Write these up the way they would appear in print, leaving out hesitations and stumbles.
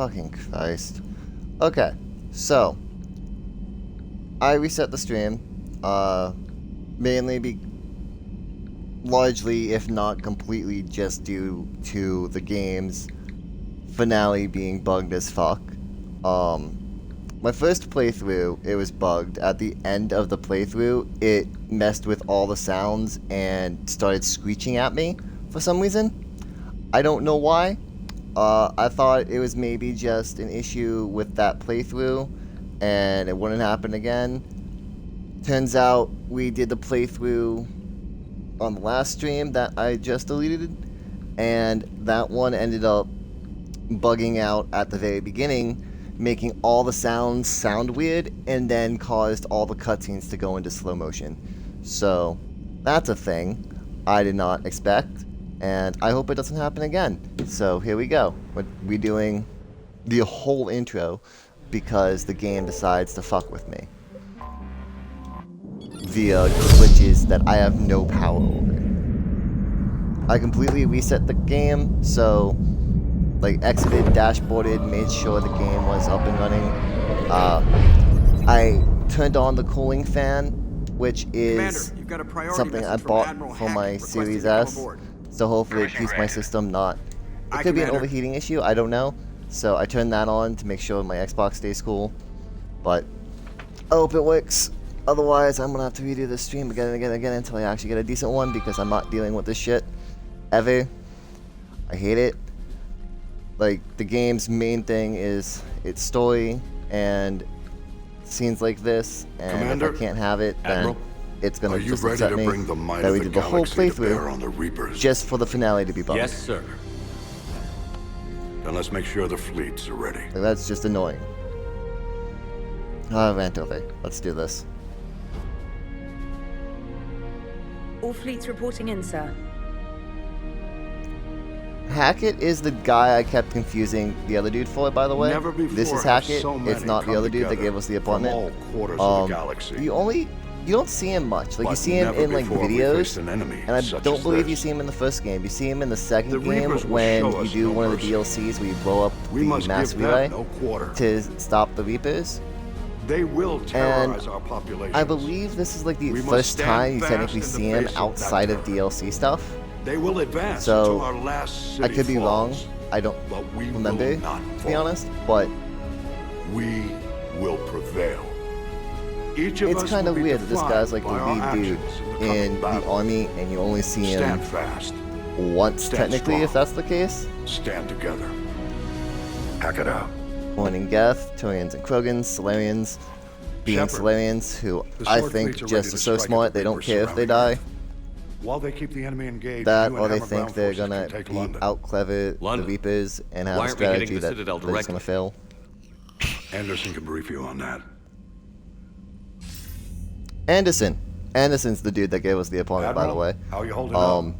Fucking Christ. Okay, so I reset the stream, mainly largely, if not completely, just due to the game's finale being bugged as fuck. My first playthrough, it was bugged. At the end of the playthrough, it messed with all the sounds and started screeching at me for some reason. I don't know why. I thought it was maybe just an issue with that playthrough and it wouldn't happen again. Turns out we did the playthrough on the last stream that I just deleted, and that one ended up bugging out at the very beginning, making all the sounds sound weird, and then caused all the cutscenes to go into slow motion. So that's a thing I did not expect, and I hope it doesn't happen again. So here we go. We're redoing the whole intro because the game decides to fuck with me via glitches that I have no power over. I completely reset the game, so exited, dashboarded, made sure the game was up and running. I turned on the cooling fan, which is something I bought for my Series S, so hopefully it keeps my system not... It could be an overheating issue, I don't know. So I turned that on to make sure my Xbox stays cool, but I hope it works. Otherwise, I'm gonna have to redo this stream again and again and again until I actually get a decent one, because I'm not dealing with this shit ever. I hate it. The game's main thing is its story and scenes like this, and Commander, if I can't have it, then Admiral, it's gonna just upset me that we did the whole playthrough just for the finale to be bugged. Yes, sir. Then let's make sure the fleets are ready. That's just annoying. Rant over. Let's do this. All fleets reporting in, sir. Hackett is the guy I kept confusing the other dude for, by the way. Never before this is Hackett. It's not the other dude that gave us the appointment. All quarters of the galaxy. You don't see him much. You see him in videos, and I don't believe you see him in the first game. You see him in the second game when you do one of the DLCs where you blow up the mass relay to stop the Reapers. They will terrorize our population. I believe this is the first time you technically see him outside of DLC stuff. They will advance so our last city I could be wrong. I don't remember, to be honest, but we will prevail. It's kind of weird that this guy's the lead dude in the army, and you only see him once, technically, if that's the case. Stand together. Hack it out. One in Geth, Turians and Krogans, Solarians, being Solarians, who I think just are so smart they don't care if they die. While they keep the enemy engaged, that, or they think they're gonna out-clever the Reapers and have a strategy that they're just gonna fail. Anderson can brief you on that. Anderson's the dude that gave us the appointment, Admiral, by the way. How are you holding up?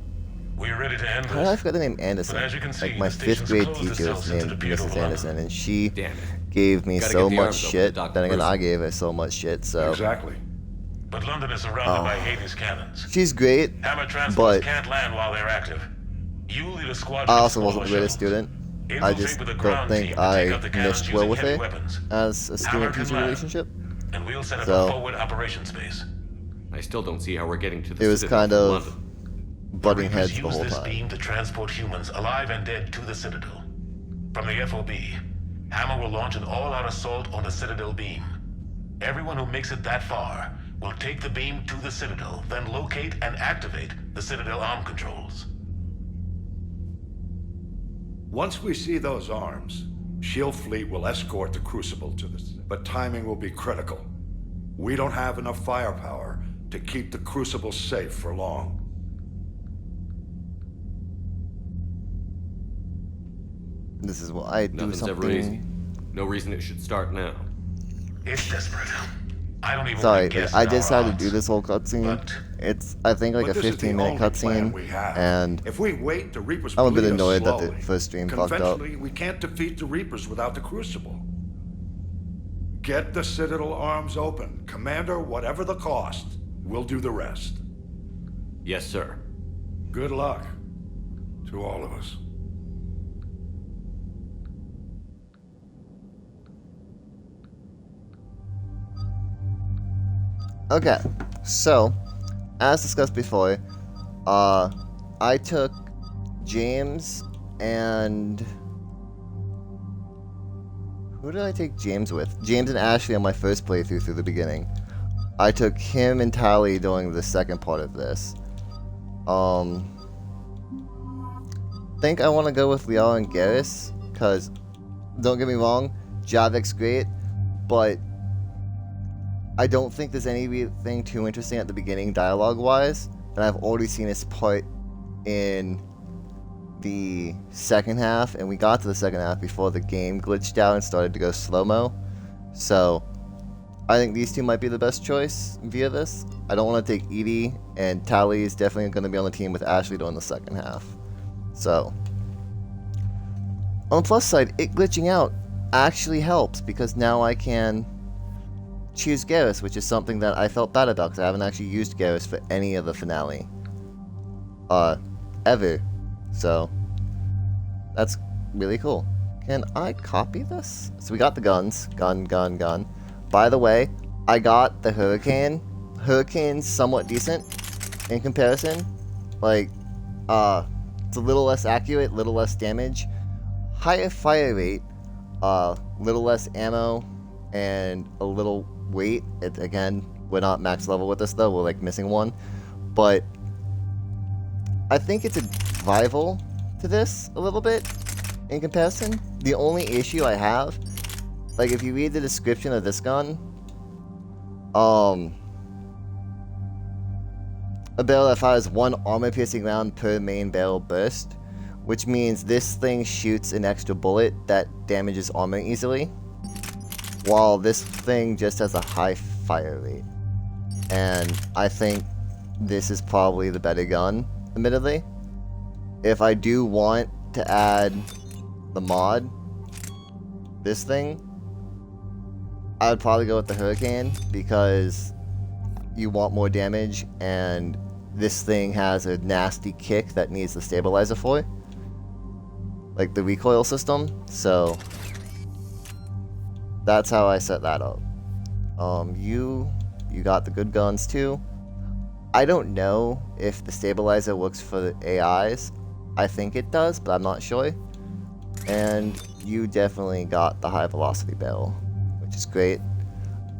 We're ready to end this. How did I forget the name Anderson? But as you can see, my the 5th grade station's teacher closed named into the beautiful Mrs. Anderson, and she gave me Gotta so get the much arms shit. over to Then again, Dr. I gave her so much shit, so... Exactly. But London is surrounded by Hades cannons. She's great, Hammer transports but can't land while they're active. You lead a squadron I also of wasn't the smaller greatest shuttles. student. I just Infiltrate with a don't ground think team to I take out the cannons meshed well using with heavy her weapons. as a Hammer student-teacher can land, relationship. And we'll set up So- a forward operation space. I still don't see how we're getting to the It was Citadel kind from of London. butting Reapers heads the use whole this time. beam to transport humans, alive and dead, to the Citadel. From the FOB, Hammer will launch an all-out assault on the Citadel beam. Everyone who makes it that far will take the beam to the Citadel, then locate and activate the Citadel arm controls. Once we see those arms, SHIELD fleet will escort the Crucible to this, but timing will be critical. We don't have enough firepower to keep the Crucible safe for long. This is what I do Nothing's ever easy. something. No reason it should start now. It's desperate. I don't even Sorry, want to guess I at decided our to do odds. this whole cutscene. But It's, I think, But a this is the 15-minute only plan cutscene, we have. and If we wait, the Reapers I'm a bit bleed us annoyed that the slowly. first stream fucked up. Conventionally, we can't defeat the Reapers without the Crucible. Get the Citadel arms open. Commander, whatever the cost, we'll do the rest. Yes, sir. Good luck to all of us. Okay, so, as discussed before, I took James and... Who did I take James with? James and Ashley on my first playthrough through the beginning. I took him and Tally during the second part of this. Think I want to go with Liara and Garrus, because, don't get me wrong, Javik's great, but I don't think there's anything too interesting at the beginning dialogue-wise, and I've already seen his part in the second half, and we got to the second half before the game glitched out and started to go slow-mo. So, I think these two might be the best choice via this. I don't want to take Edie, and Tally is definitely going to be on the team with Ashley during the second half. So, on the plus side, it glitching out actually helps, because now I can choose Garrus, which is something that I felt bad about, because I haven't actually used Garrus for any of the finale. Ever. So, that's really cool. Can I copy this? So we got the guns. Gun. By the way, I got the Hurricane. Hurricane's somewhat decent in comparison. Like, it's a little less accurate, little less damage. Higher fire rate, little less ammo, and a little weight. Again, we're not max level with this though, we're like missing one. But I think it's a rival to this a little bit in comparison. The only issue I have, like if you read the description of this gun, a barrel that fires one armor-piercing round per main barrel burst, which means this thing shoots an extra bullet that damages armor easily, while this thing just has a high fire rate. And I think this is probably the better gun, admittedly. If I do want to add the mod, this thing, I would probably go with the Hurricane, because you want more damage, and this thing has a nasty kick that needs the stabilizer for, like the recoil system. So that's how I set that up. You got the good guns too. I don't know if the stabilizer works for the AIs. I think it does, but I'm not sure. And you definitely got the high velocity barrel, which is great.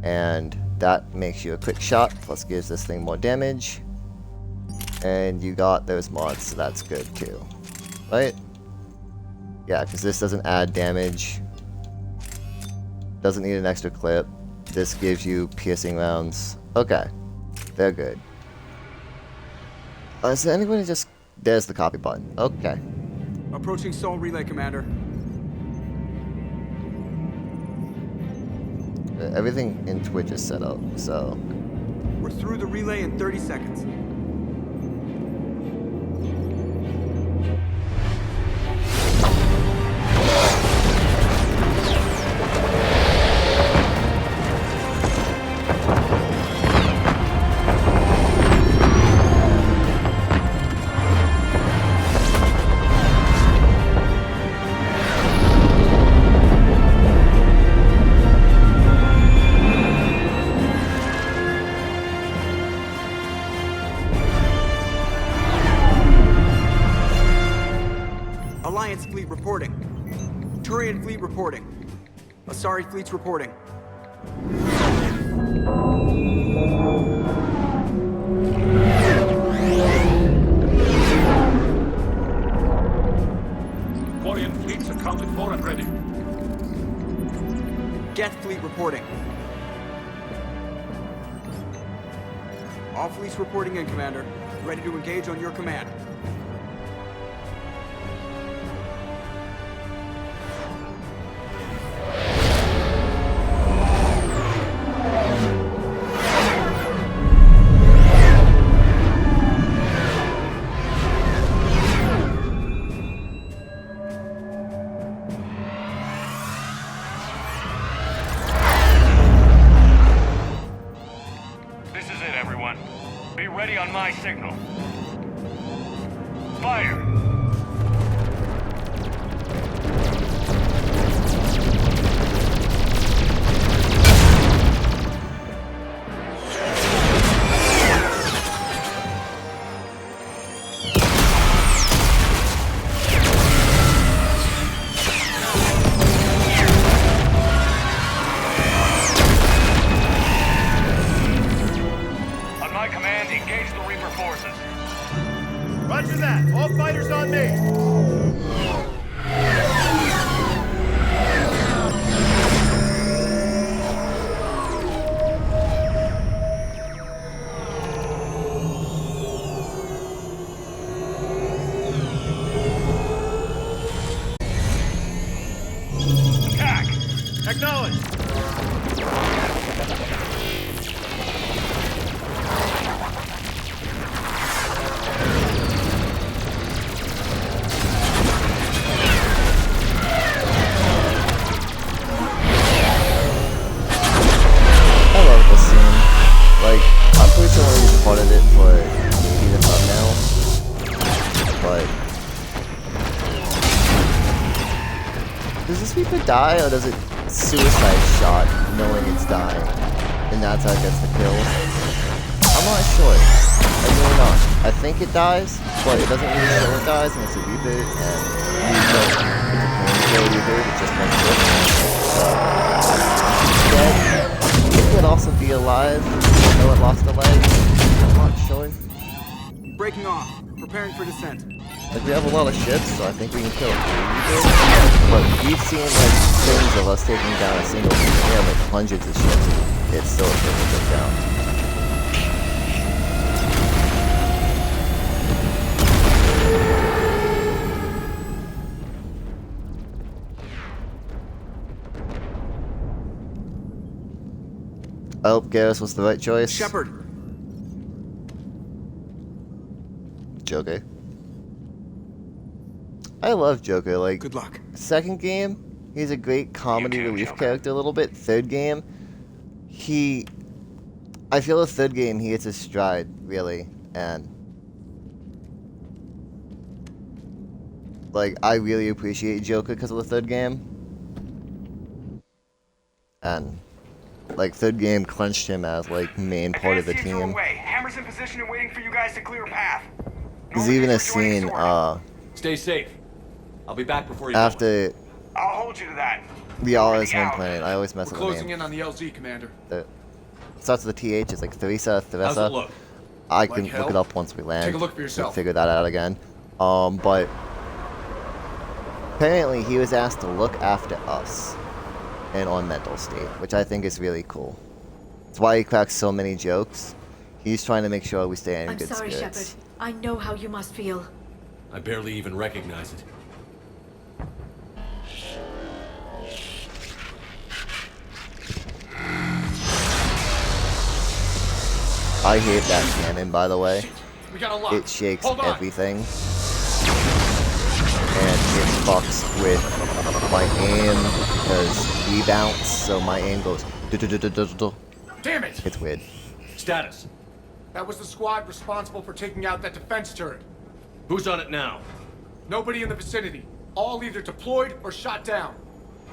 And that makes you a quick shot, plus gives this thing more damage. And you got those mods, so that's good too. Right? Yeah, because this doesn't add damage. Doesn't need an extra clip. This gives you piercing rounds. Okay. They're good. Is there anybody just... There's the copy button. Okay. Approaching Soul Relay, Commander. Everything in Twitch is set up, so... We're through the relay in 30 seconds. Alliance fleet reporting. Turian fleet reporting. Asari fleet's reporting. Quarian fleets accounted for and ready. Geth fleet reporting. All fleets reporting in, Commander. Ready to engage on your command. This is it, everyone. Be ready on my signal. Fire! Acknowledge! I love this scene. Like, I'm pretty sure we recorded it for maybe the thumbnail, but does this Reaper die or does it suicide shot knowing it's dying, and that's how it gets the kill? I'm not sure. I'm really not. I think it dies, but it doesn't really show it dies, and it's a reboot, and it's a kill reboot. It just makes it. Dead. It could also be alive, though it lost a leg. I'm not sure. Breaking off. Preparing for descent. Like, we have a lot of ships, so I think we can kill a few. But we've seen, like, things of us taking down a single ship. We have, like, hundreds of ships. It's still a triple take down. I hope Garrus was the right choice. Shepard. Joker. I love Joker. Like, Good luck. second game, he's a great comedy relief character a little bit. Third game, I feel the third game he hits his stride, really. And, like, I really appreciate Joker because of the third game. And, like, third game clenched him as, like, main part of the team. Hammer's in position and waiting for you guys to clear a path. There's even a scene, Stay safe. I'll be back before you after I'll hold you to that. the Aura's home planet. I always mess We're up the closing name. in on the LZ, Commander. It starts with a TH, it's like Theresa, How's it look? I can Like look hell? it up once we land. Take a look for We'll yourself. figure that out again. But apparently he was asked to look after us in our mental state, which I think is really cool. That's why he cracks so many jokes. He's trying to make sure we stay in I'm good sorry, spirits. Shepard. I know how you must feel. I barely even recognize it. I hate that cannon, by the way. We got a lock. It shakes Hold on. everything. And it fucks with my aim because we bounce, so my aim goes. Damn it! It's weird. Status. That was the squad responsible for taking out that defense turret. Who's on it now? Nobody in the vicinity. All either deployed or shot down.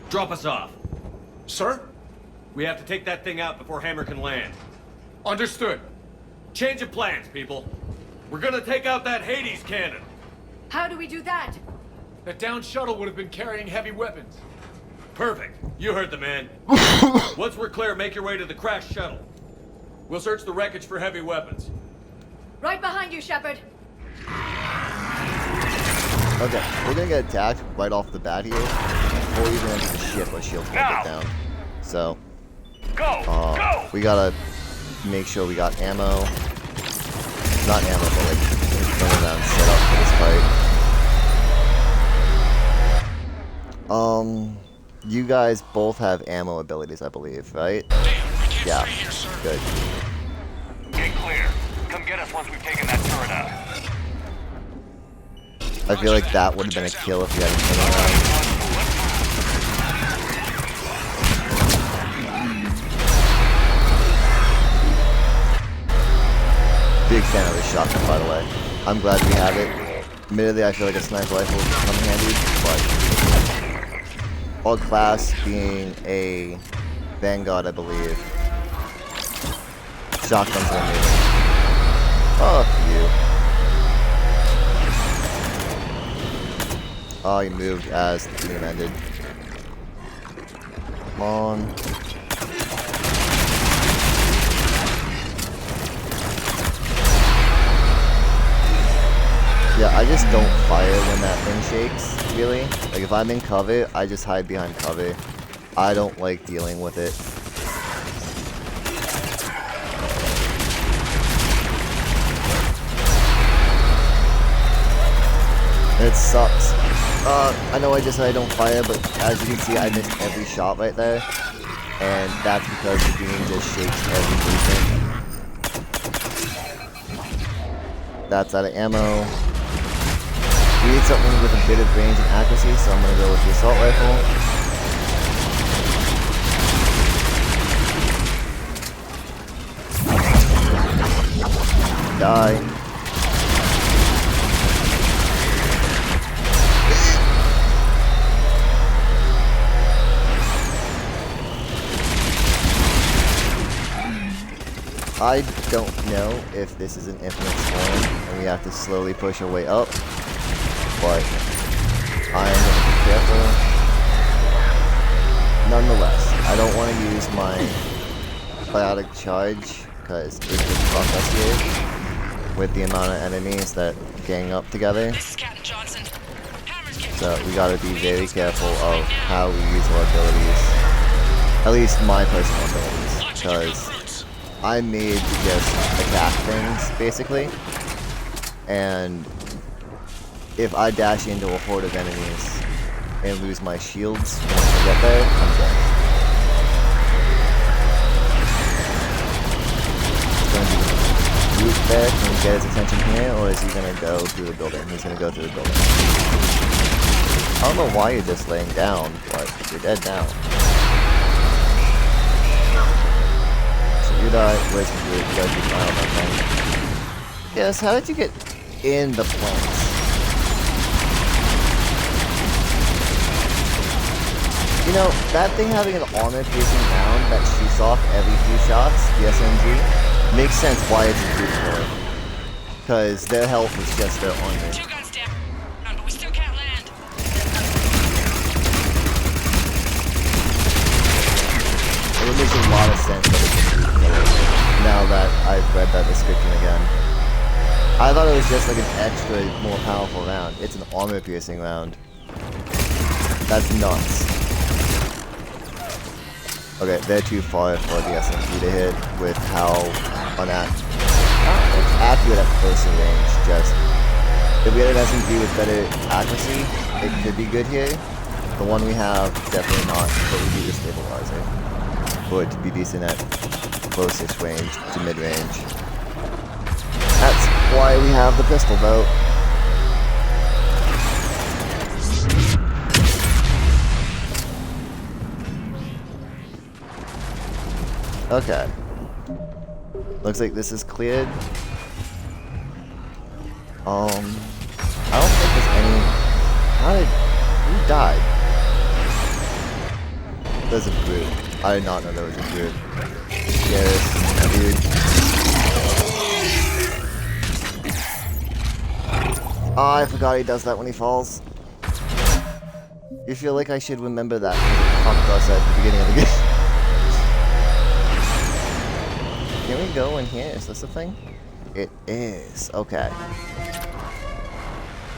Drop us off. Sir? We have to take that thing out before Hammer can land. Understood. Change of plans, people. We're gonna take out that Hades cannon. How do we do that? That downed shuttle would have been carrying heavy weapons. Perfect. You heard the man. Once we're clear, make your way to the crashed shuttle. We'll search the wreckage for heavy weapons. Right behind you, Shepard. Okay, we're gonna get attacked right off the bat here. Before we even enter the ship, our shields won't get down. So, Go! we gotta make sure we got ammo. Not ammo, but like running around set up for this fight. You guys both have ammo abilities, I believe, right? Yeah. Good. Get clear. Come get us once we've taken that turret out. I feel like that would have been a kill if we hadn't turned around. Big fan of the shotgun, by the way. I'm glad we have it. Admittedly, I feel like a sniper rifle would come handy, but our class being a Vanguard, I believe. Shotguns are amazing. Fuck you. Oh, he moved as the game ended. Come on. Yeah, I just don't fire when that thing shakes, really. Like, if I'm in cover, I just hide behind cover. I don't like dealing with it. It sucks. I know I just said I don't fire, but as you can see, I missed every shot right there. And that's because the beam just shakes every movement. That's out of ammo. We need something with a bit of range and accuracy, so I'm gonna go with the assault rifle. Die. I don't know if this is an infinite storm and we have to slowly push our way up, but I am going to be careful. Nonetheless, I don't want to use my biotic charge because it could fuck us here with the amount of enemies that gang up together. This is Captain Johnson. So we gotta be very careful of how we use our abilities. At least my personal abilities, because I'm made to just attack things, basically. And if I dash into a horde of enemies and lose my shields once I get there, I'm dead. It's gonna be Root there. Can we get his attention here, or is he gonna go through the building? He's gonna go through the building. I don't know why you're just laying down, but you're dead now. You die, where's the group? You gotta keep an eye on that thing. Yes, how did you get in the plants? You know, that thing having an armor-piercing round that shoots off every few shots, the SMG, makes sense why it's a group for. Because their health is just their armor. Two guns down, but we still can't land. It would make a lot of sense that it's a group killer, now that I've read that description again. I thought it was just like an extra, more powerful round. It's an armor-piercing round. That's nuts. Okay, they're too far for the SMG to hit with how it's accurate at closer range. Just if we had an SMG with better accuracy, it could be good here. The one we have, definitely not, but we need the stabilizer for it to be decent at closest range to mid-range. That's why we have the pistol though. Okay. Looks like this is cleared. I don't think there's any... Who died? There's a group. I did not know there was a group. Yes, dude. Oh, I forgot he does that when he falls. You feel like I should remember that because it fucked us at the beginning of the game. Can we go in here? Is this a thing? It is. Okay.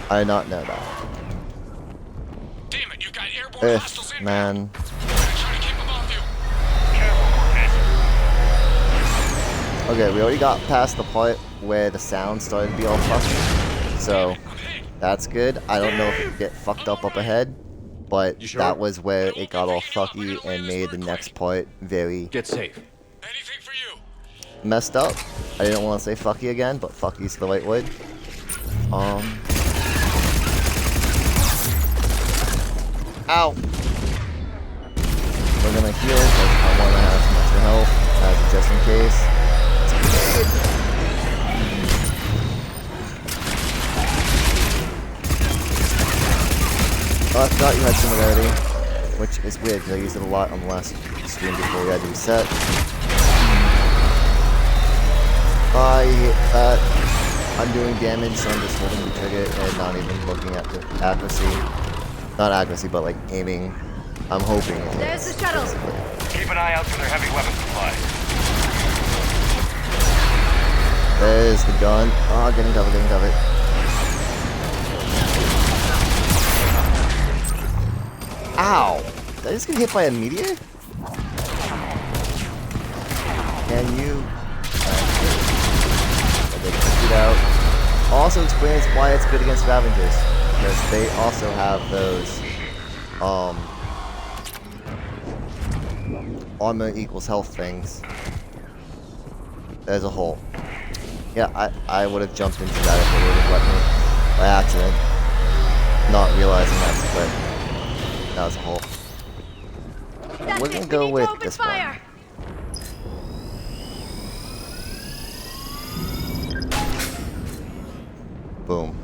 I did not know that. Damn it, you got airborne hostiles in. Man. Try to keep them off you. Okay, we already got past the part where the sound started to be all fucked. So, that's good. I don't know if it would get fucked up ahead, but that was where it got all fucky and made the next part very Get safe. Anything for you. messed up. I didn't want to say fucky again, but fucky's the right word. Ow! We're gonna heal because I want to have some extra health just in case. Oh, I forgot you had similarity, which is weird because I used it a lot on the last stream before we had to reset. I hit that. I'm doing damage, so I'm just holding the trigger and not even looking at the accuracy. Not accuracy, but like aiming. I'm hoping it There's hits, the shuttle. basically. Keep an eye out for their heavy weapon supply. There's the gun. Oh, getting covered, getting covered. Ow! Did I just get hit by a meteor? Can you... Okay, kick it out. Also explains why it's good against scavengers. because they also have those armor equals health things. There's a hole. Yeah, I would have jumped into that if it would have let me by accident, not realizing that's a clip. That was a hole. We're gonna go with this one. Boom.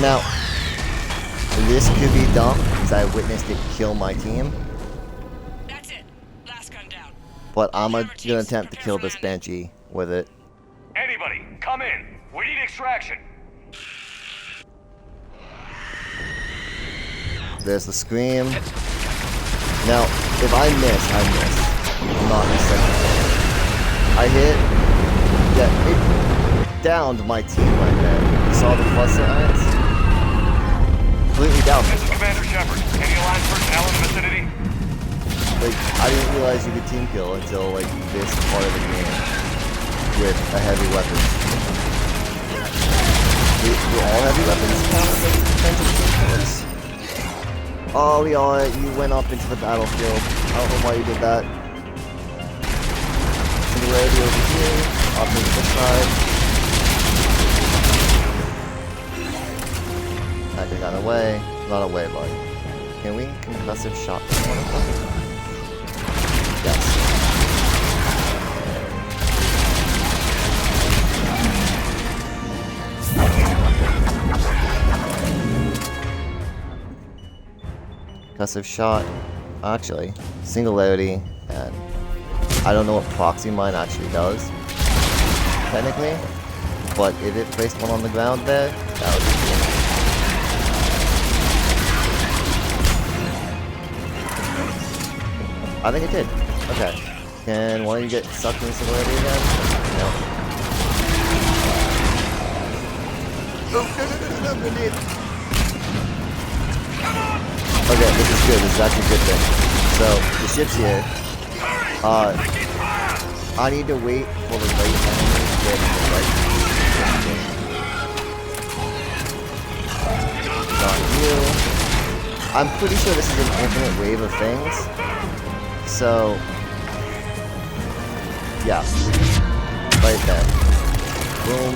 Now, this could be dumb because I witnessed it kill my team, That's it. Last gun down. but I'm gonna attempt to kill this Banshee with it. Anybody, come in. We need extraction. There's the scream. Now, if I miss, I miss. I'm not mistaken. I hit. Yeah, it downed my team right there. You saw the plus signs? Completely downed This is them. Commander Shepard. Any Alliance personnel in the vicinity? Like, I didn't realize you could team kill until, like, this part of the game with a heavy weapon. Do all heavy weapons count as potential team killers? Oh, yeah, you went up into the battlefield. I don't know why you did that. Singularity over here, up into this side. That guy got away. Not away, but can we concussive shot this motherfucker? Yes. Concussive shot. Actually, singularity, and I don't know what proxy mine actually does, technically, but if it placed one on the ground there, that would be cool. I think it did. Okay. Can one of you get sucked in singularity again? No. No. Okay, this is good. This is actually a good thing. So, the ship's here. I need to wait for the right enemy to get in the right position. Not you. I'm pretty sure this is an infinite wave of things. So, yeah. Right there. Boom.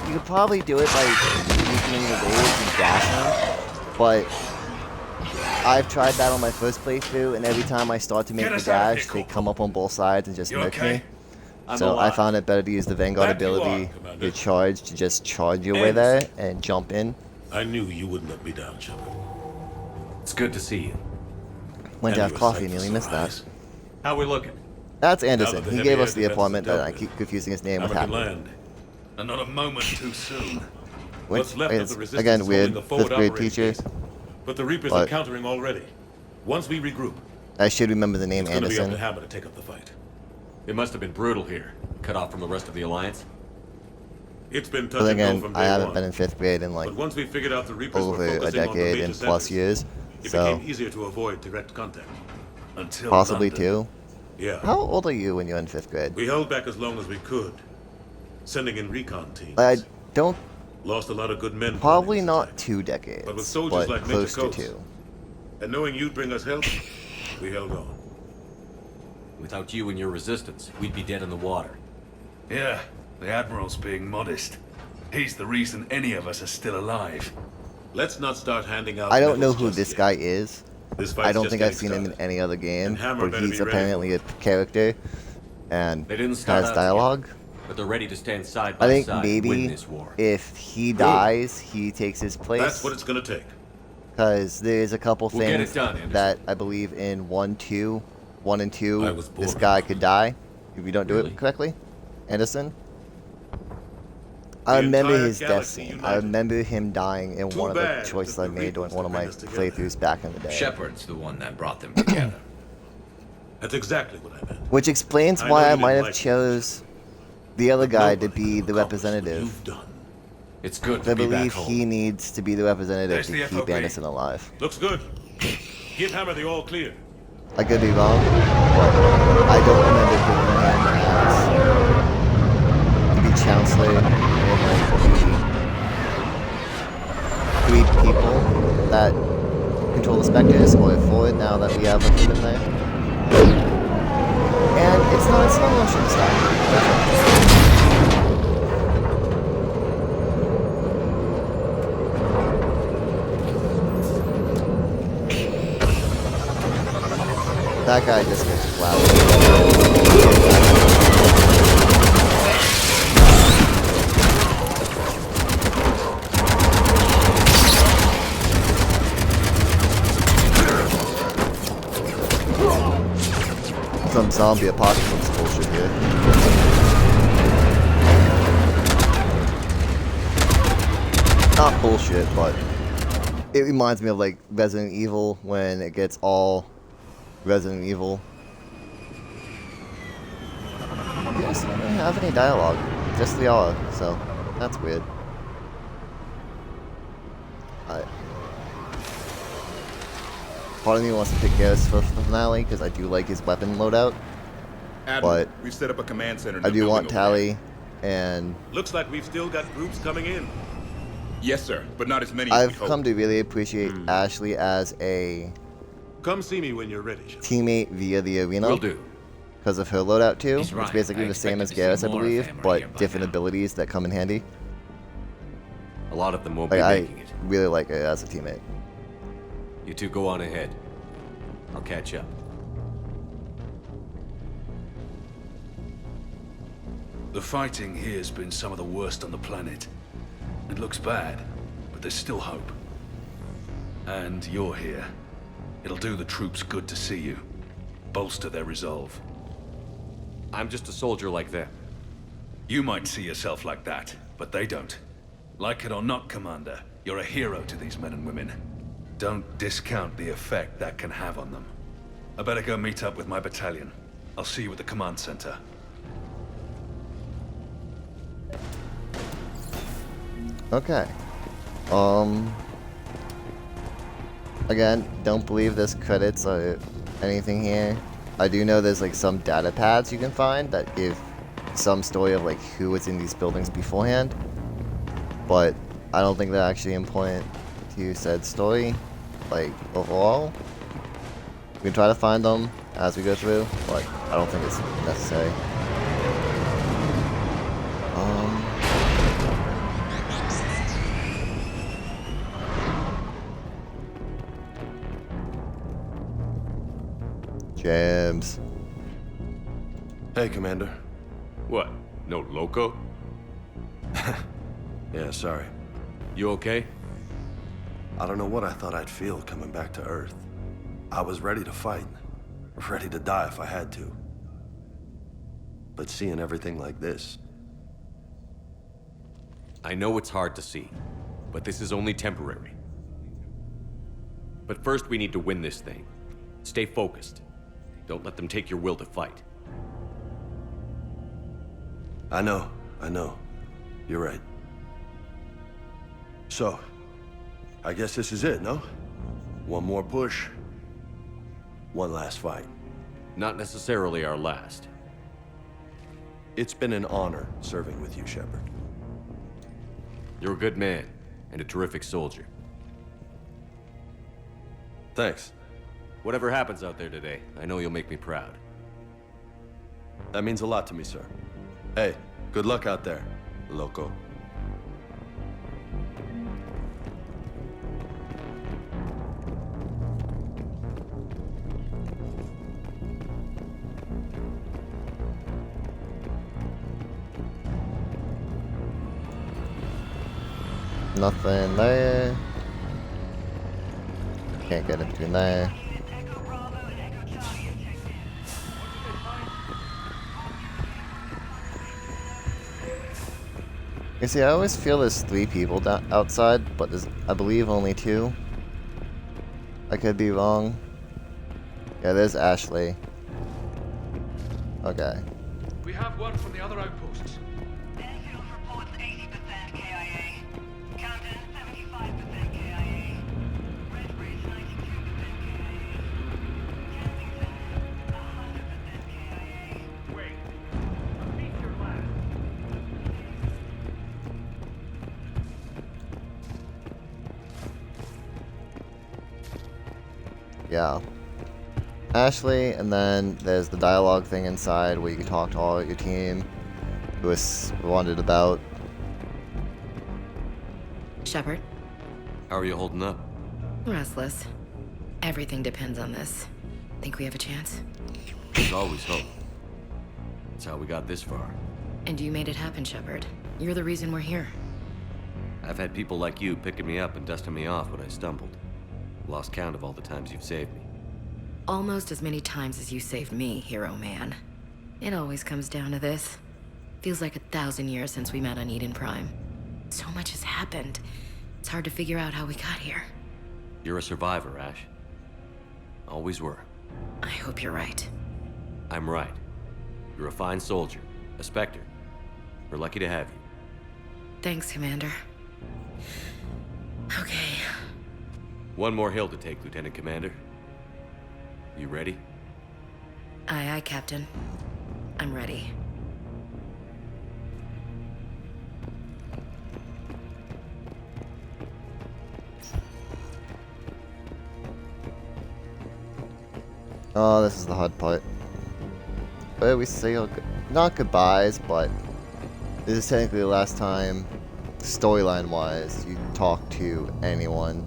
You could probably do it by weakening the waves and dashing, but I've tried that on my first playthrough, and every time I start to make the dash, they come up on both sides and just nuke me. So I found it better to use the Vanguard ability, the charge, to just charge your way there and jump in. I knew you wouldn't let me down, Shepard. It's good to see you. Went to And have you were coffee, safe nearly for missed that. surprise. How we looking? That's Now Anderson. that the He heavy gave air us the defense is apartment that dealt I with, keep confusing his name with Hammer can Happy. land. And not a moment too soon. Which What's left of is, the resistance again, is weird. holding a forward 5th grade operating teacher. base. But the Reapers But- are countering already. Once we regroup, I should remember the name it's going to be up to Anderson. Hammer to take up the fight. It must have been brutal here. Cut off from the rest of the Alliance. It's been touch But and go again, from day I haven't one. been in 5th grade in like But once we figured out the Reapers were over a focusing on the decade major and plus centers, years. it So, became easier to avoid direct contact. Until possibly London. 2. Yeah. How old are you when you're in 5th grade? We held back as long as we could, sending in recon teams. I don't, Lost a lot of good men. probably planning this not attack. 2 decades, But with soldiers like Major close to Coates. 2. And knowing you'd bring us help, we held on. Without you and your resistance, we'd be dead in the water. Yeah, the Admiral's being modest. He's the reason any of us are still alive. Let's not start handing out. I don't know medals who just this yet. guy is. This fight's I don't just think I've getting seen him in started. any other game, And Hammer but better he's be ready apparently for a character and They didn't start has out dialogue. But they're ready to stand side by I think side and win maybe this war. if he dies, he takes his place. That's what it's gonna take. Because there's a couple We'll get things it done, Anderson. that I believe in 1 and 2, I was this born guy in could die if you don't do Really? it correctly. Anderson. I The remember entire his death galaxy scene. I united. remember him dying in Too one of the bad choices that I the made during Reapers one of my bring us together. playthroughs back in the day. Shepard's the one that brought them together. That's exactly what I meant. Which explains I why know I you might didn't have like it. chose the other guy to Nobody be could the accomplish what representative. You've done. It's good I to be back believe home. he needs to be the representative There's to the keep FOB. Anderson alive. Looks good. Give Hammer the all clear. I could be wrong, but I don't remember picking him as to be Chancellor or like the 3 people that control the Spectres, or 4 now that we have a human there. And it's not a motion style. That guy just gets loud. Some zombie apocalypse bullshit here. Not bullshit, but it reminds me of like Resident Evil when it gets all Resident Evil. Yes, I don't really have any dialogue, just the aura, so that's weird. Part of me wants to pick Garrus for the finale because I do like his weapon loadout, but we've set up a command center. I do want Tali, and Looks like we've still got groups coming in. Yes, sir, but not as many as I've we hoped. come to really appreciate Ashley as a Come see me when you're ready. teammate via the arena. Will do. Because of her loadout too. He's right. It's basically I the same as expected to see Garrus, I more of believe, him right but here by different now. abilities that come in handy. A lot of them won't Like, be I making it. really like her as a teammate. You two go on ahead. I'll catch up. The fighting here's been some of the worst on the planet. It looks bad, but there's still hope. And you're here. It'll do the troops good to see you. Bolster their resolve. I'm just a soldier like them. You might see yourself like that, but they don't. Like it or not, Commander, you're a hero to these men and women. Don't discount the effect that can have on them. I better go meet up with my battalion. I'll see you at the command center. Okay. Again, don't believe this credits or anything here. I do know there's like some data pads you can find that give some story of like who was in these buildings beforehand. But I don't think they're actually important to said story, like overall. We can try to find them as we go through, but I don't think it's necessary. James. Hey, Commander. What? No loco? Yeah, sorry. You okay? I don't know what I thought I'd feel coming back to Earth. I was ready to fight. Ready to die if I had to. But seeing everything like this... I know it's hard to see, but this is only temporary. But first we need to win this thing. Stay focused. Don't let them take your will to fight. I know. You're right. So, I guess this is it, no? One more push. One last fight. Not necessarily our last. It's been an honor serving with you, Shepard. You're a good man, and a terrific soldier. Thanks. Whatever happens out there today, I know you'll make me proud. That means a lot to me, sir. Hey, good luck out there, loco. Nothing there. Can't get it between there. You see, I always feel there's 3 people outside, but there's, I believe, only 2. I could be wrong. Yeah, there's Ashley. Okay. We have word from the other outposts. Enfield reports 80% KIA. Camden 75% KIA. Redbridge 92% KIA. Testing yeah. Ashley, and then there's the dialogue thing inside where you can talk to all your team who was wanted about. Shepard? How are you holding up? Restless. Everything depends on this. Think we have a chance? There's always hope. That's how we got this far. And you made it happen, Shepard. You're the reason we're here. I've had people like you picking me up and dusting me off when I stumbled. Lost count of all the times you've saved me. Almost as many times as you saved me, hero man. It always comes down to this. Feels like 1,000 years since we met on Eden Prime. So much has happened. It's hard to figure out how we got here. You're a survivor, Ash. Always were. I hope you're right. I'm right. You're a fine soldier. A Spectre. We're lucky to have you. Thanks, Commander. Okay. One more hill to take, Lieutenant Commander. You ready? Aye, aye, Captain. I'm ready. Oh, this is the hard part. Where we say not goodbyes, but this is technically the last time, storyline-wise, you talk to anyone.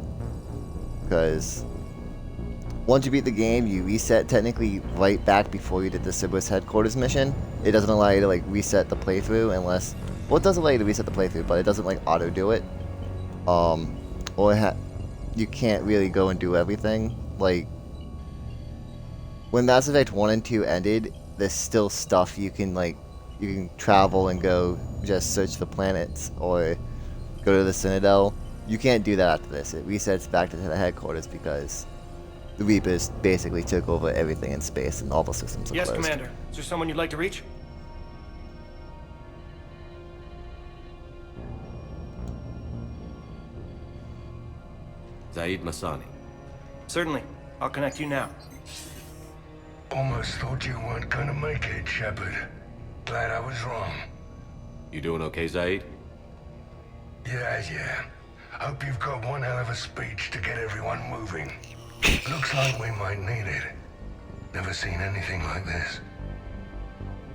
Because once you beat the game, you reset technically right back before you did the Cerberus headquarters mission. It doesn't allow you to like reset the playthrough unless, well, it does allow you to reset the playthrough, but it doesn't like auto do it. Or you can't really go and do everything. Like when Mass Effect 1 and 2 ended, there's still stuff you can like, you can travel and go just search for planets or go to the Citadel. You can't do that after this. It resets back to the headquarters because the Reapers basically took over everything in space and all the systems are Yes, closed. Commander. Is there someone you'd like to reach? Zaid Masani. Certainly. I'll connect you now. Almost thought you weren't gonna make it, Shepard. Glad I was wrong. You doing okay, Zaid? Yeah. Hope you've got one hell of a speech to get everyone moving. Looks like we might need it. Never seen anything like this.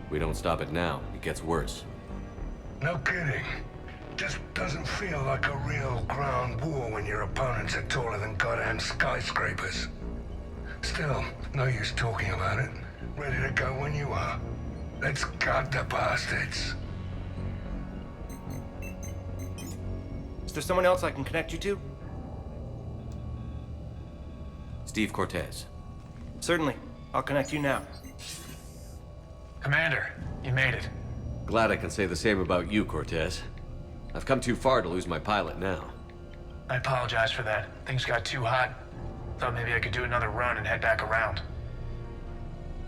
We don't stop it now, it gets worse. No kidding. Just doesn't feel like a real ground war when your opponents are taller than goddamn skyscrapers. Still, no use talking about it. Ready to go when you are. Let's gut the bastards. Is there someone else I can connect you to? Steve Cortez. Certainly. I'll connect you now. Commander, you made it. Glad I can say the same about you, Cortez. I've come too far to lose my pilot now. I apologize for that. Things got too hot. Thought maybe I could do another run and head back around.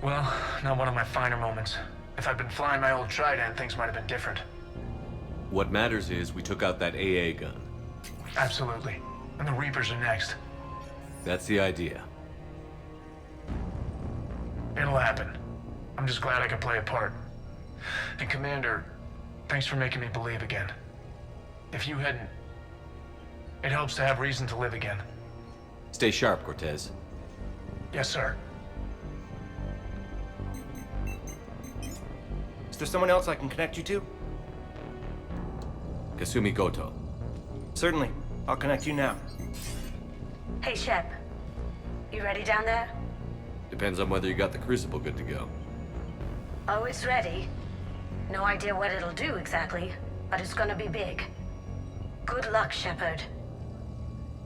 Well, not one of my finer moments. If I'd been flying my old Trident, things might have been different. What matters is we took out that AA gun. Absolutely. And the Reapers are next. That's the idea. It'll happen. I'm just glad I could play a part. And Commander, thanks for making me believe again. If you hadn't, it helps to have reason to live again. Stay sharp, Cortez. Yes, sir. Is there someone else I can connect you to? Kasumi Goto. Certainly. I'll connect you now. Hey, Shep. You ready down there? Depends on whether you got the Crucible good to go. Oh, it's ready. No idea what it'll do exactly, but it's gonna be big. Good luck, Shepard.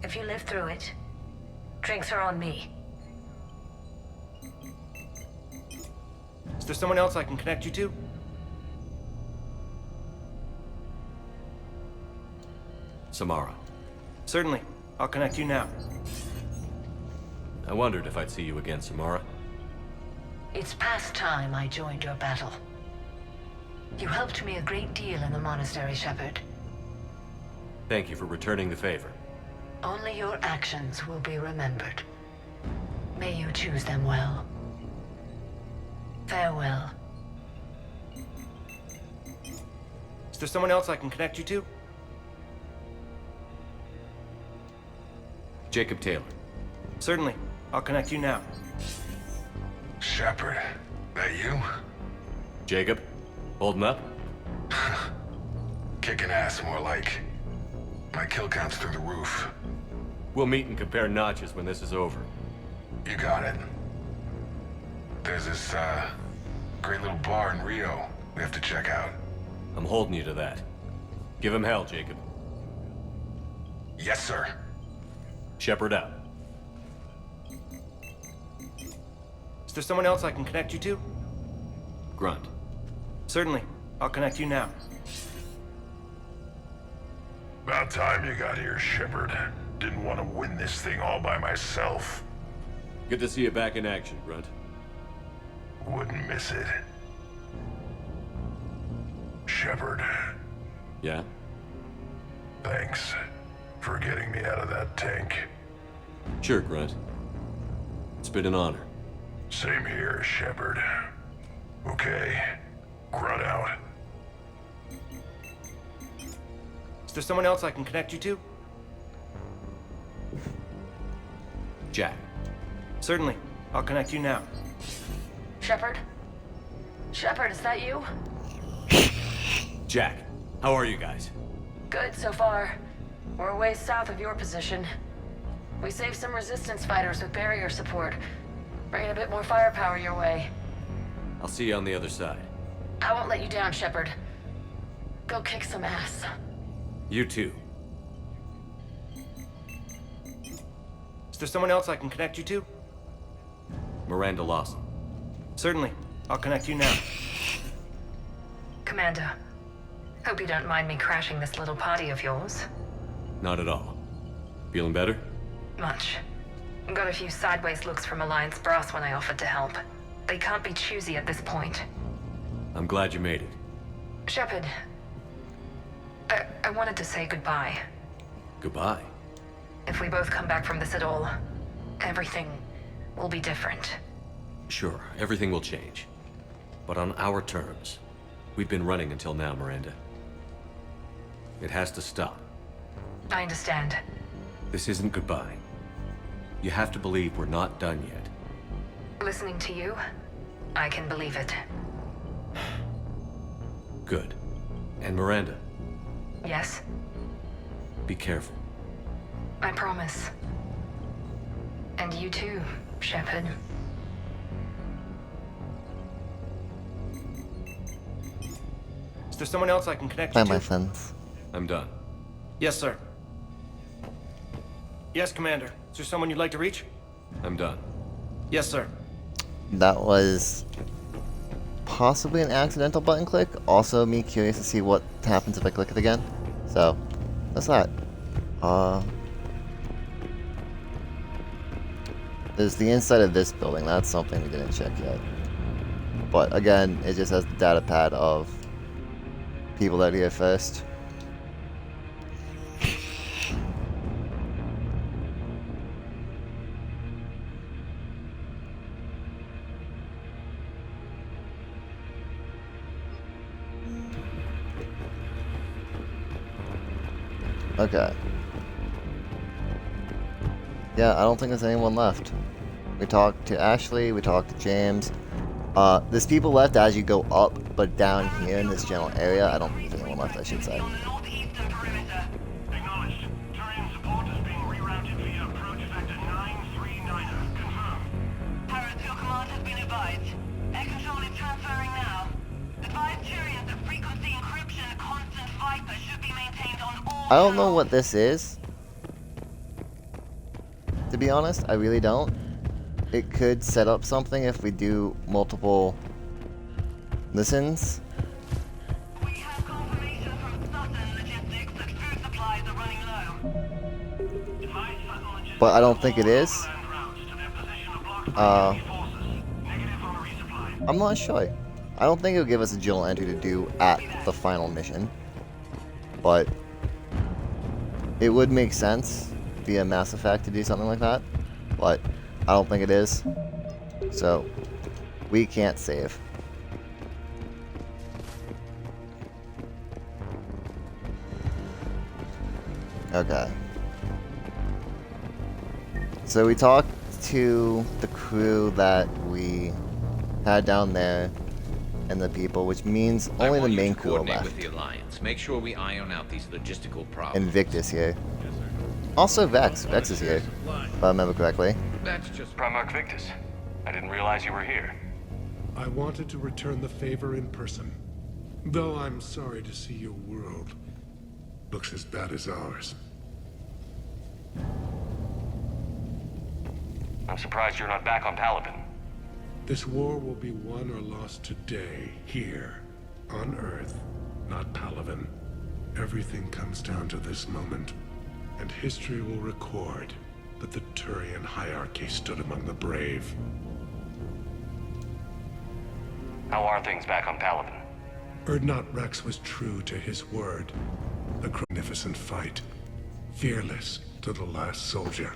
If you live through it, drinks are on me. Is there someone else I can connect you to? Samara. Certainly. I'll connect you now. I wondered if I'd see you again, Samara. It's past time I joined your battle. You helped me a great deal in the monastery, Shepard. Thank you for returning the favor. Only your actions will be remembered. May you choose them well. Farewell. Is there someone else I can connect you to? Jacob Taylor. Certainly. I'll connect you now. Shepard, that you? Jacob, holding up? Kicking ass, more like. My kill count's through the roof. We'll meet and compare notches when this is over. You got it. There's this, great little bar in Rio we have to check out. I'm holding you to that. Give him hell, Jacob. Yes, sir. Shepard out. Is there someone else I can connect you to? Grunt. Certainly. I'll connect you now. About time you got here, Shepard. Didn't want to win this thing all by myself. Good to see you back in action, Grunt. Wouldn't miss it. Shepard. Yeah? Thanks for getting me out of that tank. Sure, Grunt. It's been an honor. Same here, Shepard. Okay. Grunt out. Is there someone else I can connect you to? Jack. Certainly. I'll connect you now. Shepard? Shepard, is that you? Jack, how are you guys? Good so far. We're a ways south of your position. We saved some resistance fighters with barrier support. Bringing a bit more firepower your way. I'll see you on the other side. I won't let you down, Shepard. Go kick some ass. You too. Is there someone else I can connect you to? Miranda Lawson. Certainly. I'll connect you now. Commander, hope you don't mind me crashing this little party of yours. Not at all. Feeling better? Much. Got a few sideways looks from Alliance brass when I offered to help. They can't be choosy at this point. I'm glad you made it. Shepard, I wanted to say goodbye. Goodbye. If we both come back from this at all, everything will be different. Sure, everything will change. But on our terms. We've been running until now, Miranda. It has to stop. I understand. This isn't goodbye. You have to believe we're not done yet. Listening to you, I can believe it. Good. And Miranda, Yes, be careful. I promise. And you too, Shepard. Is there someone else I can connect Bye, you to? my friends. I'm done. Yes, sir. Yes, Commander. Is there someone you'd like to reach? I'm done. Yes, sir. That was possibly an accidental button click. Also, me curious to see what happens if I click it again. So, that's that. There's the inside of this building. That's something we didn't check yet. But again, it just has the data pad of people that are here first. Okay. Yeah, I don't think there's anyone left. We talked to Ashley, we talked to James. There's people left as you go up, but down here in this general area, I don't think there's anyone left, I should say. I don't know what this is. To be honest, I really don't. It could set up something if we do multiple listens. But I don't think it is. I'm not sure. I don't think it'll give us a journal entry to do at the final mission. But it would make sense via Mass Effect to do something like that. But I don't think it is. So we can't save. Okay. So we talked to the crew that we had down there and the people, which means only the main crew are left. With the Alliance. Make sure we iron out these logistical problems. And Victus here. Also Vex. Vex is here, if I remember correctly. That's just Primarch Victus. I didn't realize you were here. I wanted to return the favor in person. Though I'm sorry to see your world looks as bad as ours. I'm surprised you're not back on Palaven. This war will be won or lost today, here, on Earth, not Palaven. Everything comes down to this moment, and history will record that the Turian hierarchy stood among the brave. How are things back on Palaven? Urdnot Rex was true to his word. A magnificent fight. Fearless to the last soldier.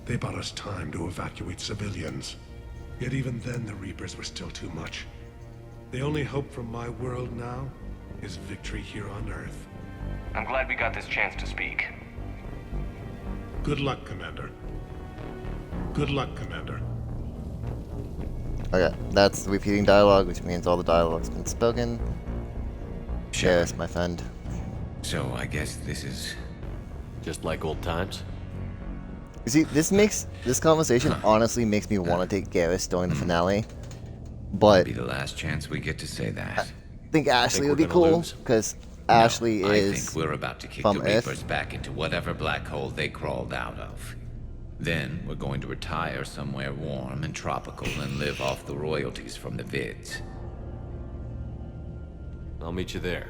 They bought us time to evacuate civilians. Yet even then the Reapers were still too much. The only hope from my world now is victory here on Earth. I'm glad we got this chance to speak. Good luck, Commander. Good luck, Commander. Okay, that's the repeating dialogue, which means all the dialogue's been spoken. Cheers, my friend. So I guess this is just like old times. You see, this conversation honestly makes me want to take Garrus during the finale, but be the last chance we get to say that. I think Ashley would be cool because Ashley I is think we're about to kick from the Earth. Reapers back into whatever black hole they crawled out of. Then we're going to retire somewhere warm and tropical and live off the royalties from the vids. I'll meet you there.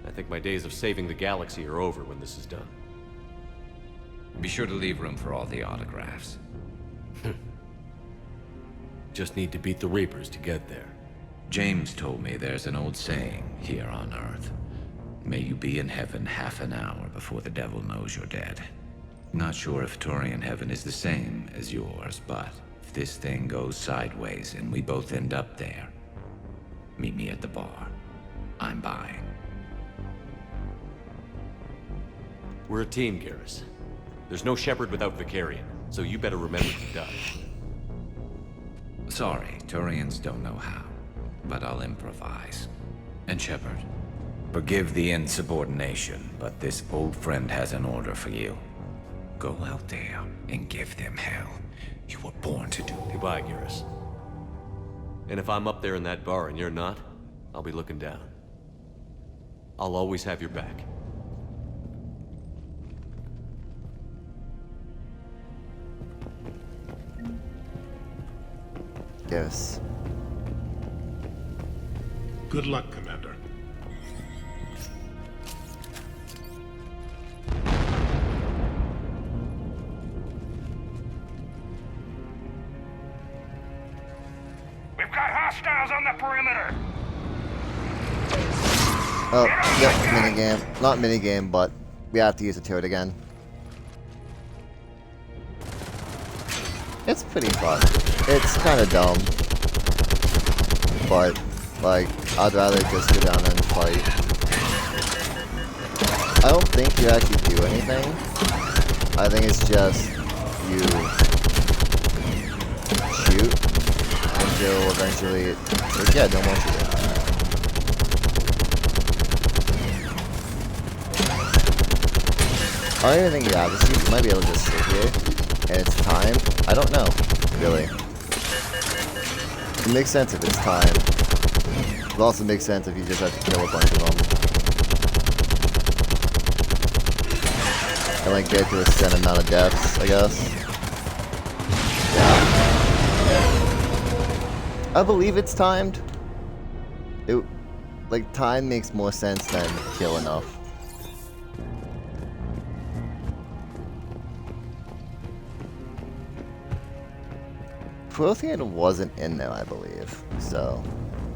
I think my days of saving the galaxy are over when this is done. Be sure to leave room for all the autographs. Just need to beat the Reapers to get there. James told me there's an old saying here on Earth. May you be in heaven half an hour before the devil knows you're dead. Not sure if Turian heaven is the same as yours, but if this thing goes sideways and we both end up there, meet me at the bar. I'm buying. We're a team, Garrus. There's no Shepard without Vicarion, so you better remember to die. Sorry, Turians don't know how, but I'll improvise. And Shepard, forgive the insubordination, but this old friend has an order for you. Go out there and give them hell. You were born to do it. Goodbye, Garrus. And if I'm up there in that bar and you're not, I'll be looking down. I'll always have your back. Yes. Good luck, Commander. We've got hostiles on the perimeter! Oh, yep, minigame. Not minigame, but we have to use the turret again. It's pretty fun. It's kind of dumb. But, like, I'd rather just go down and fight. I don't think you actually do anything. I think it's just you shoot until eventually it says, yeah, no more shooting. I don't even think you have to shoot. You might be able to just sit here and it's time. I don't know, really. It makes sense if it's time. It also makes sense if you just have to kill a bunch of them. And like get to a set amount of deaths, I guess. Yeah. I believe it's timed. Like, time makes more sense than kill enough. Prothean wasn't in there, I believe, so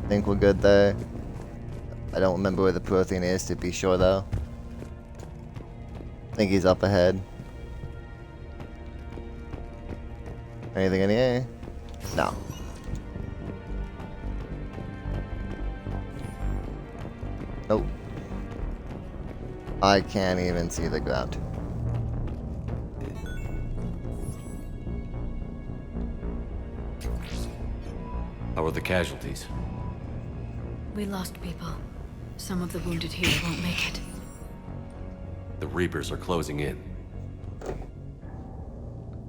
I think we're good there. I don't remember where the Prothean is to be sure, though. I think he's up ahead. Anything in here? No. Nope. I can't even see the ground. How are the casualties? We lost people. Some of the wounded here won't make it. The Reapers are closing in.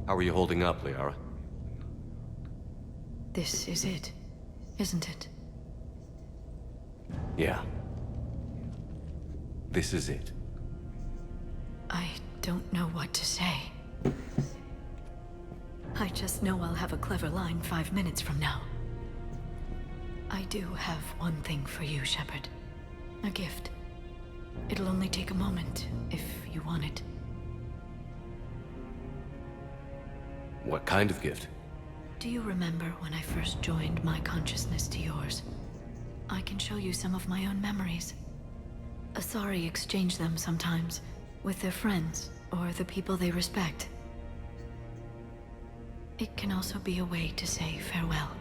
How are you holding up, Liara? This is it, isn't it? Yeah. This is it. I don't know what to say. I just know I'll have a clever line 5 minutes from now. I do have one thing for you, Shepard. A gift. It'll only take a moment, if you want it. What kind of gift? Do you remember when I first joined my consciousness to yours? I can show you some of my own memories. Asari exchange them sometimes, with their friends, or the people they respect. It can also be a way to say farewell.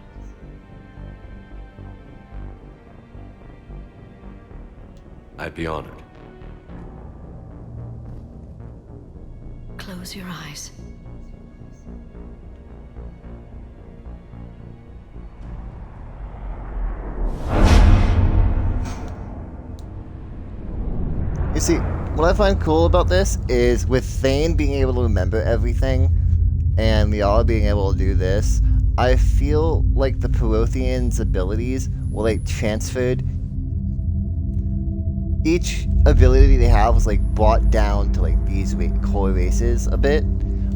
I'd be honored. Close your eyes. You see, what I find cool about this is with Thane being able to remember everything and Liara being able to do this, I feel like the Protheans' abilities were like transferred. Each ability they have was like brought down to like these core races a bit.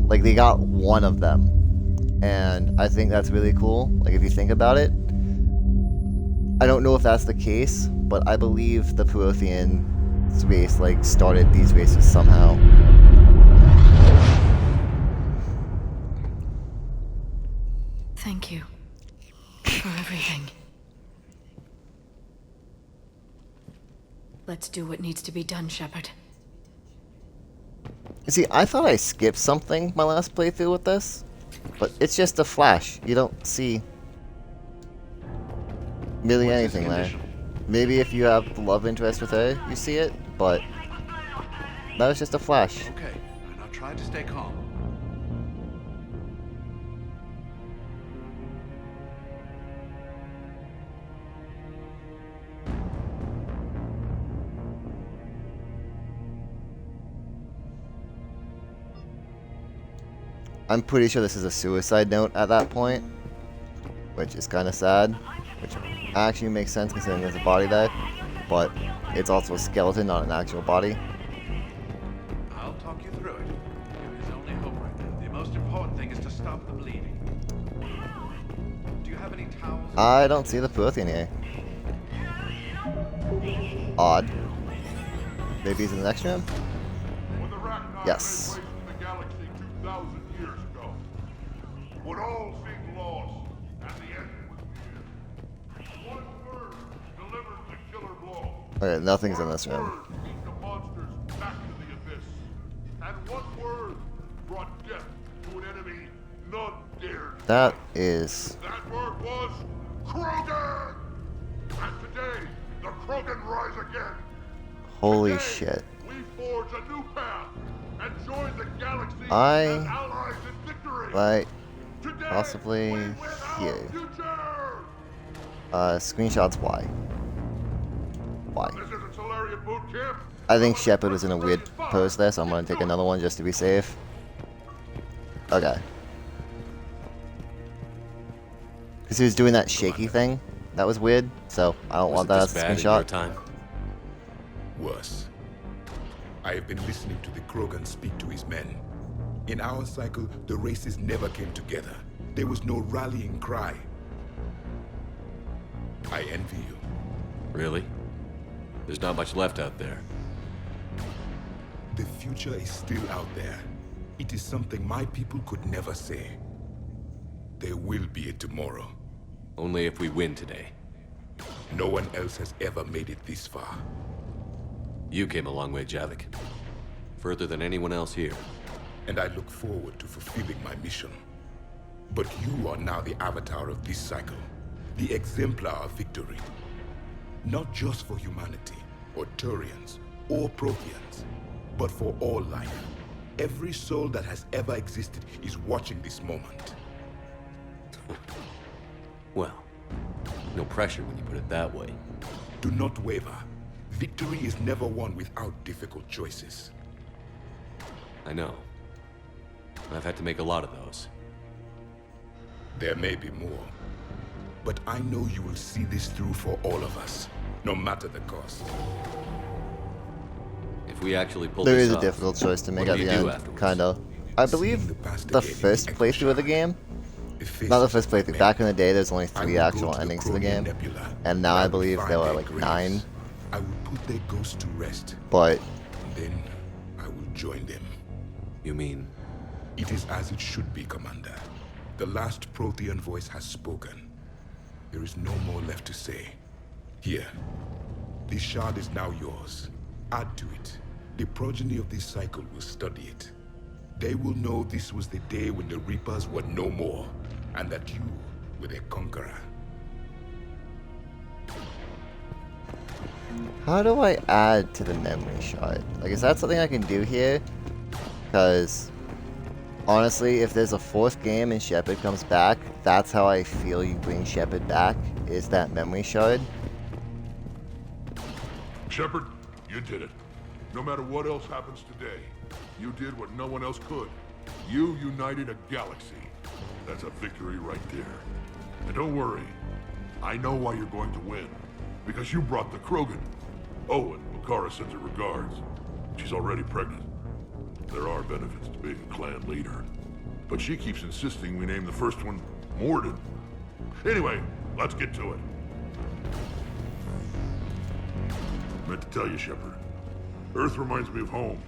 Like they got one of them. And I think that's really cool, like if you think about it. I don't know if that's the case, but I believe the Prothean race like started these races somehow. Thank you for everything. Let's do what needs to be done, Shepard. You see, I thought I skipped something my last playthrough with this, but it's just a flash. You don't see really anything there. Maybe if you have the love interest with her, you see it, but that was just a flash. Okay, now try to stay calm. I'm pretty sure this is a suicide note at that point, which is kind of sad, which actually makes sense considering there's a body there, but it's also a skeleton, not an actual body. I'll talk you through it. There is only hope right now. The most important thing is to stop the bleeding. Do you have any towels? I don't see the Prothean here. Odd. Maybe he's in the next room? Yes. When all seemed lost, and the end was near. One word delivered the killer blow. Okay, nothing's in this room. Beat the monsters back to the abyss. And one word brought death to an enemy none dared. That is... That word was Krogan! And today, the Krogan rise again. Holy today, shit. We forge a new path and join the galaxy I... as allies in victory. Right. Possibly here. Screenshots, why? Why? I think Shepard is in a weird pose there, so I'm gonna take another one just to be safe. Okay. Because he was doing that shaky thing. That was weird, so I don't want that as a screenshot. Worse. I have been listening to the Krogan speak to his men. In our cycle, the races never came together. There was no rallying cry. I envy you. Really? There's not much left out there. The future is still out there. It is something my people could never say. There will be a tomorrow. Only if we win today. No one else has ever made it this far. You came a long way, Javik. Further than anyone else here. And I look forward to fulfilling my mission. But you are now the avatar of this cycle, the exemplar of victory. Not just for humanity, or Turians, or Protheans, but for all life. Every soul that has ever existed is watching this moment. Well, No pressure when you put it that way. Do not waver. Victory is never won without difficult choices. I know. I've had to make a lot of those. There may be more. But I know you will see this through for all of us, no matter the cost. If we actually pull There this is a off, difficult choice to make what at do the you do end, afterwards? kinda. I believe the first playthrough of the game, not the first playthrough, back in the day there's only 3 actual endings to the game, and now I believe there are like 9, I will put their ghosts to rest. but Then I will join them. You mean? It is as it should be, Commander. The last Prothean voice has spoken. There is no more left to say. Here. This shard is now yours. Add to it. The progeny of this cycle will study it. They will know this was the day when the Reapers were no more, and that you were their conqueror. how do I add to the memory shard? Like, is that something I can do here? Because, honestly, if there's a 4th game and Shepard comes back, that's how I feel you bring Shepard back, is that memory shard. Shepard, you did it. No matter what else happens today, you did what no one else could. You united a galaxy. That's a victory right there. And don't worry, I know why you're going to win. Because you brought the Krogan. Oh, and Makara sends her regards. She's already pregnant. There are benefits to being a clan leader. But she keeps insisting we name the first one Mordin. Anyway, let's get to it. Meant to tell you, Shepard. Earth reminds me of home.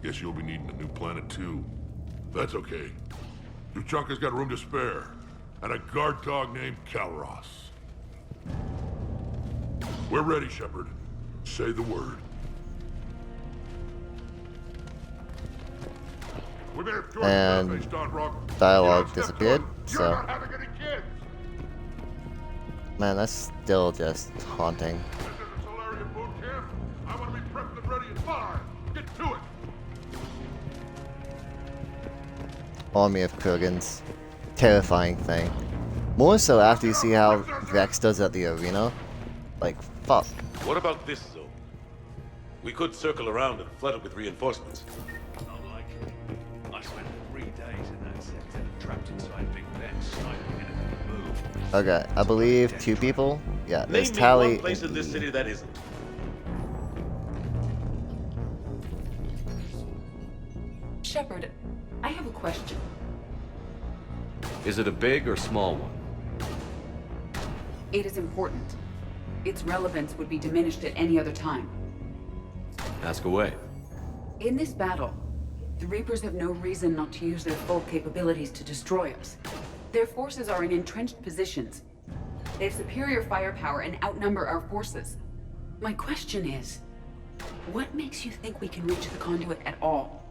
Guess you'll be needing a new planet too. That's okay. Tuchanka's got room to spare. And a guard dog named Kalros. We're ready, Shepard. Say the word. And dialogue disappeared, so... Man, that's still just haunting. I want to be prepped and ready in 5. Get to it. Army of Krogans. Terrifying thing. More so after you see how Vex does at the arena. Like, fuck. What about this zone? We could circle around and flood it with reinforcements. Unlikely. I spent 3 days in that sector, trapped inside Big Ben, sniping anything that moved. Okay, I believe 2 people. Yeah, Name there's me Tally. one place in this city that isn't. Shepard, I have a question. Is it a big or small one? It is important. Its relevance would be diminished at any other time. Ask away. In this battle, the Reapers have no reason not to use their full capabilities to destroy us. Their forces are in entrenched positions. They have superior firepower and outnumber our forces. My question is, what makes you think we can reach the conduit at all?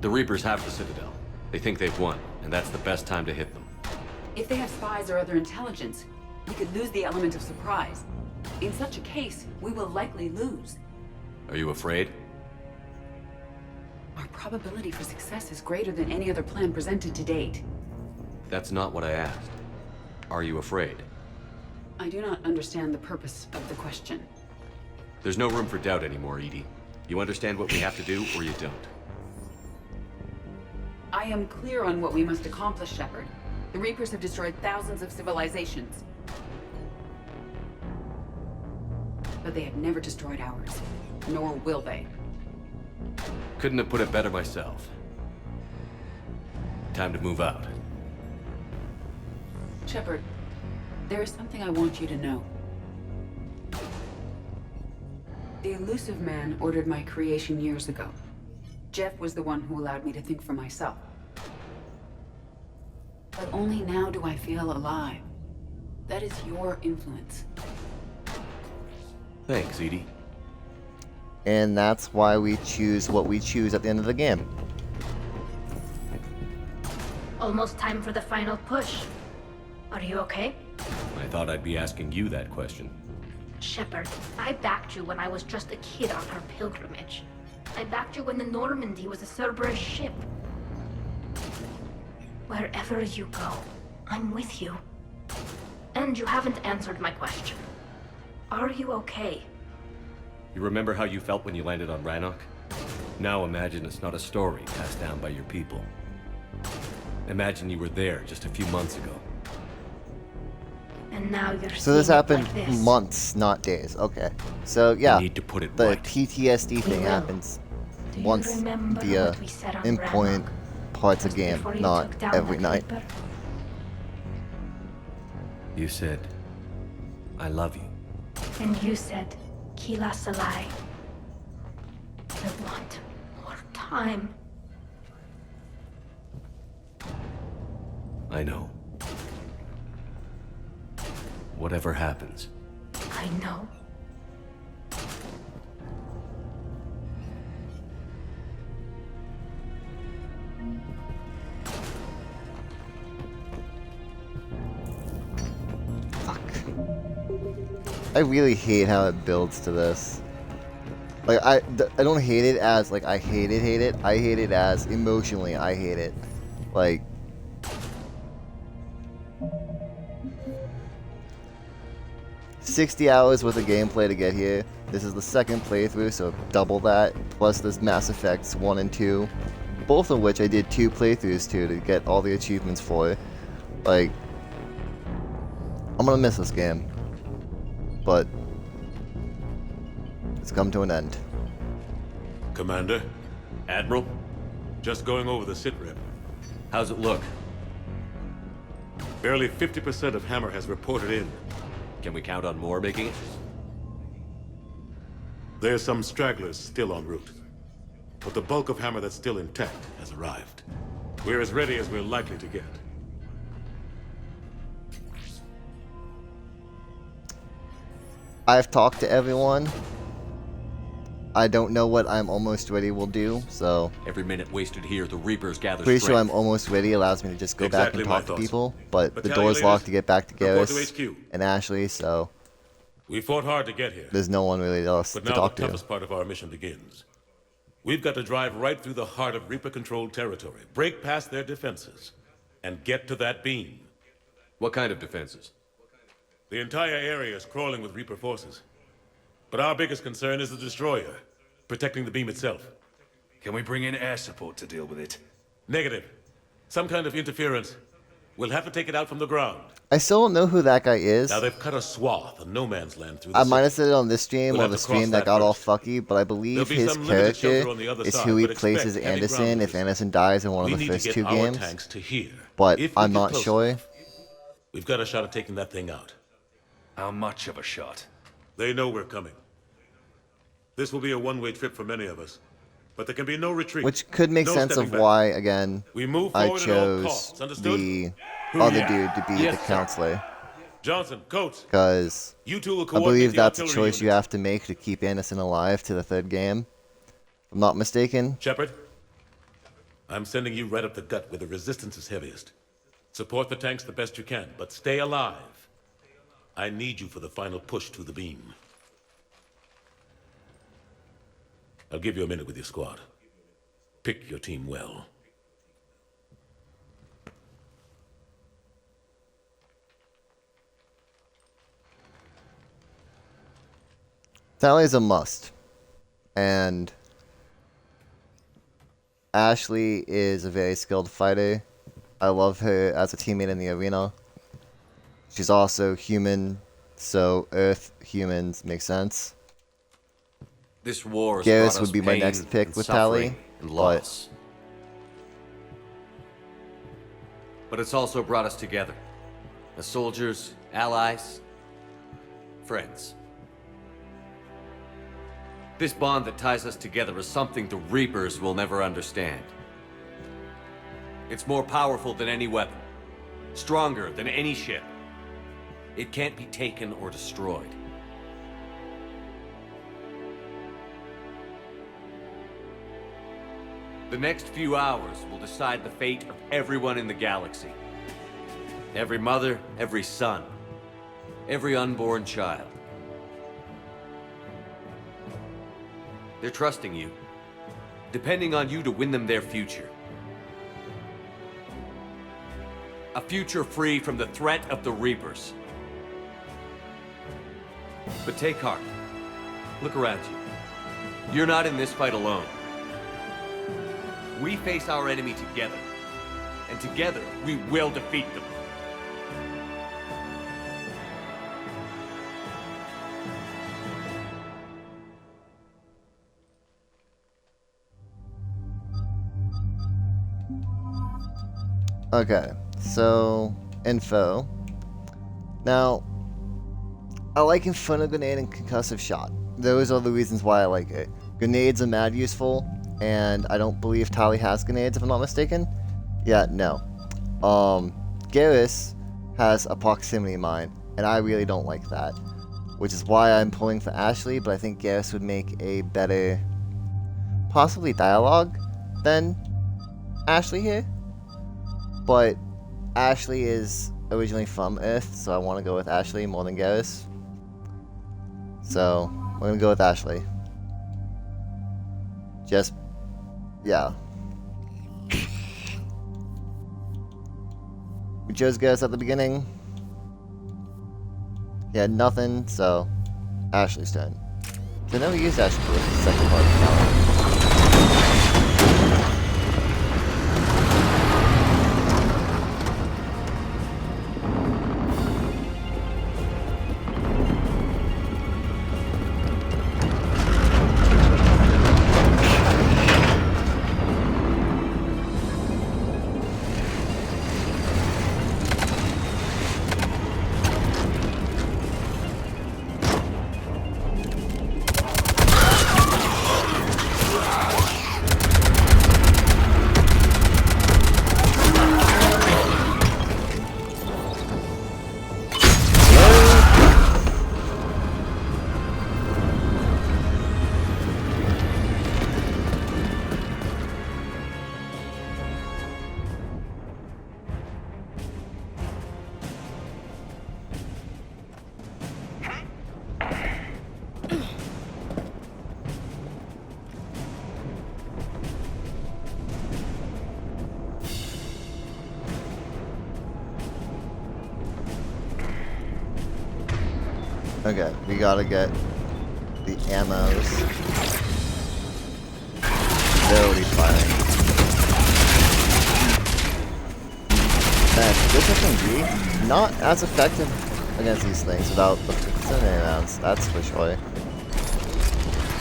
The Reapers have the Citadel. They think they've won, and that's the best time to hit them. If they have spies or other intelligence, we could lose the element of surprise. In such a case, we will likely lose. Are you afraid? Our probability for success is greater than any other plan presented to date. That's not what I asked. Are you afraid? I do not understand the purpose of the question. There's no room for doubt anymore, EDI. You understand what we have to do, or you don't. I am clear on what we must accomplish, Shepard. The Reapers have destroyed thousands of civilizations. But they have never destroyed ours. Nor will they. Couldn't have put it better myself. Time to move out. Shepard, there is something I want you to know. The Illusive Man ordered my creation years ago. Jeff was the one who allowed me to think for myself. But only now do I feel alive. That is your influence. Thanks, EDI. And that's why we choose what we choose at the end of the game. Almost time for the final push. Are you okay? I thought I'd be asking you that question. Shepard, I backed you when I was just a kid on our pilgrimage. I backed you when the Normandy was a Cerberus ship. Wherever you go, I'm with you. And you haven't answered my question. Are you okay? You remember how you felt when you landed on Rannoch? Now imagine it's not a story passed down by your people. Imagine you were there just a few months ago. And now you're So this seeing it happened like this. months, not days. Okay. So yeah, need to put it the right. PTSD thing will. happens Do you once remember via what we said on in-point parts of just game, before you not took down every the night. Clipper? You said, I love you. And you said, Kila Salai. I want more time. I know. Whatever happens, I know. I really hate how it builds to this. Like, I don't hate it as, like, I hate it. I hate it as, emotionally, I hate it. Like... $60 hours worth of gameplay to get here. This is the second playthrough, so double that. Plus there's Mass Effects 1 and 2. Both of which I did 2 playthroughs to get all the achievements for. Like... I'm gonna miss this game. But it's come to an end. Commander? Admiral? Just going over the sitrep. how's it look? Barely 50% of Hammer has reported in. Can we count on more making it? There's some stragglers still en route. But the bulk of Hammer that's still intact has arrived. We're as ready as we're likely to get. I've talked to everyone. I don't know what I'm almost ready will do, so... Every minute wasted here, the Reapers gather Pretty strength. sure I'm almost ready allows me to just go back and Exactly my talk to thoughts. people, but the Battalion door's locked leaders, to get back to report to Garrus HQ. and Ashley, so We fought hard to get here. there's no one really else But to now talk the to. toughest part of our mission begins. We've got to drive right through the heart of Reaper-controlled territory, break past their defenses, and get to that beam. What kind of defenses? The entire area is crawling with Reaper forces. But our biggest concern is the destroyer, protecting the beam itself. Can we bring in air support to deal with it? Negative. Some kind of interference. We'll have to take it out from the ground. I still don't know who that guy is. Now they've cut a swath of no man's land through the I might have city. said it on this stream We'll or have the to cross stream that that got all first. fucky, but I believe There'll be his some limited shelter character on the other is side, who he but plays as expect heavy Anderson ground if Anderson dies in one of We the need to first get 2 our games. tanks to here. But If we I'm get not close sure. enough, we've got a shot at taking that thing out. How much of a shot? They know we're coming. This will be a one-way trip for many of us. But there can be no retreat. Which could make No sense stepping of back. why, again, We move I forward at all chose costs, understood? the Who other ya? dude to be Yes, the sir. counselor. Johnson, Coates. Because You two will I coordinate believe the that's a artillery choice you units. have to make to keep Anderson alive to the 3rd game. If I'm not mistaken. Shepard, I'm sending you right up the gut where the resistance is heaviest. Support the tanks the best you can, but stay alive. I need you for the final push to the beam. I'll give you a minute with your squad. Pick your team well. Tally's a must. And Ashley is a very skilled fighter. I love her as a teammate in the arena. She's also human, so Earth humans make sense. This war has Garrus brought us would be my pain next pick and with suffering Tally, and but- loss. But it's also brought us together. As soldiers, allies, friends. This bond that ties us together is something the Reapers will never understand. It's more powerful than any weapon, stronger than any ship. It can't be taken or destroyed. The next few hours will decide the fate of everyone in the galaxy. Every mother, every son, every unborn child. They're trusting you, depending on you to win them their future. A future free from the threat of the Reapers. But take heart. Look around you. You're not in this fight alone. We face our enemy together. And together, we will defeat them. Okay, so info. Now, I like Inferno Grenade and Concussive Shot. Those are the reasons why I like it. Grenades are mad useful, and I don't believe Tali has grenades if I'm not mistaken. Yeah, no. Garrus has a proximity mine, and I really don't like that. Which is why I'm pulling for Ashley, but I think Garrus would make a better, possibly dialogue than Ashley here. But Ashley is originally from Earth, so I want to go with Ashley more than Garrus. So, we're going to go with Ashley. Just, yeah. We chose Garrus at the beginning. He had nothing, so Ashley's turn. So I never used Ashley for the second part of the power. Okay, we gotta get the ammos. They're already firing. Man, this SMG, not as effective against these things without the incendiary rounds, that's for sure.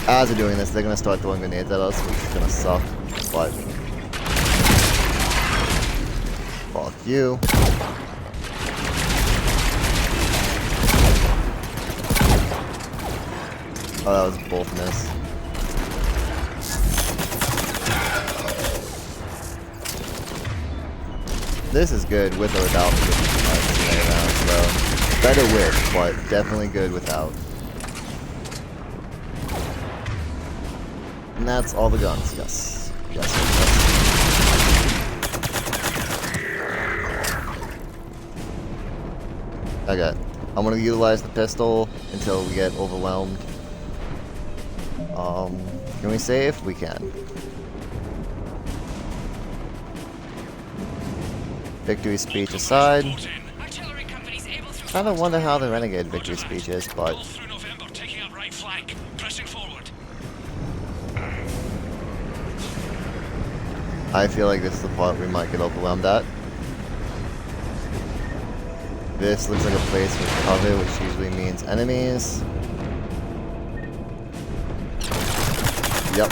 As they're doing this, they're gonna start throwing grenades at us, which is gonna suck, but... Fuck you. Oh, that was both miss. This is good with or without the incendiary rounds, so better with, but definitely good without. And that's all the guns, yes. Yes, yes. Okay, I'm gonna utilize the pistol until we get overwhelmed. Can we save? We can. Victory speech aside. Kinda wonder how the Renegade victory speech is, but... I feel like this is the part we might get overwhelmed at. This looks like a place with cover, which usually means enemies. Yep.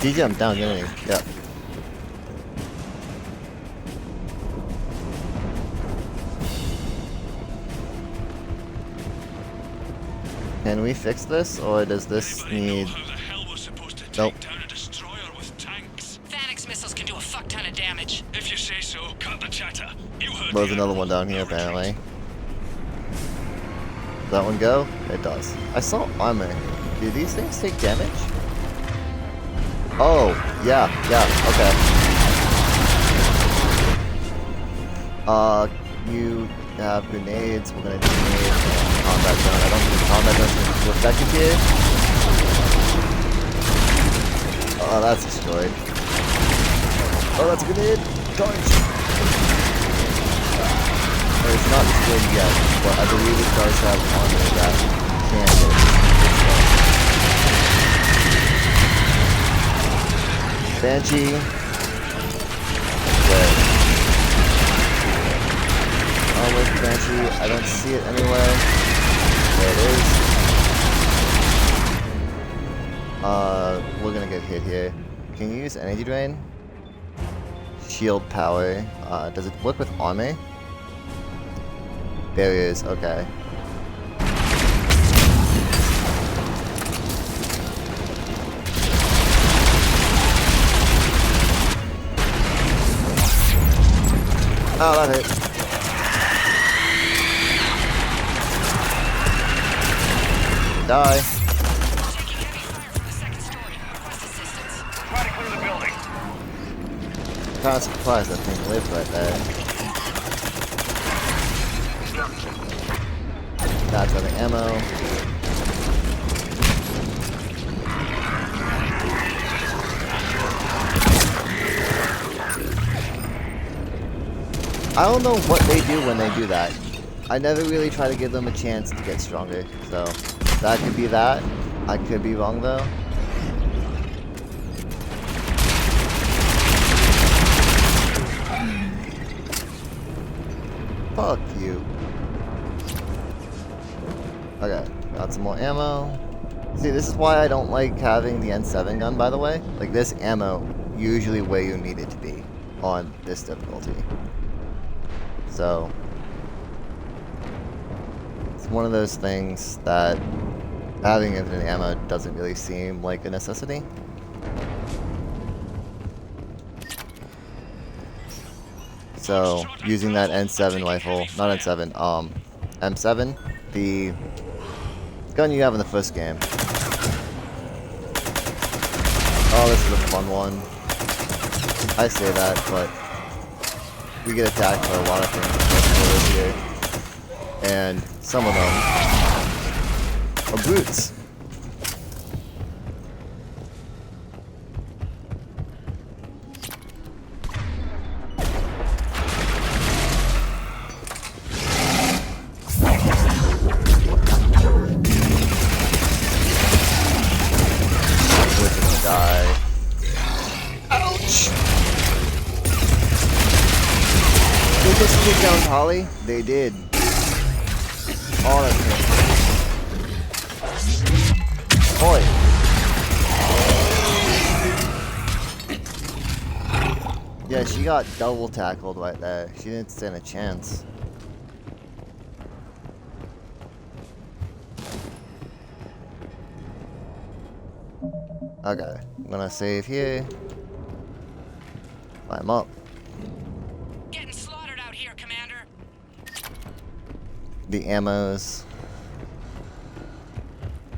He jumped down, didn't he? Yep. Can we fix this, or does this need... Nope. Phalanx missiles can do a fuck ton of damage. If you say so, cut the chatter. You heard There's another one down here, apparently. Does that one go? It does. I saw armor. Do these things take damage? Oh, yeah, okay. You have grenades. We're gonna do grenades and combat zone. I don't think combat zone is gonna be too effective here. Oh, that's destroyed. Oh, that's a grenade. Charge. It's not destroyed yet, but I believe it does have armor that can get it. Banshee. Dead. Where's the Banshee? I don't see it anywhere. There it is. We're gonna get hit here. Can you use energy drain? Shield power. Does it work with armor? Barriers, okay. Oh, that hit. Die. Try to clear the building. Kind of surprised that thing lived right there. That's other ammo. I don't know what they do when they do that. I never really try to give them a chance to get stronger, so that could be that. I could be wrong though. Fuck you. Okay, got some more ammo. See, this is why I don't like having the N7 gun, by the way. Like, this ammo, usually where you need it to be on this difficulty. So, it's one of those things that having infinite ammo doesn't really seem like a necessity. So, using that N7 rifle, not N7, M7, the gun you have in the first game. Oh, this is a fun one. I say that, but we get attacked by a lot of things here. And some of them are brutes. Down Holly? They did. Oh, that's good. Oi. Yeah, she got double tackled right there. She didn't stand a chance. Okay, I'm gonna save here. Climb up. The ammos.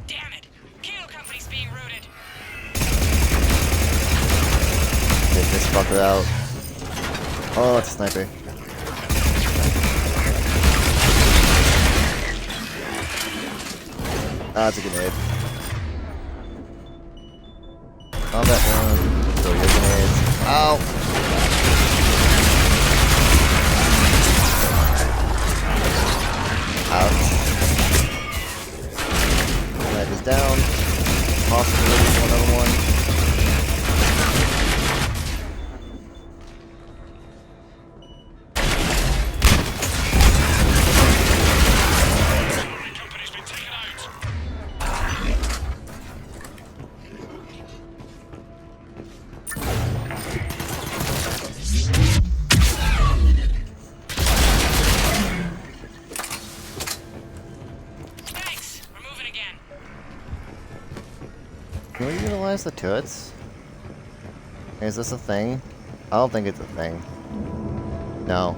Damn it! Kano Company's being routed. Take this fucker out. Oh, it's a sniper. Ah, it's a grenade. Combat one. Throw your grenades. Ow! Ouch. That is down. Possibly another one. Can we utilize the turrets? Is this a thing? I don't think it's a thing. No.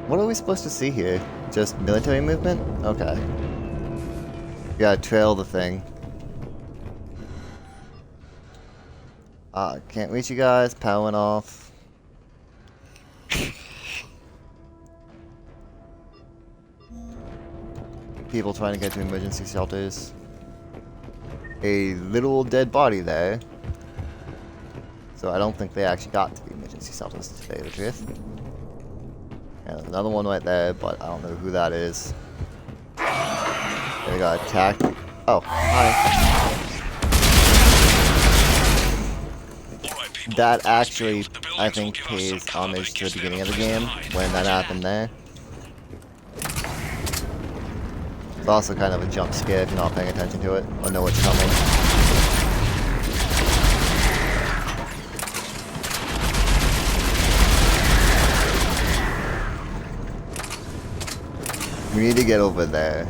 What are we supposed to see here? Just military movement? Okay. You gotta trail the thing. Can't reach you guys. Powering off. People trying to get to emergency shelters. A little dead body there. So I don't think they actually got to the emergency shelters, to tell you the truth. And there's another one right there, but I don't know who that is. They got attacked. Oh, hi. That actually, I think, pays homage to the beginning of the game, when that happened there. It's also kind of a jump scare if you're not paying attention to it, or know what's coming. We need to get over there.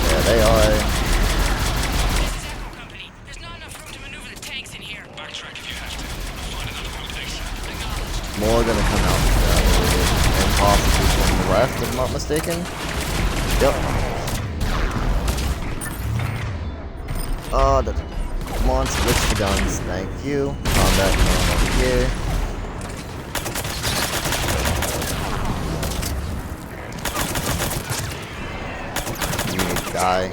There they are. More gonna come out and possibly from the left, if I'm not mistaken. Yep. Come on, switch the guns. Thank you. Combat going over here. You need to die.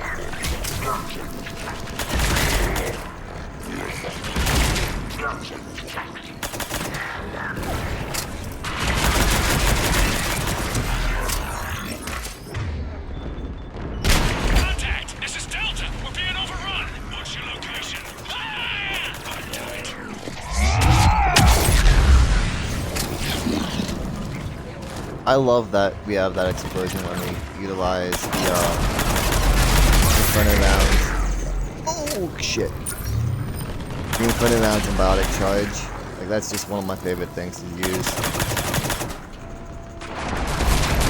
I love that we have that explosion when we utilize the infinite rounds. Oh shit! The infinite rounds and biotic charge. Like that's just one of my favorite things to use.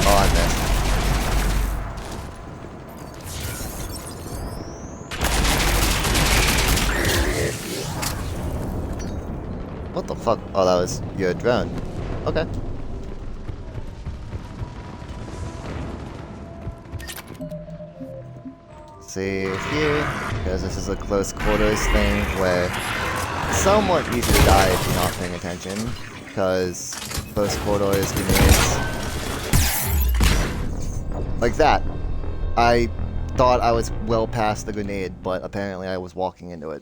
Oh, I missed. What the fuck? Oh, that was your drone. Okay. Save here, because this is a close quarters thing where it's somewhat easy to die if you're not paying attention, because close quarters grenades like that. I thought I was well past the grenade, but apparently I was walking into it.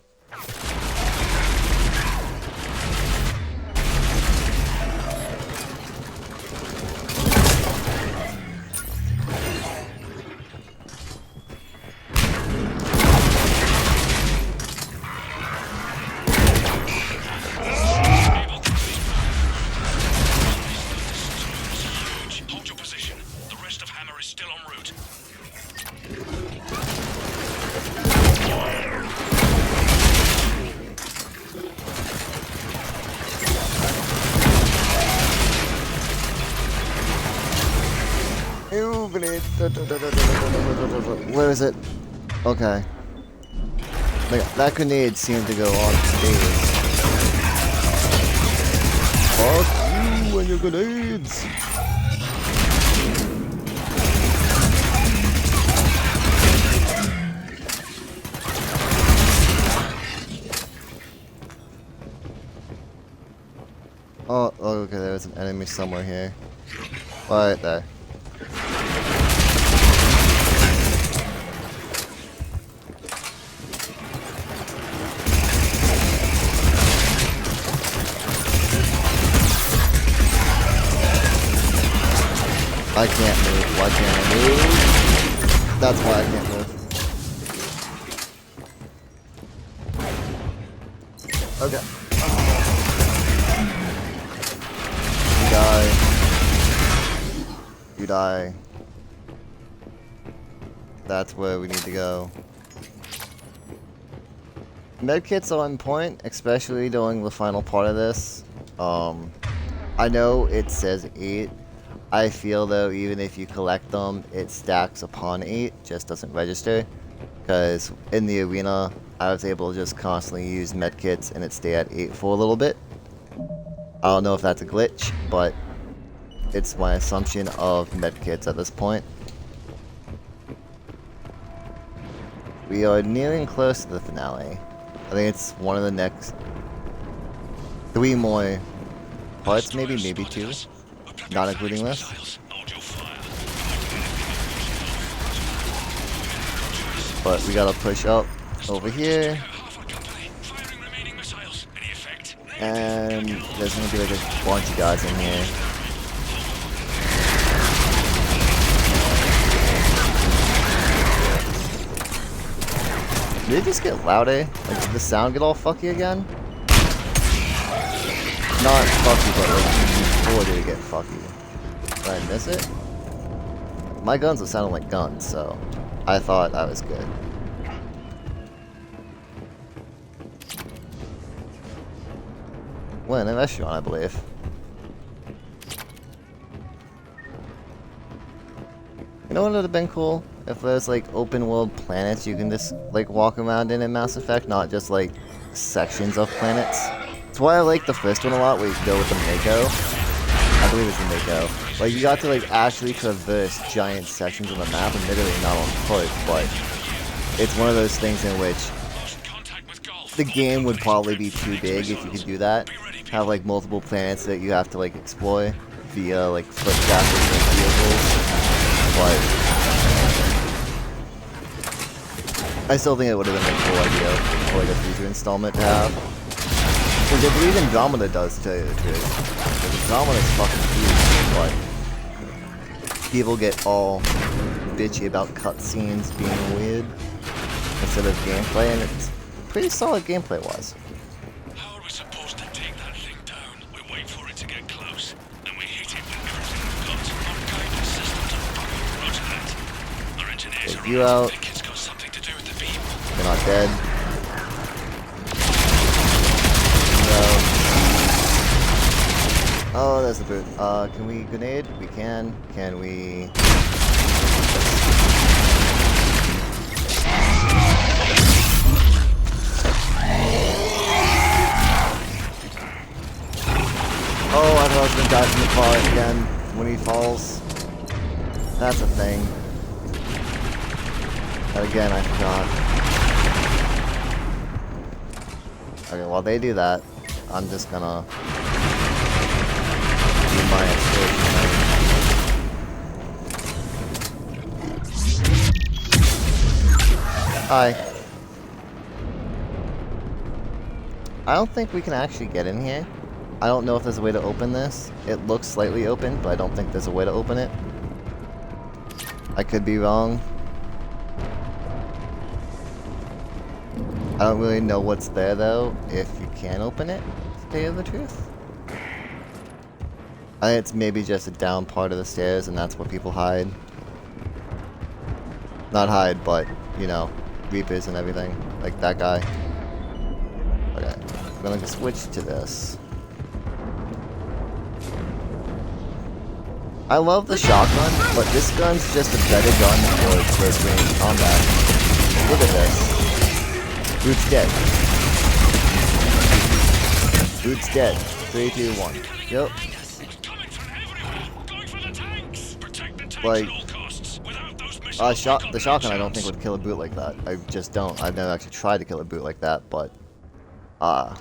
Where is it? Okay. That grenade seemed to go on stage. Fuck you and your grenades! Oh, okay, there's an enemy somewhere here. Right there. I can't move. Why can't I move? That's why I can't move. Okay. You die. You die. That's where we need to go. Medkits are on point, especially during the final part of this. I know it says 8. I feel though, even if you collect them, it stacks upon 8, just doesn't register. Because in the arena, I was able to just constantly use medkits and it stay at 8 for a little bit. I don't know if that's a glitch, but it's my assumption of medkits at this point. We are nearing close to the finale. I think it's one of the next 3 more parts, maybe 2, not including this. But we gotta push up over here. And there's gonna be like a bunch of guys in here. Did it just get louder? Like, did the sound get all fucky again? Not fucky, but like, before did it get fucky? Did I miss it? My guns are sounding like guns, so I thought that was good. We're in a restaurant, I believe. You know what would have been cool? If there's like open world planets you can just like walk around in Mass Effect, not just like sections of planets. That's why I like the first one a lot, where you can go with the Mako. I believe it's the Mako. Like, you got to like actually traverse giant sections of the map, admittedly not on foot, but it's one of those things in which the game would probably be too big if you could do that. Have like multiple planets that you have to like explore via like foot traffic and vehicles, but I still think it would have been a cool idea for like a future installment to have. Because I believe Andromeda does, to tell you the truth. Because Andromeda's fucking huge, but people get all bitchy about cutscenes being weird instead of gameplay, and it's pretty solid gameplay-wise. How are we supposed to take that thing down? We wait for it to get close, and we hit it with everything we've got. Our guidance systems are fucking roger that. Our engineers Take are you right. out. I think it's got something to do with the beam. You're not dead. No. Oh, there's the boot. Can we grenade? We can. Can we? Oh, I thought I was gonna die from the car again when he falls. That's a thing. But again, I forgot. Okay, while they do that, I'm just gonna do my exploration. Hi. I don't think we can actually get in here. I don't know if there's a way to open this. It looks slightly open, but I don't think there's a way to open it. I could be wrong. I don't really know what's there, though, if you can open it, to tell you the truth. I think it's maybe just a down part of the stairs, and that's where people hide. Not hide, but, you know, Reapers and everything. Like that guy. Okay, I'm gonna switch to this. I love the shotgun, but this gun's just a better gun for close range combat. Look at this. Dude's dead. Dude's dead. 3, 2, 1. Yep. Like, the shotgun I don't think would kill a boot like that. I just don't. I've never actually tried to kill a boot like that, but so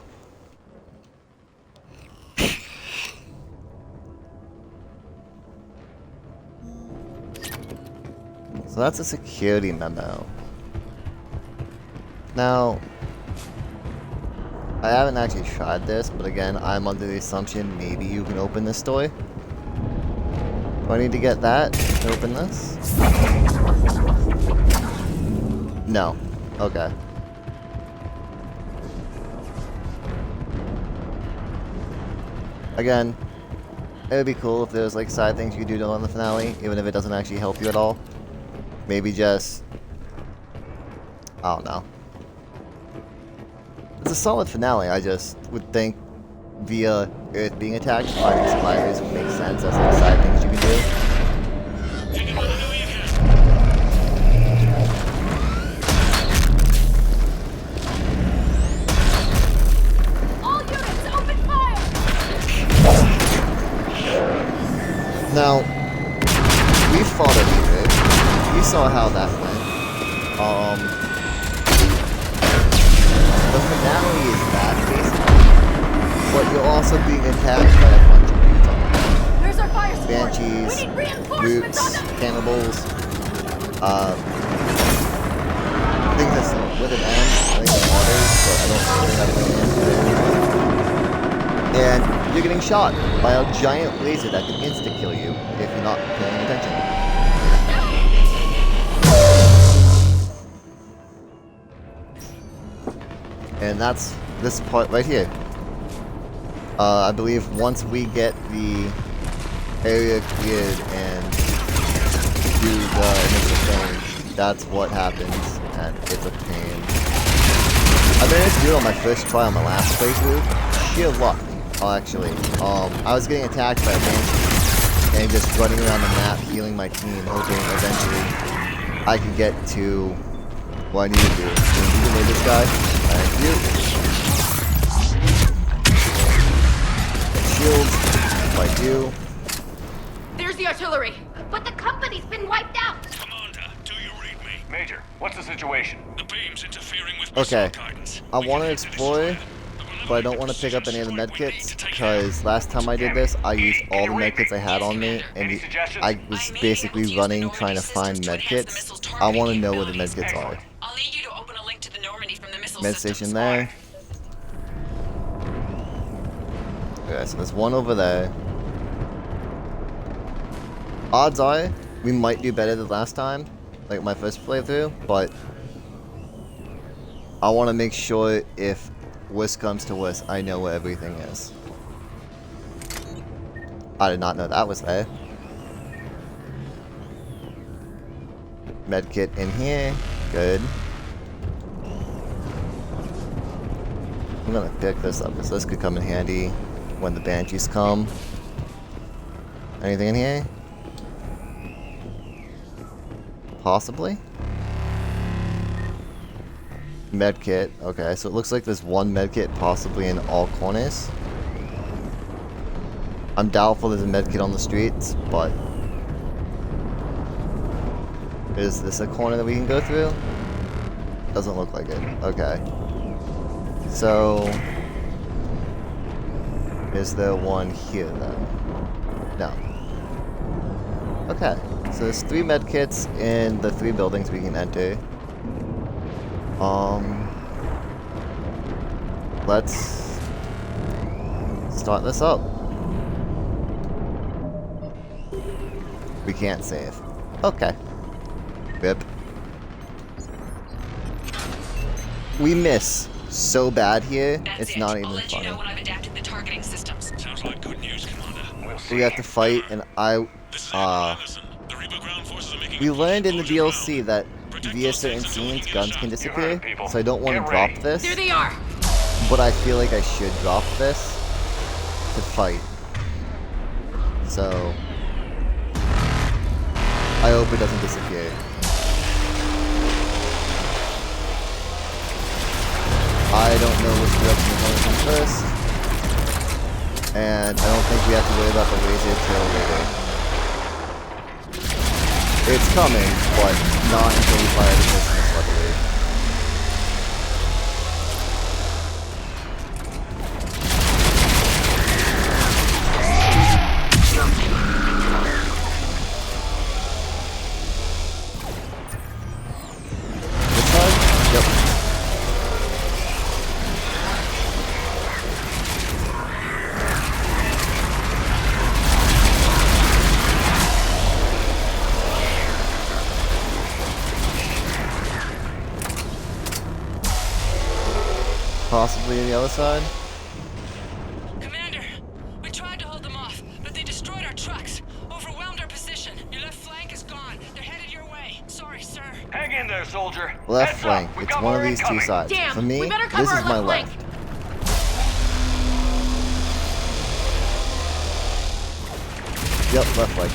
that's a security memo. Now, I haven't actually tried this, but again, I'm under the assumption maybe you can open this door. Do I need to get that to open this? No. Okay. Again, it would be cool if there's like side things you could do on the finale, even if it doesn't actually help you at all. Maybe just, I don't know. It's a solid finale. I just would think via Earth being attacked by the survivors would make sense as like side things you can do. All units, open fire! Now, we fought a Reaper. We saw how that went. The finale is that, basically. But you're also being attacked by a bunch of dudes on the ground. Where's our fire support? Banshees, We need reinforcements on roots, them. cannibals, I think that's with an M, I think it's waters, but I don't really have an answer. And you're getting shot by a giant laser that can insta-kill you if you're not paying attention. And that's this part right here. I believe once we get the area cleared and do the initial thing, that's what happens, and it's a pain. I managed to do it on my first try on my last playthrough. Sheer luck, actually. I was getting attacked by a Banshee and just running around the map healing my team, hoping eventually I could get to what I need to do. You can move this guy. Thank you. Shields, like you. There's the artillery. But the company's been wiped out. Commander, do you read me? Major, what's the situation? The beam's interfering with Okay, I want to explore, but I don't want to pick up any of the medkits, because last time I did this, I used all the medkits I had on me, and I was basically running trying to find medkits. I want to know where the medkits are. I'll need you to open a link to the Normandy from the missile Med station there. Okay, so there's one over there. Odds are, we might do better than last time, like my first playthrough, but I want to make sure if worst comes to worst, I know where everything is. I did not know that was there. Medkit in here, good. I'm gonna pick this up because this could come in handy when the Banshees come. Anything in here? Possibly? Medkit. Okay, so it looks like there's one medkit possibly in all corners. I'm doubtful there's a medkit on the streets, but is this a corner that we can go through? Doesn't look like it. Okay. So is there one here then? No. Okay. So there's 3 medkits in the 3 buildings we can enter. Let's start this up. We can't save. Okay. Rip. We miss so bad here, it's not even funny. I've adapted the targeting systems. Sounds like good news, Commander. We have to fight, and we learned in the DLC that via certain scenes, guns can disappear, so I don't want to drop this. There they are. But I feel like I should drop this to fight. So I hope it doesn't disappear. I don't know which direction we're going from first, and I don't think we have to worry about the laser till later. It's coming, but not until we fire the distance, luckily. This side? Yep. Possibly the other side? Commander, we tried to hold them off, but they destroyed our trucks, overwhelmed our position. Your left flank is gone. They're headed your way. Sorry, sir. Hang in there, soldier. Left Heads flank. up. We've It's got one of more these two incoming. sides. Damn, For me, we better cover this our is my left left. Yep, left flank.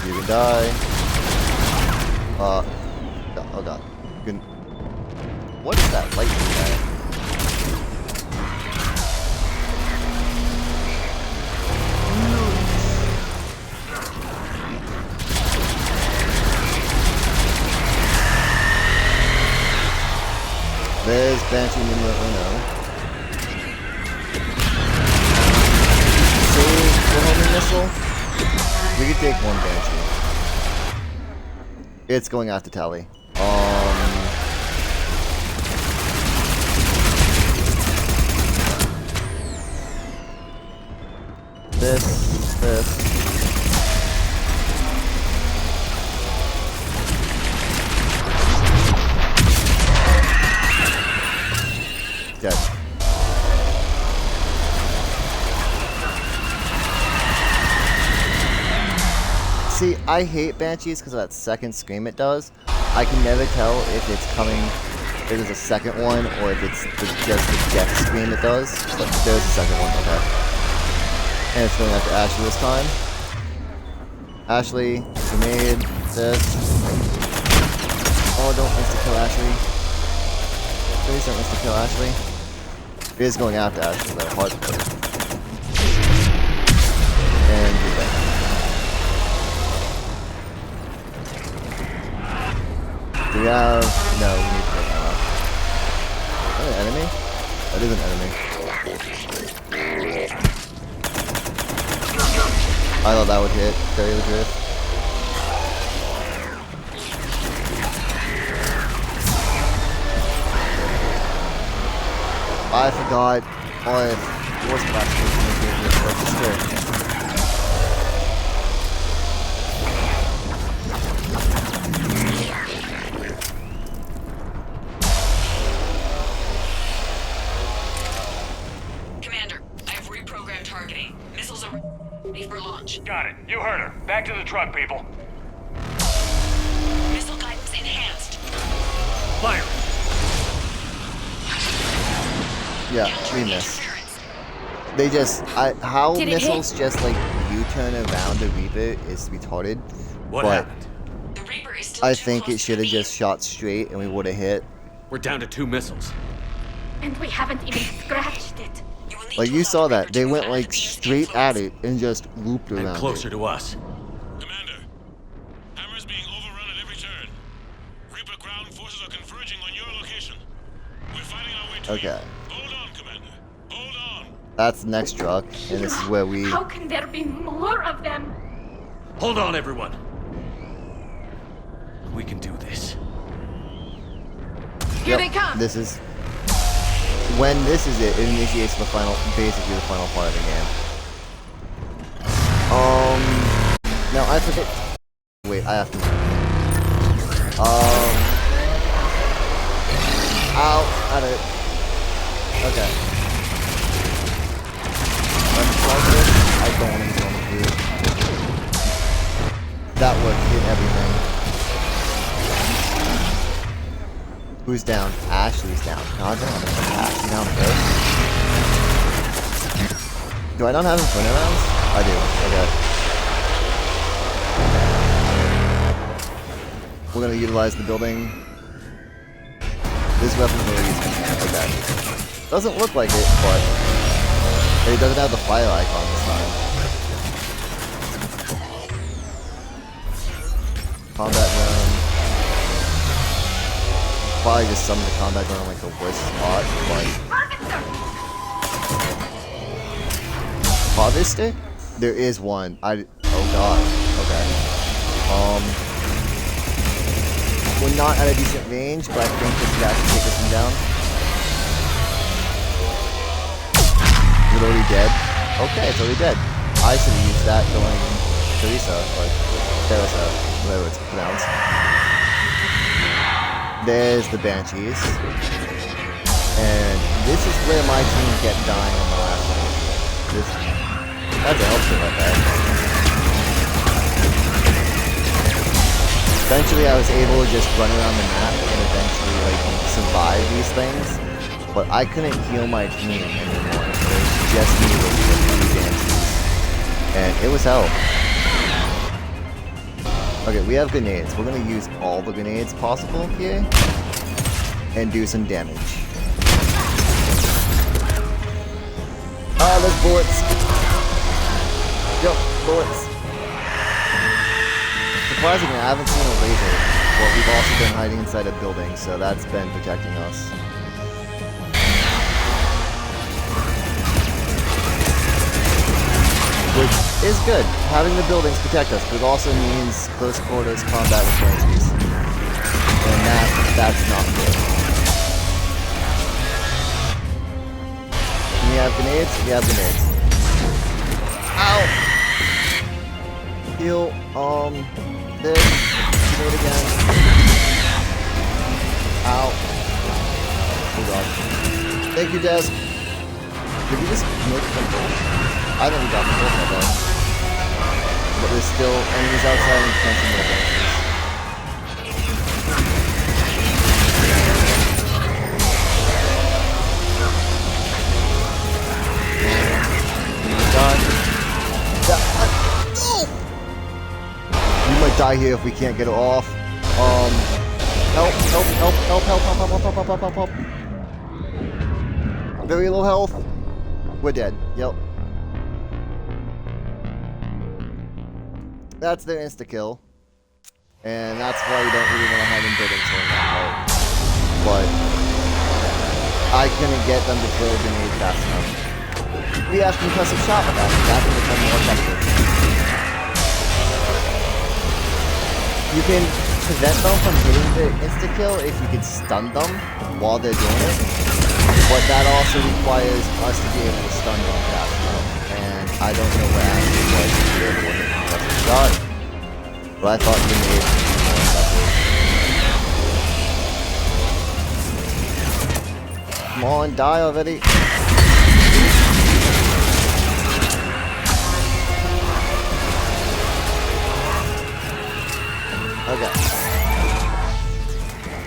You can die. Oh god. You can... What is that lightning guy? There's Banshee numero uno. Save the homing missile. We could take one Banshee. It's going after Tally. This. Dead. See, I hate Banshees because of that second scream it does. I can never tell if it's coming, if there's a second one, or if it's just the death scream it does. But there's a second one, okay. And it's going after Ashley this time. Ashley, grenade, this. Oh, don't insta-kill Ashley. Please don't insta-kill Ashley. It is going after Ashley, though. Hard. And do that. Do we have... No, we need to take that off. Is that an enemy? That is an enemy. I thought that would hit. Carry the drift. I forgot. Oh, force blast. Commander, I have reprogrammed targeting. Missiles are ready for launch. Got it. You heard her. Back to the truck, people. Missile guidance enhanced. Fire. Yeah, we missed. They just, how missiles just like U-turn around the Reaper is retarded. What but happened? The Reaper is still I think it should have just shot straight and we would have hit. We're down to 2 missiles. And we haven't even scratched it. Like you saw that, they went like straight at it and just looped around And closer it. to us. Commander, Hammer's being overrun at every turn. Reaper ground forces are converging on your location. We're fighting our way to Okay. Hold on, Commander. Hold on. That's the next truck, and this is where we... How can there be more of them? Hold on, everyone. We can do this. Here they come! This is... When this is it initiates the final, basically the final part of the game. Now I forget... Wait, I have to... Ow, out of it. Okay. Unplug this. I don't want to use on the food. That would hit everything. Who's down? Ashley's down. No, I don't have Ashley down first. Do I not have infinite rounds? I do. Okay. We're gonna utilize the building. This weapon really is okay. Doesn't look like it, but it doesn't have the fire icon this time. Combat drone. Probably just summon the combat drone in like the worst spot, but... Harvester? There is one. Oh god. Okay. We're not at a decent range, but I think this could actually take this one down. Is it already dead? Okay, it's already dead. I should have used that going Teresa, or Teresa, whatever it's pronounced. There's the Banshees. And this is where my team kept dying in the last one. That's a help right there. Eventually I was able to just run around the map and eventually like survive these things. But I couldn't heal my team anymore. It was just me with the 3 Banshees. And it was hell. Okay, we have grenades. We're gonna use all the grenades possible here and do some damage. Ah, there's bullets. Yo, bullets. Surprisingly, I haven't seen a laser, but we've also been hiding inside a building, so that's been protecting us. which is good. Having the buildings protect us, but it also means close quarters combat with banshees. And that's not good. We have grenades? We have grenades. Ow! Heal, this. Grenade again. Ow. Oh god. Thank you, Des. Did we just make them both? I think we got them both, I bet. But there's still enemies outside and plenty more banshees. We might die here if we can't get it off. Help. Very low health. We're dead. Yep. That's their insta-kill. And that's why we don't really want to hide in buildings during that part. But I couldn't get them to throw a grenade fast enough. We have concussive shot with that. That can become more effective. You can prevent them from hitting the insta-kill if you can stun them while they're doing it. But that also requires us to be able to stun them fast enough. And I don't know what actually was to be able to hit concussive shot. But I thought grenades would be more effective. Come on, die already. Okay.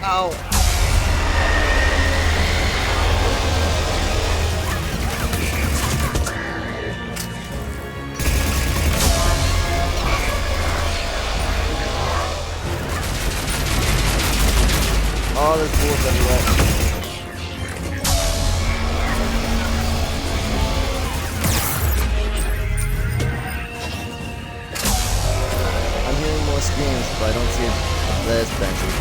Ow. Oh, there's bullets everywhere. I'm hearing more screams, but I don't see it. There's Banshee.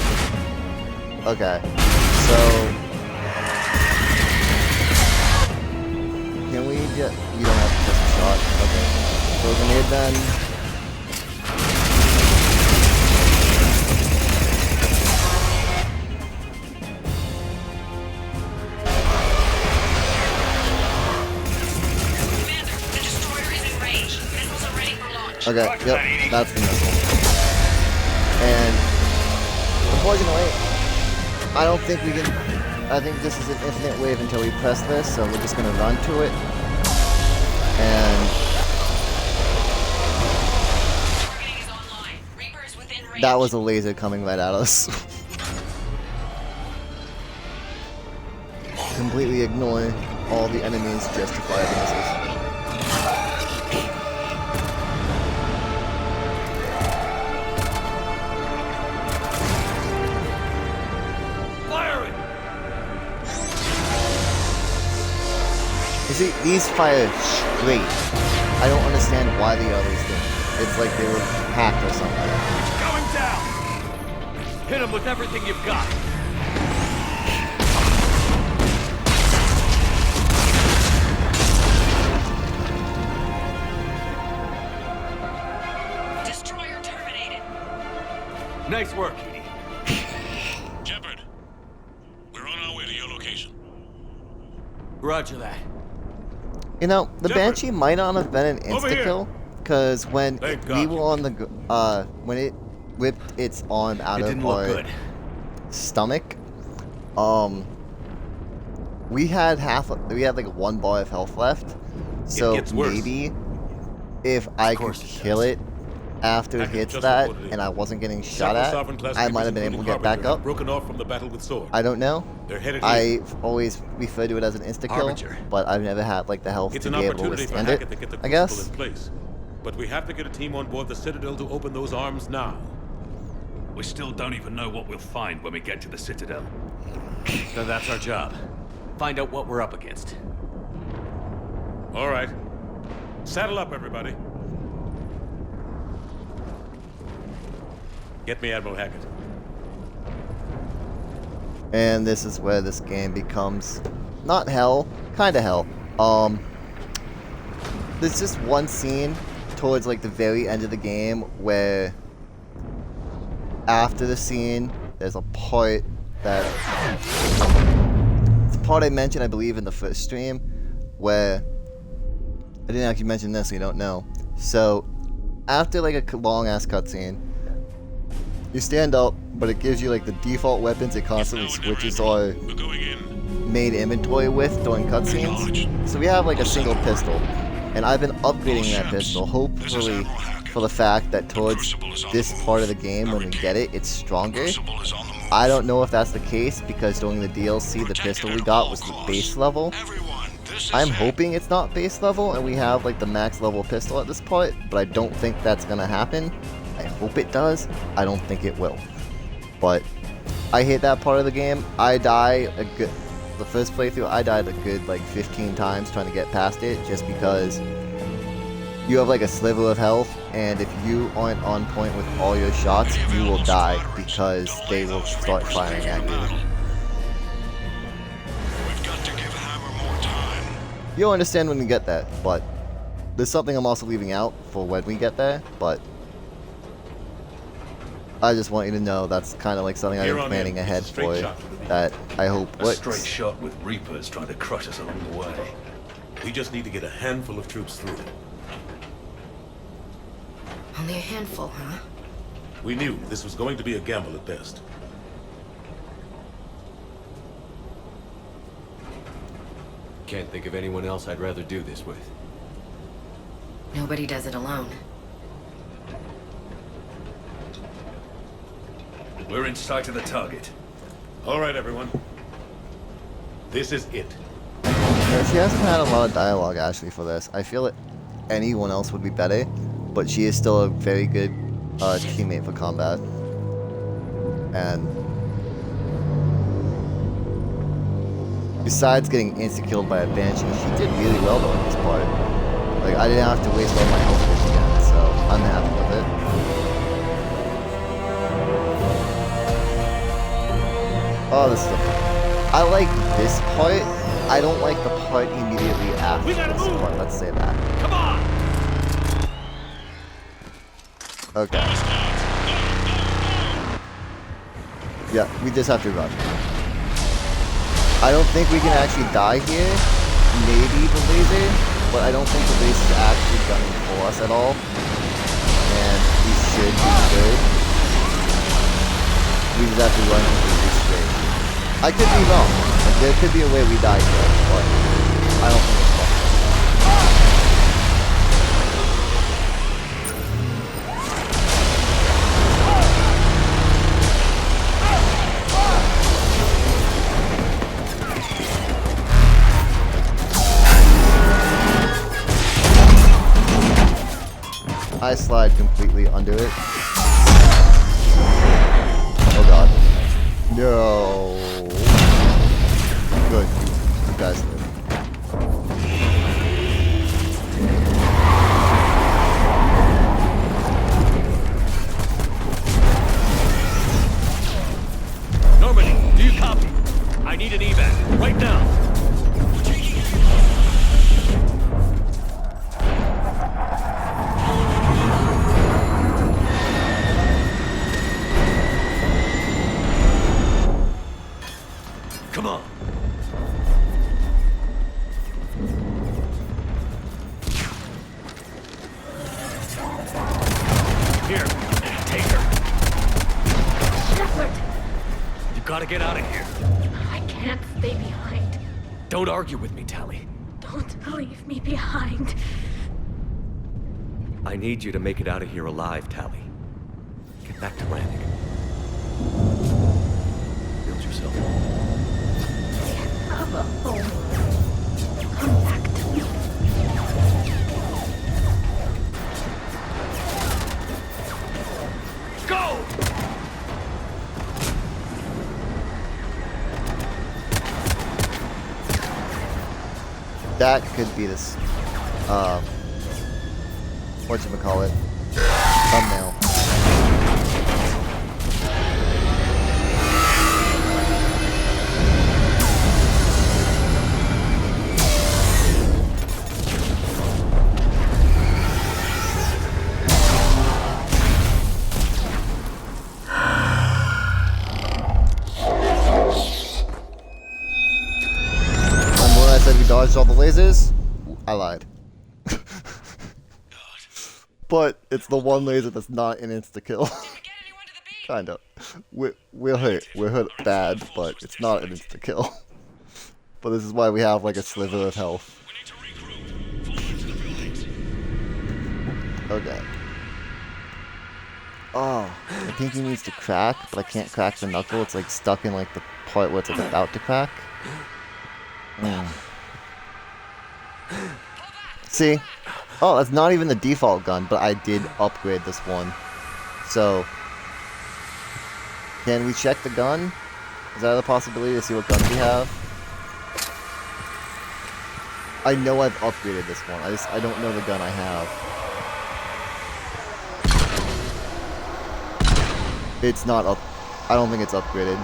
Okay, so can we get? You don't have to touch the shot. Okay, so grenade then. Okay, yep, that's the missile. And unfortunately, I don't think we can. I think this is an infinite wave until we press this, so we're just gonna run to it. And that was a laser coming right at us. Completely ignore all the enemies just to fire the missiles. You see, these fire straight. I don't understand why the others didn't. It's like they were hacked or something. Going down! Hit him with everything you've got. Destroyer terminated. Nice work, Edie. Shepard, we're on our way to your location. Roger that. You know, the Banshee might not have been an insta-kill, because when we were on the, when it whipped its arm out of our stomach, we had like 1 bar of health left, so maybe if I could kill it after it hits that and I wasn't getting shot at, I might have been able to get back up. Broken off from the battle with Sword. I don't know. They're headed I've always referred to it as an insta-kill, but I've never had like the health to be able to withstand it, I guess. In place. But we have to get a team on board the Citadel to open those arms now. We still don't even know what we'll find when we get to the Citadel. So that's our job. Find out what we're up against. All right. Saddle up, everybody. Get me Admiral Hackett. And this is where this game becomes not hell, kind of hell. there's just one scene towards like the very end of the game where after the scene there's a part that it's a part I mentioned, I believe, in the first stream where I didn't actually mention this, so you don't know. So after like a long ass cutscene, you stand up, but it gives you like the default weapons it constantly switches our main inventory with during cutscenes. So we have like a single pistol, and I've been upgrading that pistol, hopefully for the fact that towards this part of the game, when we get it, it's stronger. I don't know if that's the case, because during the DLC, the pistol we got was the base level. I'm hoping it's not base level, and we have like the max level pistol at this part, but I don't think that's gonna happen. I hope it does. I don't think it will. But I hate that part of the game. I die the first playthrough, I died a good like 15 times trying to get past it, just because you have like a sliver of health, and if you aren't on point with all your shots, you will die because they will start firing at you. You'll understand when we get there, but there's something I'm also leaving out for when we get there, but I just want you to know that's kind of like something I've been planning ahead for, that I hope works. A straight shot with Reapers trying to crush us along the way. We just need to get a handful of troops through. Only a handful, huh? We knew this was going to be a gamble at best. Can't think of anyone else I'd rather do this with. Nobody does it alone. We're in sight of the target. All right, everyone. This is it. Yeah, she hasn't had a lot of dialogue actually for this. I feel that anyone else would be better, but she is still a very good teammate for combat. And besides getting insta-killed by a Banshee, she did really well though in this part. Like, I didn't have to waste all my health again, so I'm happy with it. Oh, this is I like this part. I don't like the part immediately after this part, let's say that. Come on! Okay. Yeah, we just have to run. I don't think we can actually die here. Maybe the laser, but I don't think the laser is actually gunning for us at all. And we should be good. We just have to run completely straight. I could be wrong. Like, there could be a way we die here, but I don't think it's possible. I slide completely under it. Oh god. No. Good. You guys live. Normandy, do you copy? I need an evac, right now. Come on. Here, take her. Shepard! You gotta get out of here. I can't stay behind. Don't argue with me, Tali. Don't leave me behind. I need you to make it out of here alive, Tali. Get back to Rannick. Build yourself a home. Have a home. Come back to me. Go! That could be this, whatchamacallit, thumbnail. dodged all the lasers. I lied. But it's the one laser that's not an insta-kill. Kind of. We're hurt. We're hurt bad, but it's not an insta-kill. But this is why we have like a sliver of health. Okay. Oh, I think he needs to crack, but I can't crack the knuckle. It's like stuck in like the part where it's like about to crack. See? Oh, that's not even the default gun, but I did upgrade this one. So, can we check the gun? Is that a possibility to see what guns we have? I know I've upgraded this one. I don't know the gun I have. It's not up. I don't think it's upgraded.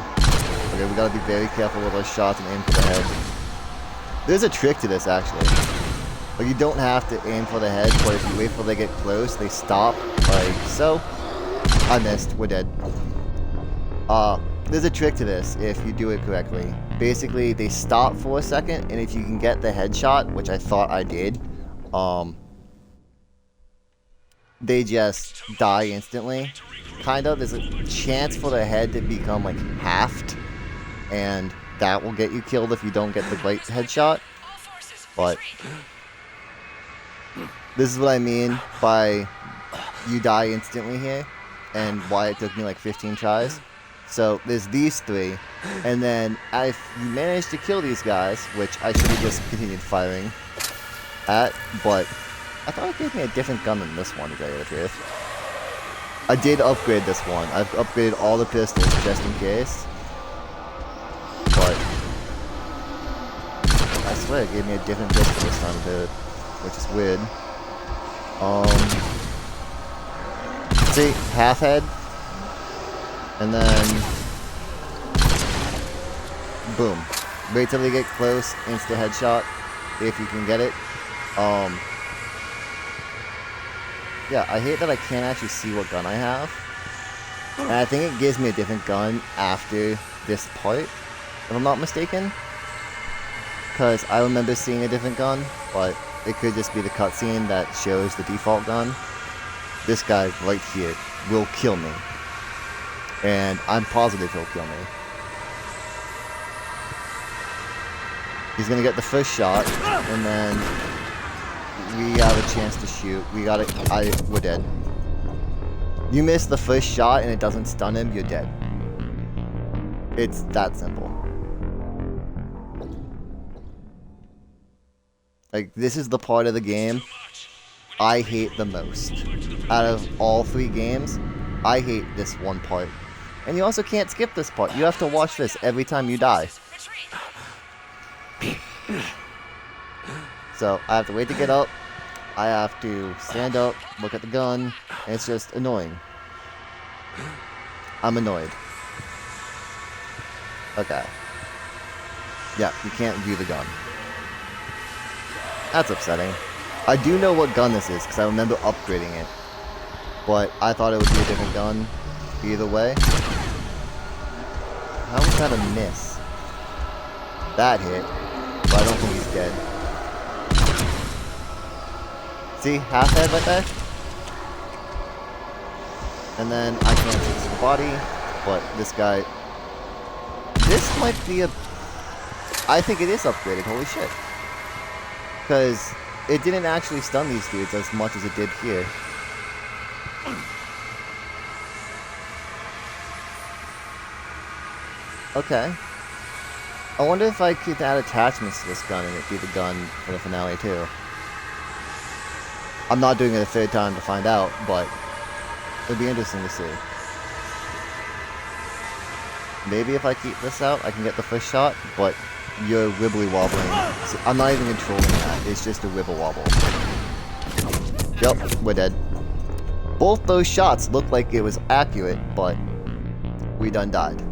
Okay, we gotta be very careful with our shots and aim for the head. There's a trick to this, actually. Like, you don't have to aim for the head, but if you wait till they get close, they stop. Like so. I missed. We're dead. There's a trick to this if you do it correctly. Basically, they stop for a second, and if you can get the headshot, which I thought I did, they just die instantly. Kind of. There's a chance for the head to become like halved, and that will get you killed if you don't get the right headshot. But this is what I mean by you die instantly here, and why it took me like 15 tries. So there's these three, and then if you manage to kill these guys, which I should have just continued firing at, but I thought it gave me a different gun than this one, to tell you the truth. I did upgrade this one. I've upgraded all the pistols just in case. But I swear it gave me a different pistol this time too, which is weird. See, half head, and then boom. Wait till they get close, insta headshot, if you can get it. Yeah, I hate that I can't actually see what gun I have. And I think it gives me a different gun after this part, if I'm not mistaken. Because I remember seeing a different gun, but it could just be the cutscene that shows the default gun. This guy right here will kill me. And I'm positive he'll kill me. He's gonna get the first shot, and then we have a chance to shoot. We got it. We're dead. You miss the first shot and it doesn't stun him, you're dead. It's that simple. Like, this is the part of the game I hate the most. Out of all 3 games, I hate this one part. And you also can't skip this part. You have to watch this every time you die. So, I have to wait to get up. I have to stand up, look at the gun, and it's just annoying. I'm annoyed. Okay. Yeah, you can't view the gun. That's upsetting. I do know what gun this is, because I remember upgrading it. But I thought it would be a different gun, either way. How was that a miss? That hit, but I don't think he's dead. See, half head right there? And then I can't see his body, but this guy... This might be a... I think it is upgraded, holy shit. Because it didn't actually stun these dudes as much as it did here. Okay. I wonder if I could add attachments to this gun and it'd be the gun for the finale too. I'm not doing it a 3rd time to find out, but it'd be interesting to see. Maybe if I keep this out, I can get the first shot, but you're wibbly wobbling. So I'm not even controlling that, it's just a wibble wobble. Yep, we're dead. Both those shots looked like it was accurate, but we done died.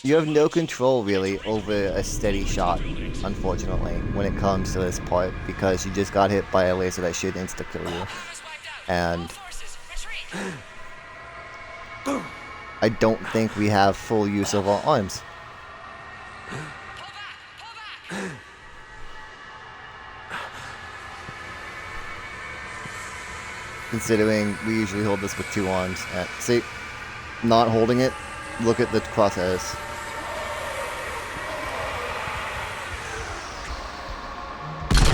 You have no control, really, over a steady shot, unfortunately, when it comes to this part, because you just got hit by a laser that should insta-kill you. And I don't think we have full use of our arms. Considering we usually hold this with 2 arms. And see, not holding it, look at the crosshairs.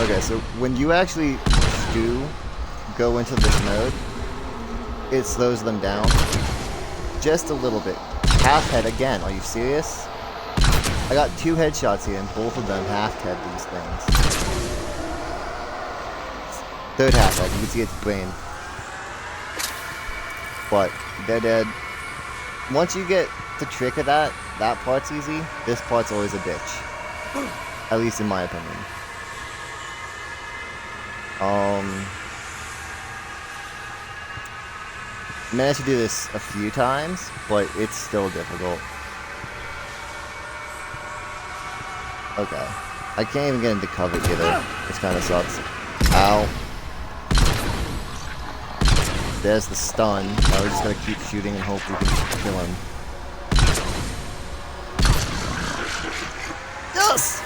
Okay, so when you actually do go into this mode, it slows them down just a little bit. Half head again, are you serious? I got 2 headshots here and both of them half-head these things. Third half-head, you can see its brain. But they're dead. Once you get the trick of that part's easy. This part's always a bitch. At least in my opinion. Managed to do this a few times, but it's still difficult. Okay. I can't even get into cover either, which kind of sucks. Ow. There's the stun. Now we're just gonna keep shooting and hope we can kill him. Yes!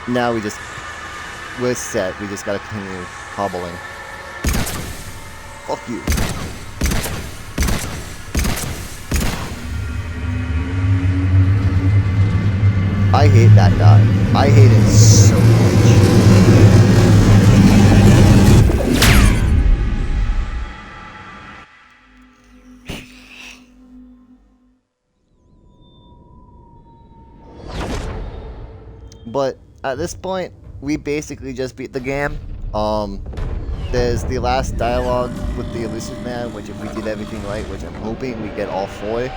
Now we're set. We just gotta continue hobbling. Fuck you. I hate that guy. I hate him so much. But at this point, we basically just beat the game. There's the last dialogue with the Elusive Man, which if we did everything right, which I'm hoping we get all 4.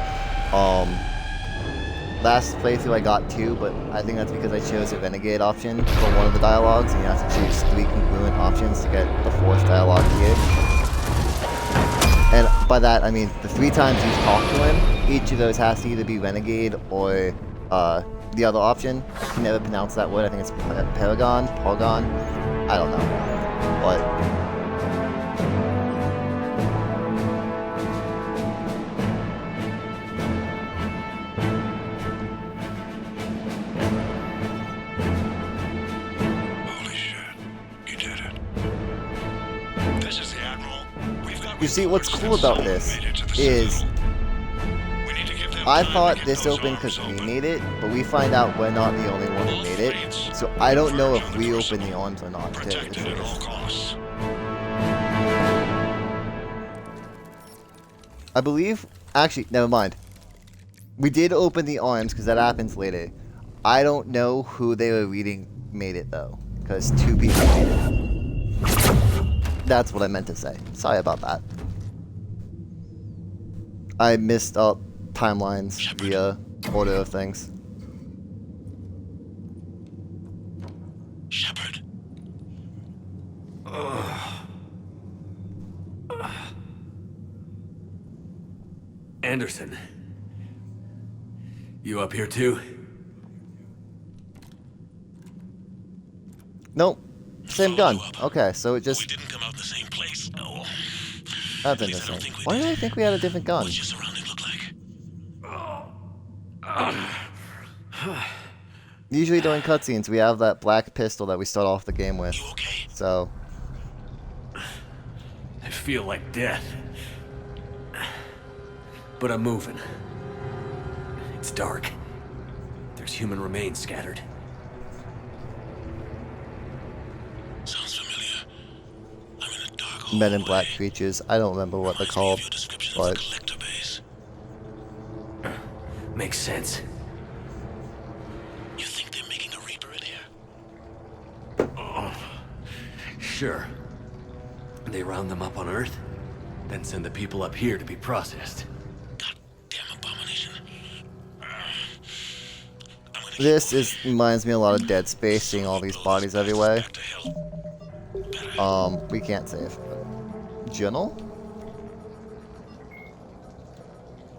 Last playthrough I got 2, but I think that's because I chose the Renegade option for one of the dialogues, and you have to choose 3 congruent options to get the 4th dialogue here. And by that, I mean the 3 times you talk to him, each of those has to either be Renegade or the other option. I can never pronounce that word. I think it's Paragon, I don't know, but. You see, what's cool about this is I thought this opened because we made it, but we find out we're not the only one who made it. So I don't know if we open the arms or not. I believe, actually, never mind. We did open the arms because that happens later. I don't know who they were reading made it though, because 2 people made it. That's what I meant to say. Sorry about that. I missed up timelines via order of things. Shepard. Anderson. You up here too? Nope. Same gun. Okay, so it just... We didn't come out the same place. No. That's interesting. Why did I think we had a different gun? What's your surrounding look like? Usually during cutscenes, we have that black pistol that we start off the game with. So... I feel like death. But I'm moving. It's dark. There's human remains scattered. Sounds familiar. I'm in a dark Men in Black creatures. I don't remember what they're called, but... Makes sense. You think they're making a Reaper in here? Sure. They round them up on Earth, then send the people up here to be processed. This reminds me a lot of Dead Space, seeing all these bodies everywhere. We can't save. Journal?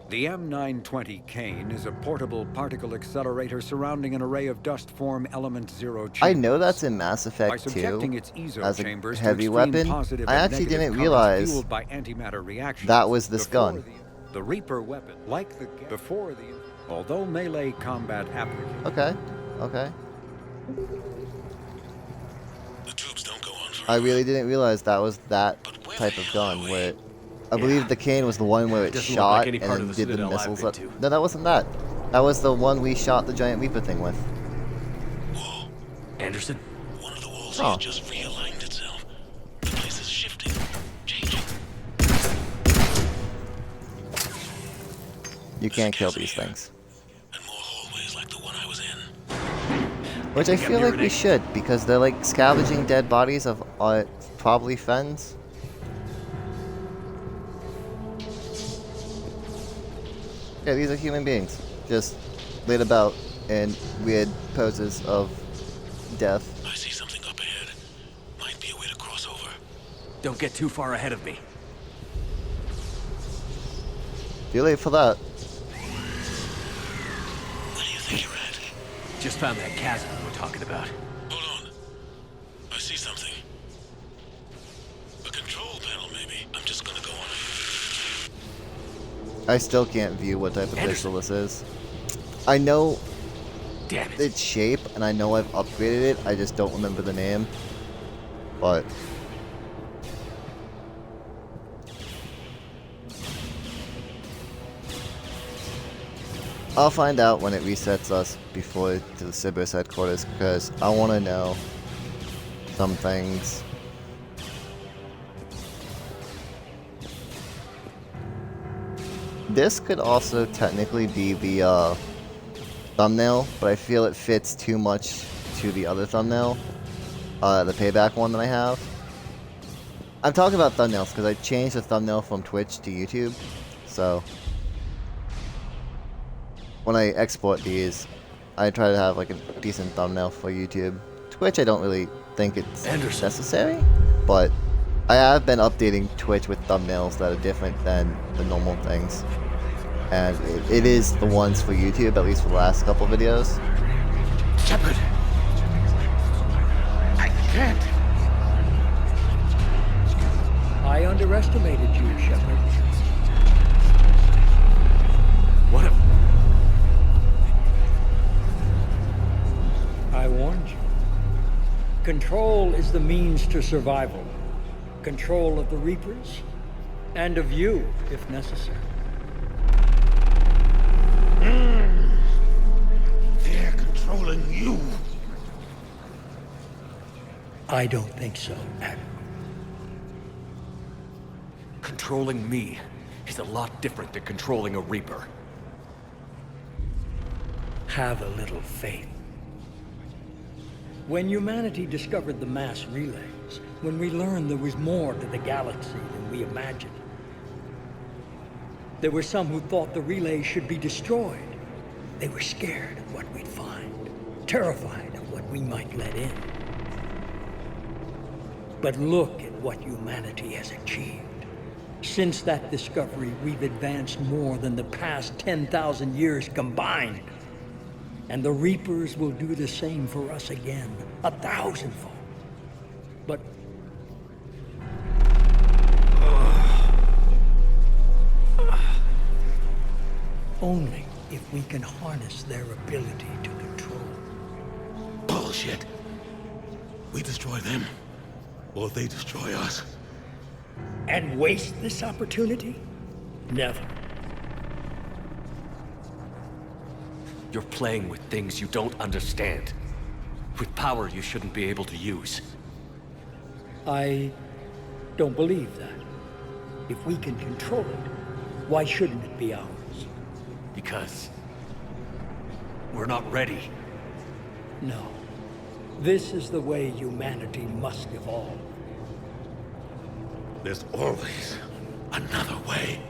The M920 Kane is a portable particle accelerator surrounding an array of dust-form element 0 chambers. I know that's in Mass Effect 2 as a heavy weapon. I actually didn't realize that was this gun. The Reaper weapon, like the before the... Although melee combat applicable... Okay, okay. I really didn't realize that was that type of gun where... I believe the Kane was the one where it Doesn't look shot like any and part then of the did the Citadel I've missiles been up. to. No, that wasn't that. That was the one we shot the giant Reaper thing with. Anderson? One of the walls Oh. has just realigned itself. The place is shifting, changing. You can't kill these things. And more hallways like the one I was in. Which I feel like we should, because they're like scavenging dead bodies of probably Fens. Yeah, these are human beings, just laid about in weird poses of death. I see something up ahead. Might be a way to cross over. Don't get too far ahead of me. Too late for that. Where do you think you're at? Just found that chasm we're talking about. Hold on. I see something. A control panel, maybe. I'm just gonna go on. I still can't view what type of pistol this is. I know Damn it. its shape, and I know I've upgraded it, I just don't remember the name. But... I'll find out when it resets us before to the Cerberus headquarters, because I want to know some things. This could also technically be the thumbnail, but I feel it fits too much to the other thumbnail, the payback one that I have. I'm talking about thumbnails because I changed the thumbnail from Twitch to YouTube, so when I export these, I try to have like a decent thumbnail for YouTube. Twitch, I don't really think it's necessary, but I have been updating Twitch with thumbnails that are different than the normal things. And it is the ones for YouTube, at least for the last couple videos. Shepard! I can't! I underestimated you, Shepard. What if... I warned you. Control is the means to survival. Control of the Reapers, and of you, if necessary. They're controlling you. I don't think so, Admiral. Controlling me is a lot different than controlling a Reaper. Have a little faith. When humanity discovered the mass relays, when we learned there was more to the galaxy than we imagined, there were some who thought the relays should be destroyed. They were scared of what we'd find, terrified of what we might let in. But look at what humanity has achieved. Since that discovery, we've advanced more than the past 10,000 years combined. And the Reapers will do the same for us again, 1,000-fold. But... only if we can harness their ability to control. Bullshit. We destroy them, or they destroy us. And waste this opportunity? Never. You're playing with things you don't understand. With power you shouldn't be able to use. I don't believe that. If we can control it, why shouldn't it be ours? Because... we're not ready. No. This is the way humanity must evolve. There's always another way.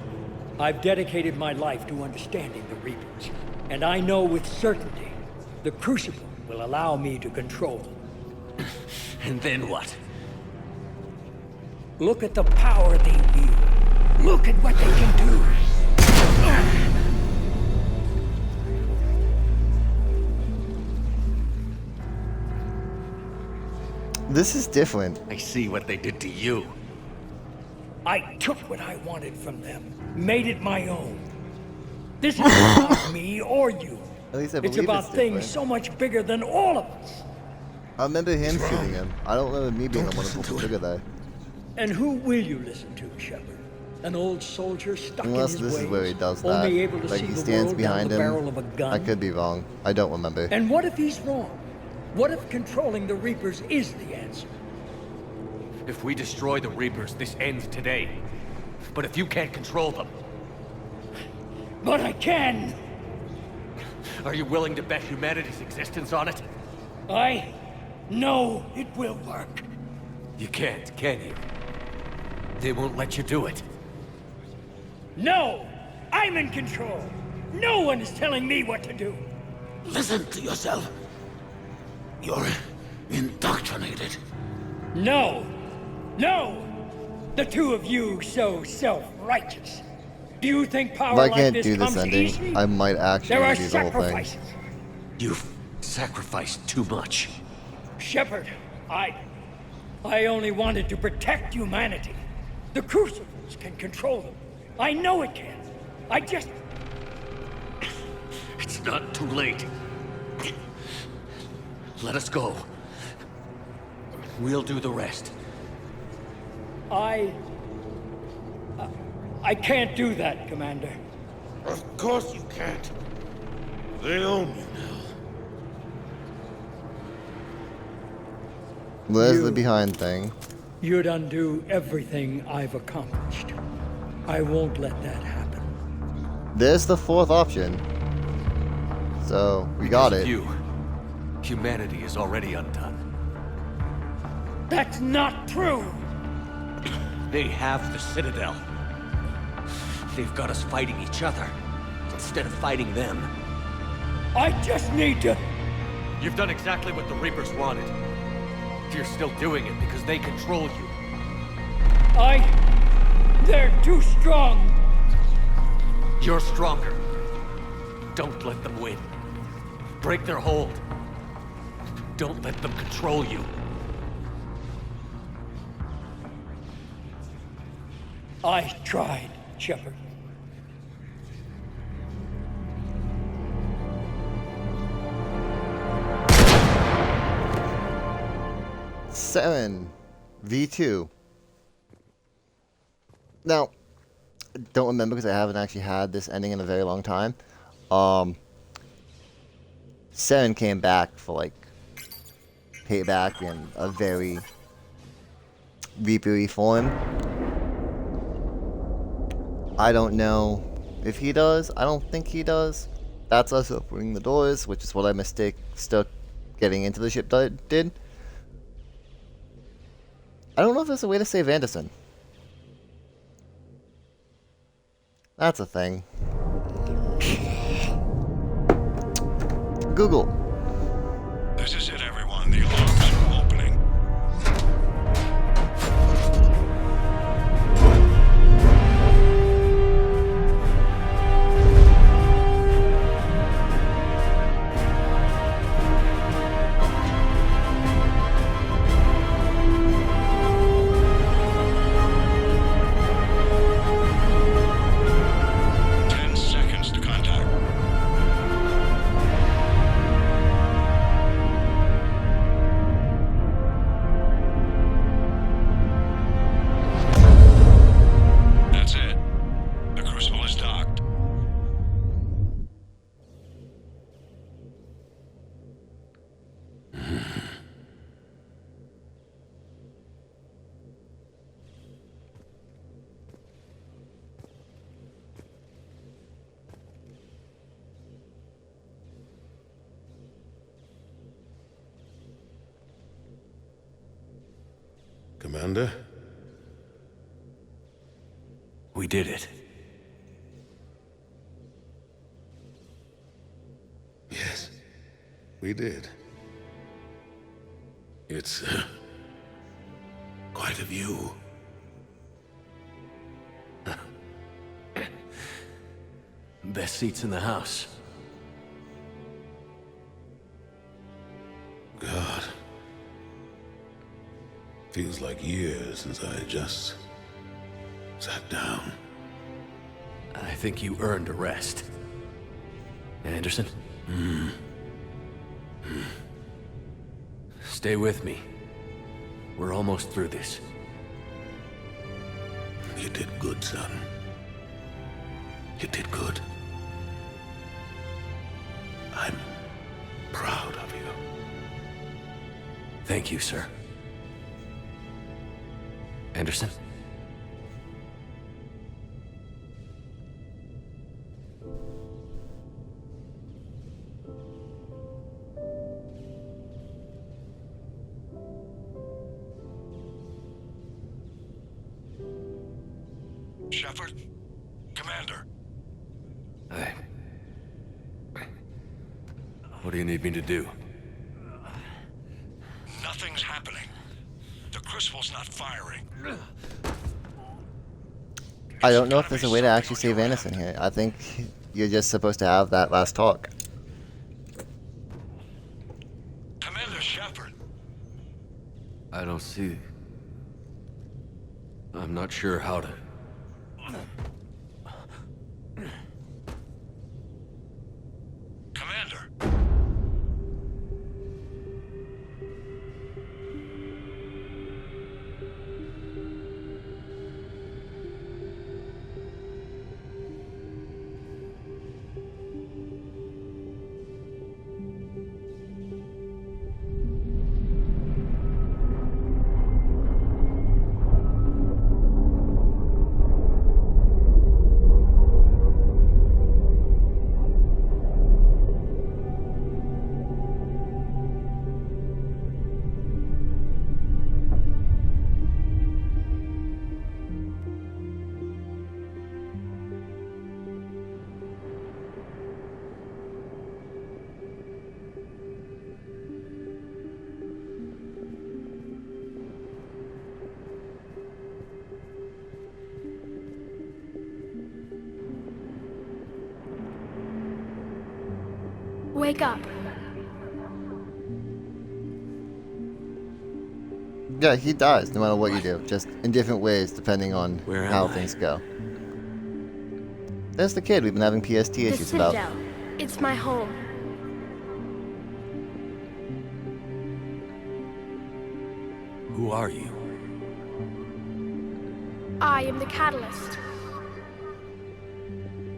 I've dedicated my life to understanding the Reapers, and I know with certainty the Crucible will allow me to control them. And then what? Look at the power they wield. Look at what they can do. This is different. I see what they did to you. I took what I wanted from them, made it my own. This isn't about me or you. At least I It's believe about it's things different. so much bigger than all of us. I remember him shooting him. I don't remember me being the one who pulled the trigger though. And who will you listen to, Shepard? An old soldier stuck Unless in his this ways, is where he does that. only able to Like see he the stands world behind down the him. barrel of a gun. I could be wrong. I don't remember. And what if he's wrong? What if controlling the Reapers is the answer? If we destroy the Reapers, this ends today. But if you can't control them... But I can! Are you willing to bet humanity's existence on it? I know it will work. You can't, can you? They won't let you do it. No! I'm in control! No one is telling me what to do! Listen to yourself. You're indoctrinated. No! No! The two of you so self-righteous. Do you think power If I like can't this do this comes ending, easily? I might actually There are do the whole thing. sacrifices. You've sacrificed too much. Shepard, I only wanted to protect humanity. The Crucibles can control them. I know it can. I just... It's not too late. Let us go. We'll do the rest. I can't do that, Commander. Of course you can't. They own you now. There's the behind thing. You'd undo everything I've accomplished. I won't let that happen. There's the fourth option. So, we got Because of it. you, humanity is already undone. That's not true! They have the Citadel. They've got us fighting each other, instead of fighting them. I just need to... You've done exactly what the Reapers wanted. You're still doing it because they control you. They're too strong! You're stronger. Don't let them win. Break their hold. Don't let them control you. I tried, Shepard. Seven V2. Now, I don't remember because I haven't actually had this ending in a very long time. 7 came back for like payback in a very Reaper-y form. I don't know if he does. I don't think he does. That's us opening the doors, which is what I stuck getting into the ship did. I don't know if there's a way to save Anderson. That's a thing. Google. This is it, everyone. The alarms are opening. Commander? We did it. Yes, we did. It's quite a view. Best seats in the house. God. Feels like years since I just sat down. I think you earned a rest. Anderson? Stay with me. We're almost through this. You did good, son. You did good. I'm proud of you. Thank you, sir. Anderson? Shepard? Commander? What do you need me to do? Nothing's happening. The Crucible's not firing. I don't know if there's a way to actually save Anderson here. I think you're just supposed to have that last talk. Commander Shepard. I don't see... I'm not sure how to... Commander. Wake up. Yeah, he dies no matter what you do, just in different ways depending on Where am how I? things go. There's the kid we've been having PST The issues about. Citadel. It's my home. Who are you? I am the Catalyst.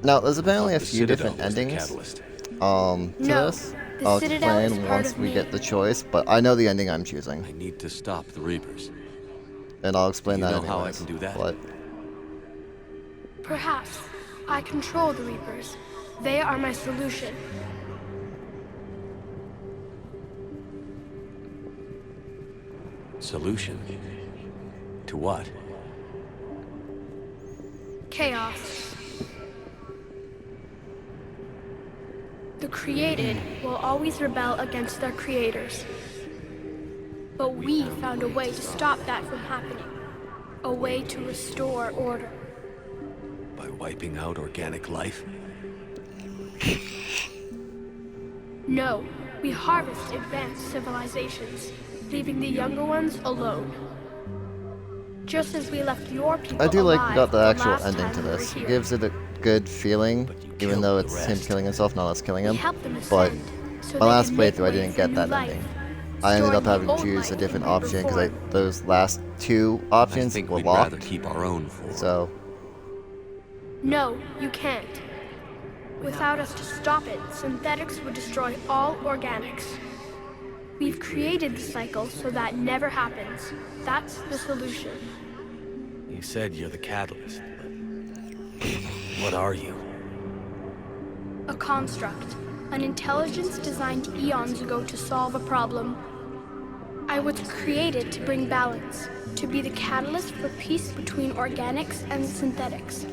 Now, there's apparently a The few Citadel different was the endings catalyst. to No, this. the I'll Citadel is explain part once of we me. get the choice, but I know the ending I'm choosing, I need to stop the Reapers. and I'll explain You that know how I anyways. can do that? But Perhaps. I control the Reapers. They are my solution. Solution? To what? Chaos. The created will always rebel against their creators. But we found a way to stop that from happening. A way to restore order. By wiping out organic life? No, we harvest advanced civilizations, leaving the younger ones alone. Just as we left your people I do like alive got the actual last ending time to we were this. It here. gives it a good feeling, even though it's him killing himself, not us killing him. helped them But ascend, so my they last can make playthrough, I way didn't for get new that life, ending. I ended up storing the having to old choose a life different we option because reformed. those last two options I think were we'd locked. rather keep our own form. So No, you can't. Without us to stop it, synthetics would destroy all organics. We've created the cycle so that never happens. That's the solution. You said you're the catalyst. But what are you? A construct. An intelligence designed eons ago to solve a problem. I was created to bring balance, to be the catalyst for peace between organics and synthetics.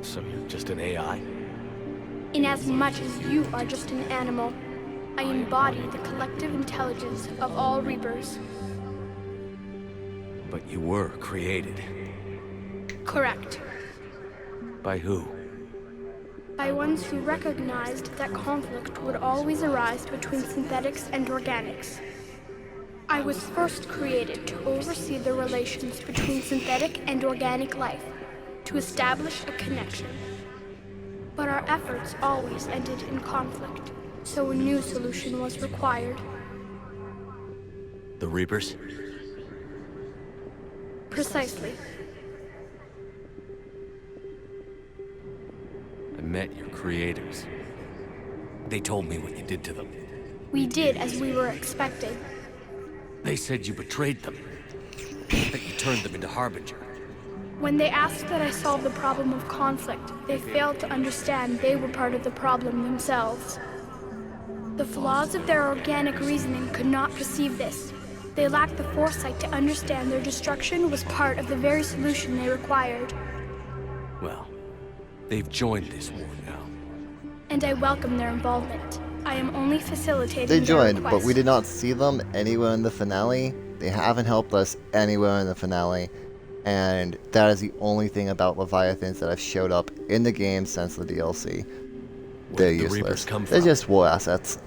So you're just an AI? In as much as you are just an animal, I embody the collective intelligence of all Reapers. But you were created. Correct. By who? By ones who recognized that conflict would always arise between synthetics and organics. I was first created to oversee the relations between synthetic and organic life, to establish a connection. But our efforts always ended in conflict, so a new solution was required. The Reapers? Precisely. I met your creators. They told me what you did to them. We did as we were expecting. They said you betrayed them. That you turned them into Harbinger. When they asked that I solve the problem of conflict, they failed to understand they were part of the problem themselves. The flaws of their organic reasoning could not perceive this. They lacked the foresight to understand their destruction was part of the very solution they required. Well, they've joined this war now. And I welcome their involvement. I am only facilitating They their joined, request. but we did not see them anywhere in the finale. They haven't helped us anywhere in the finale. And that is the only thing about Leviathans that have showed up in the game since the DLC. They're did the Reapers useless. come They're from? just war assets.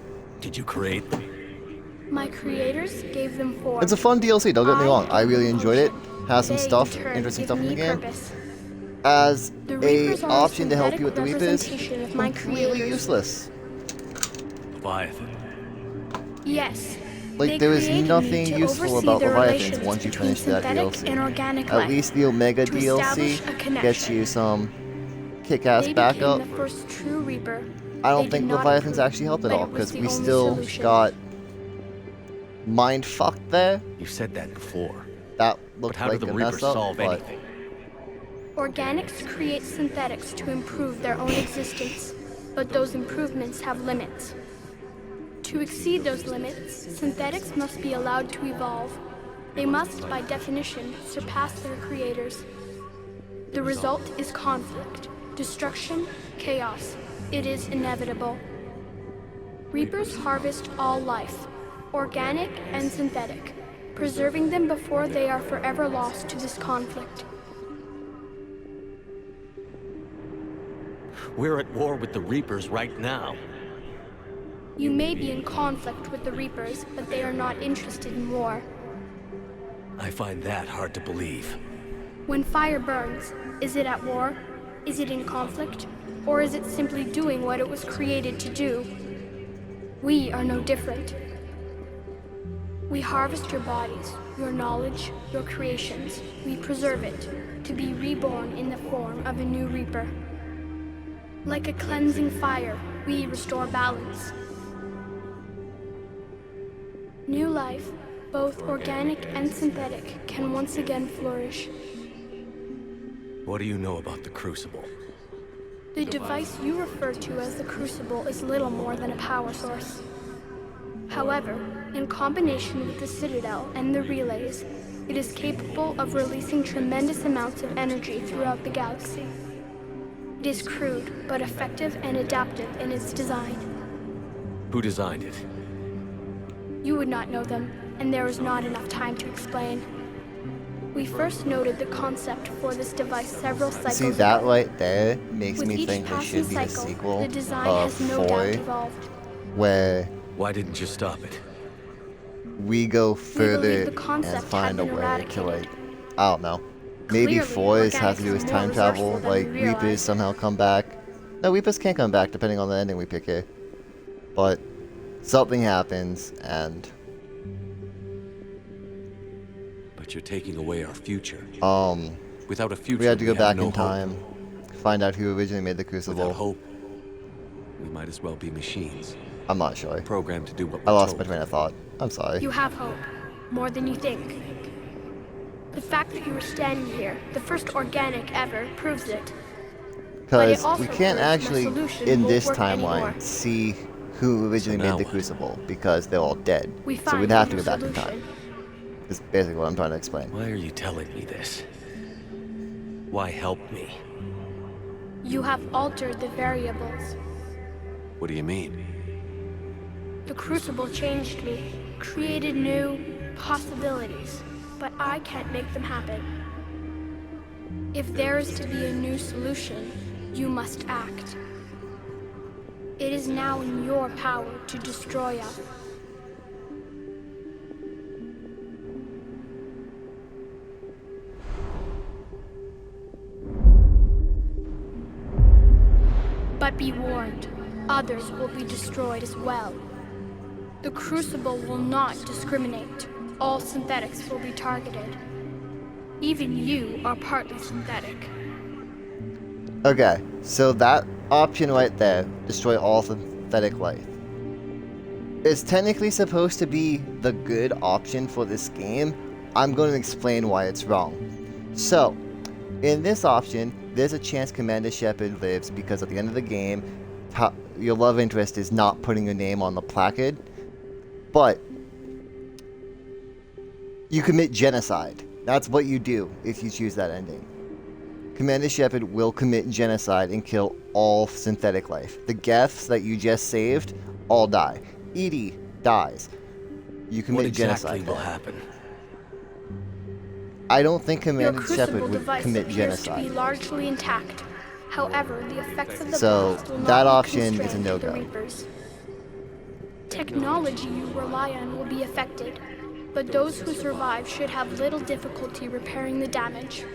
Did you create them? My creators gave them form. It's a fun DLC, don't get me wrong. I really enjoyed it. Has some They, in stuff, turn, interesting give stuff in the me game. purpose. As The a Reapers are a option to help you with the synthetic Reapers, representation of my completely creators. useless. Leviathan. Yes. Like, They there is created me nothing to useful oversee about the Leviathans relations once you between finish that synthetic DLC. and organic At life, least the Omega to establish a DLC connection. gets you some kick-ass They backup. became the first true Reaper. I They don't did think not Leviathans approve, actually helped at but all, it was because the we only still solution. got mind-fucked there. You said that before. That But looked how like did the a Reapers mess up, solve but anything? Organics create synthetics to improve their own existence, but those improvements have limits. To exceed those limits, synthetics must be allowed to evolve. They must, by definition, surpass their creators. The result is conflict, destruction, chaos. It is inevitable. Reapers harvest all life, organic and synthetic, preserving them before they are forever lost to this conflict. We're at war with the Reapers right now. You may be in conflict with the Reapers, but they are not interested in war. I find that hard to believe. When fire burns, is it at war? Is it in conflict? Or is it simply doing what it was created to do? We are no different. We harvest your bodies, your knowledge, your creations. We preserve it, to be reborn in the form of a new Reaper. Like a cleansing fire, we restore balance. New life, both organic and synthetic, can once again flourish. What do you know about the Crucible? The device you refer to as the Crucible is little more than a power source. However, in combination with the Citadel and the relays, it is capable of releasing tremendous amounts of energy throughout the galaxy. It is crude, but effective and adaptive in its design. Who designed it? You would not know them, and there is not enough time to explain. We first noted the concept for this device several cycles see that ago. right there makes With me each think there passing should be a cycle, sequel the design of has no doubt Foy, evolved. where Why didn't you stop it? we go believe further the concept and find a had been way to, like, eradicated. I don't know. Maybe Clearly, Foy's has to do organics with are more time travel, resourceful than like we Reapers realize. somehow come back. No, Reapers can't come back depending on the ending we pick here. But something happens, and But you're taking away our future. Without a future, we had to go have back no in hope. time, find out who originally made the Crucible. Without hope, we might as well be machines. I'm not sure. Programmed to do what I we're lost my told. train of thought. I'm sorry. You have hope, more than you think. The fact that you are standing here, the first organic ever, proves it. But it Because also we can't proves my actually, solution in won't this work timeline, anymore. see who originally So now made the what? Crucible, because they're all dead. We So find we'd have a to new go back in solution. time. Is basically what I'm trying to explain. Why are you telling me this? Why help me? You have altered the variables. What do you mean? The Crucible changed me, created new possibilities, but I can't make them happen. If there is to be a new solution, you must act. It is now in your power to destroy us. But be warned, others will be destroyed as well. The Crucible will not discriminate. All synthetics will be targeted. Even you are partly synthetic. Okay, so that option right there, destroy all synthetic life, is technically supposed to be the good option for this game. I'm going to explain why it's wrong. So, in this option, there's a chance Commander Shepard lives because at the end of the game, your love interest is not putting your name on the placard, but you commit genocide. That's what you do if you choose that ending. Commander Shepard will commit genocide and kill all synthetic life. The Geths that you just saved all die. EDI dies. You commit genocide. What exactly will happen? I don't think Commander Your Crucible Shepard would device commit appears genocide. to be largely intact. However, the effects of the So, blast will that not be option is a constrained to the no-go. Reapers. Technology you rely on will be affected, but those who survive should have little difficulty repairing the damage.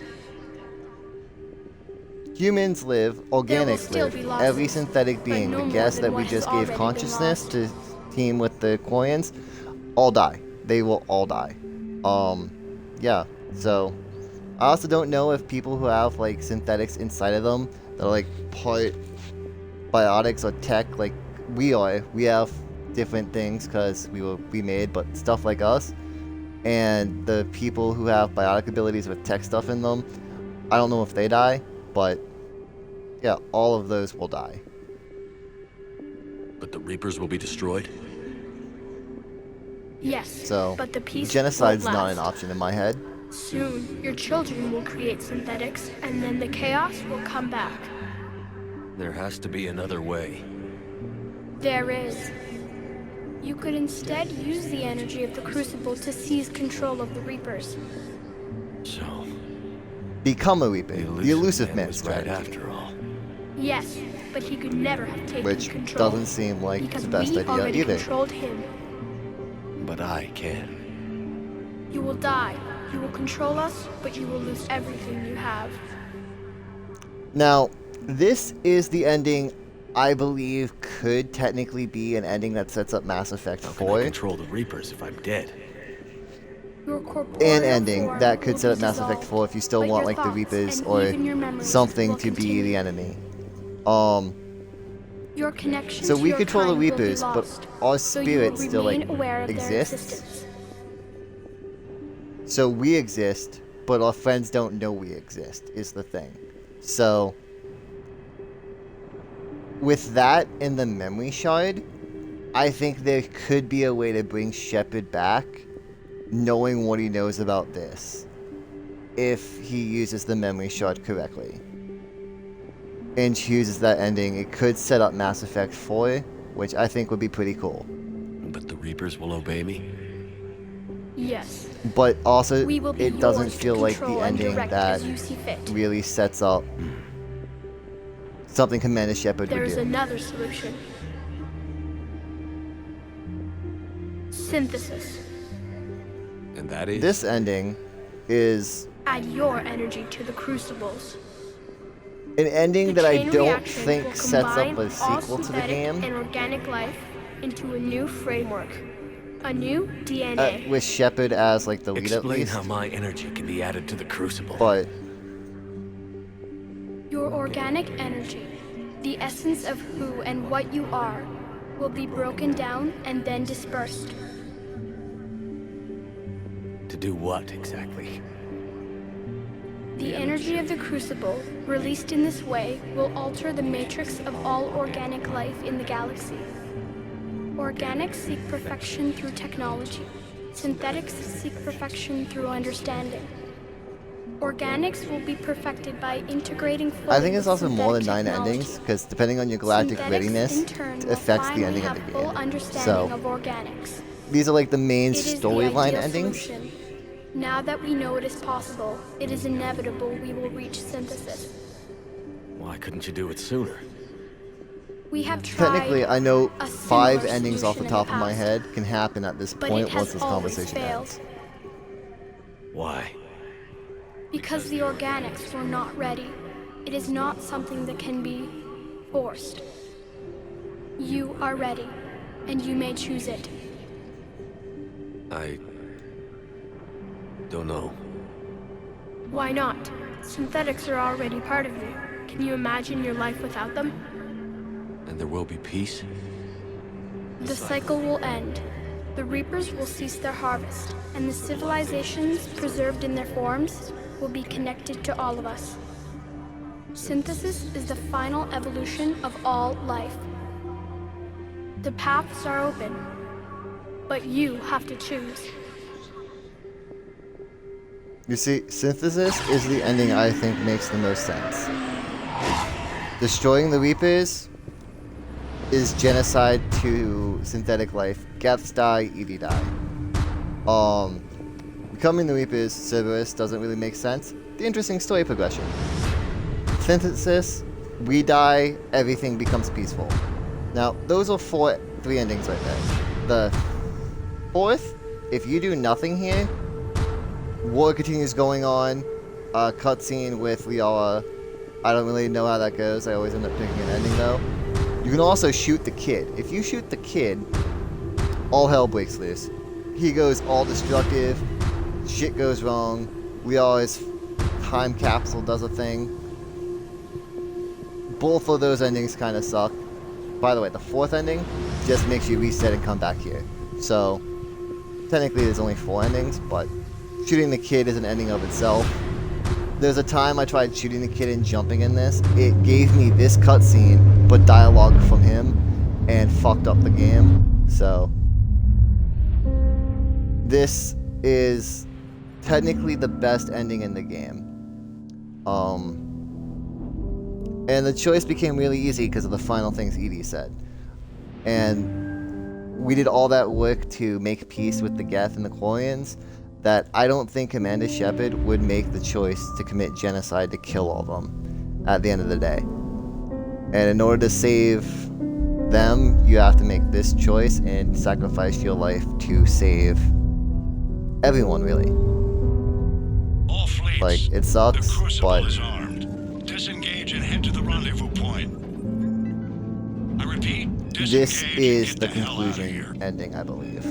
Humans live, organics still live. be losses, Every synthetic but being, no the more guess than that we what has just gave already been consciousness lost. to team with the Quarians, all die. They will all die. Yeah. So, I also don't know if people who have like synthetics inside of them that are like part biotics or tech, like we are. We have different things because we made, but stuff like us, and the people who have biotic abilities with tech stuff in them, I don't know if they die, but yeah, all of those will die. But the Reapers will be destroyed? Yes, So, but the peace genocide's won't not an last. option in my head. Soon, your children will create synthetics, and then the chaos will come back. There has to be another way. There is. You could instead use the energy of the Crucible to seize control of the Reapers. So, Become a Reaper. The elusive man was strategy. right after all. Yes, but he could never have taken Which control. doesn't seem like because the best we idea already either. controlled him. But I can. You will die. You will control us, but you will lose everything you have. Now, this is the ending I believe could technically be an ending that sets up Mass Effect 4. Control the Reapers if I'm dead. Your corporeal An ending form that could will set up be Mass Effect dissolved, 4 if you still but want your like the thoughts Reapers and or even your memories something will to be continue. the enemy. Your connection So to we your control the kind will be Reapers, but lost, our so you will spirit still like remain aware of their exists. existence. So we exist, but our friends don't know we exist, is the thing. So, with that in the memory shard, I think there could be a way to bring Shepard back, knowing what he knows about this, if he uses the memory shard correctly. And chooses that ending. It could set up Mass Effect 4, which I think would be pretty cool. But the Reapers will obey me? Yes. But also, We will be it doesn't yours to feel like the control and ending direct that as you see fit. really sets up something Commander Shepard would There's do. another solution. Synthesis. And that is? This ending is Add your energy to the crucibles. an ending The that I chain don't reaction think will sets up combine a sequel all to the synthetic game. and organic life into a new framework. A new DNA. With Shepard as like the lead at Explain least. how my energy can be added to the Crucible. But Your organic energy, the essence of who and what you are, will be broken down and then dispersed. To do what exactly? The energy of the Crucible, released in this way, will alter the matrix of all organic life in the galaxy. Organics seek perfection through technology. Synthetics seek perfection through understanding. Organics will be perfected by integrating fully I think it's with also more than synthetic 9 technology. endings, because depending on your galactic Synthetics, readiness, in turn, it will affects the finally ending have of the full game. understanding So, of organics. these are like the main It is the storyline ideal endings. solution. Now that we know it is possible, it is inevitable we will reach synthesis. Why couldn't you do it sooner? We have tried. Technically, I know a 5 similar endings off the solution in top of my past, head can happen at this but point it once has this always conversation failed. ends. Why? Because the organics were not ready. It is not something that can be forced. You are ready, and you may choose it. I don't know. Why not? Synthetics are already part of you. Can you imagine your life without them? And there will be peace? The cycle will end. The Reapers will cease their harvest, and the civilizations preserved in their forms will be connected to all of us. Synthesis is the final evolution of all life. The paths are open, but you have to choose. You see, synthesis is the ending I think makes the most sense. Destroying the Reapers is genocide to synthetic life. Geths die, Edie die. Becoming the Reapers, Cerberus doesn't really make sense. The interesting story progression. Synthesis, we die, everything becomes peaceful. Now, those are three endings right there. The fourth, if you do nothing here, war continues going on. Cutscene with Liara. I don't really know how that goes. I always end up picking an ending though. You can also shoot the kid. If you shoot the kid, all hell breaks loose. He goes all destructive. Shit goes wrong. Liara's time capsule does a thing. Both of those endings kind of suck. By the way, the fourth ending just makes you reset and come back here. So, technically there's only 4 endings, but shooting the kid is an ending of itself. There's a time I tried shooting the kid and jumping in this. It gave me this cutscene, but dialogue from him, and fucked up the game. So, this is technically the best ending in the game. And the choice became really easy because of the final things Edie said. And we did all that work to make peace with the Geth and the Quarians that I don't think Commander Shepard would make the choice to commit genocide to kill all of them at the end of the day. And in order to save them, you have to make this choice and sacrifice your life to save everyone, really. All fleets, like, it sucks, the Crucible but is armed. Disengage and head to the rendezvous point. I repeat, this is the conclusion ending, I believe.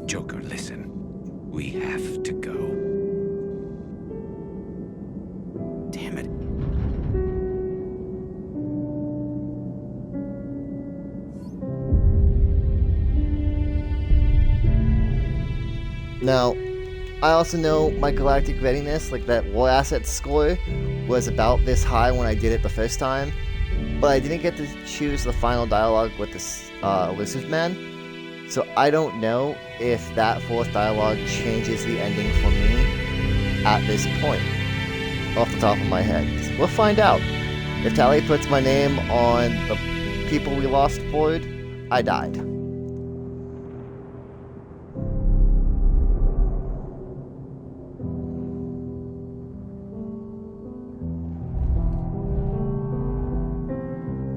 Joker, listen. We have to go. Damn it. Now, I also know my galactic readiness, like that war asset score, was about this high when I did it the first time, but I didn't get to choose the final dialogue with this Lizard Man, so I don't know if that 4th dialogue changes the ending for me at this point, off the top of my head. We'll find out. If Tali puts my name on the people we lost board, I died.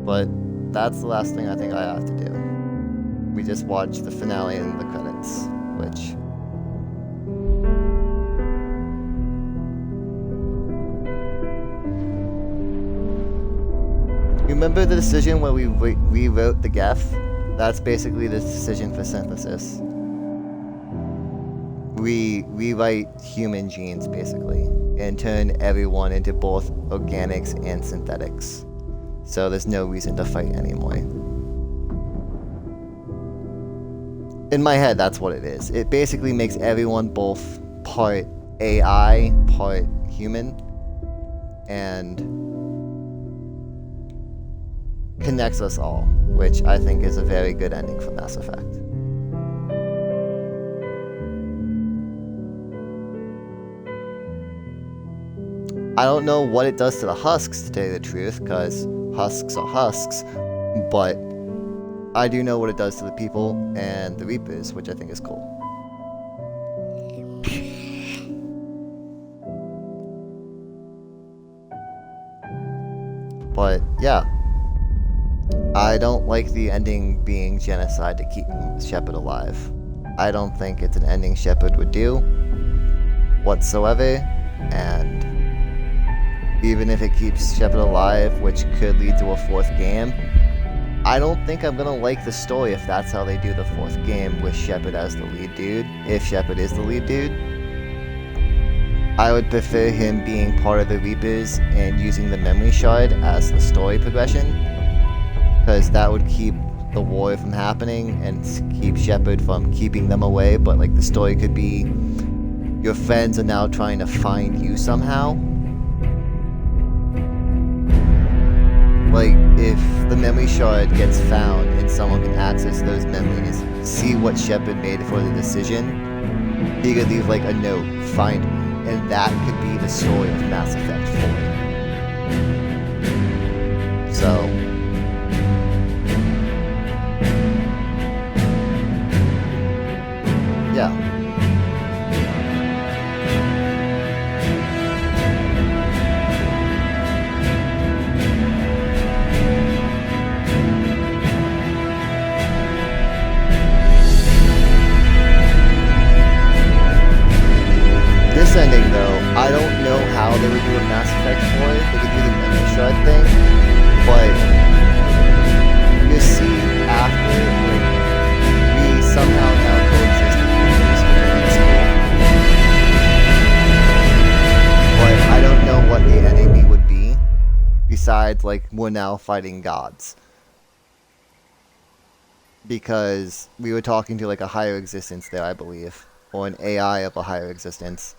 But that's the last thing I think I have to do. We just watched the finale and the credits, which... You remember the decision where we rewrote the Geth? That's basically the decision for synthesis. We rewrite human genes, basically, and turn everyone into both organics and synthetics. So there's no reason to fight anymore. In my head, that's what it is. It basically makes everyone both part AI, part human, and connects us all, which I think is a very good ending for Mass Effect. I don't know what it does to the husks, to tell you the truth, because husks are husks, but I do know what it does to the people and the Reapers, which I think is cool. But yeah, I don't like the ending being genocide to keep Shepard alive. I don't think it's an ending Shepard would do whatsoever, and even if it keeps Shepard alive, which could lead to a 4th game. I don't think I'm gonna like the story if that's how they do the 4th game with Shepard as the lead dude, if Shepard is the lead dude. I would prefer him being part of the Reapers and using the memory shard as the story progression, because that would keep the war from happening and keep Shepard from keeping them away, but like the story could be your friends are now trying to find you somehow. Like, if the memory shard gets found and someone can access those memories, see what Shepard made for the decision, he could leave like a note, find me, and that could be the story of Mass Effect 4. So, yeah. This ending, though, I don't know how they would do a Mass Effect 4. They could do the memory shard thing, but you see after, like, we somehow now coexist with humans, which I think is cool. But I don't know what the enemy would be, besides, like, we're now fighting gods. Because we were talking to, like, a higher existence there, I believe. Or an AI of a higher existence.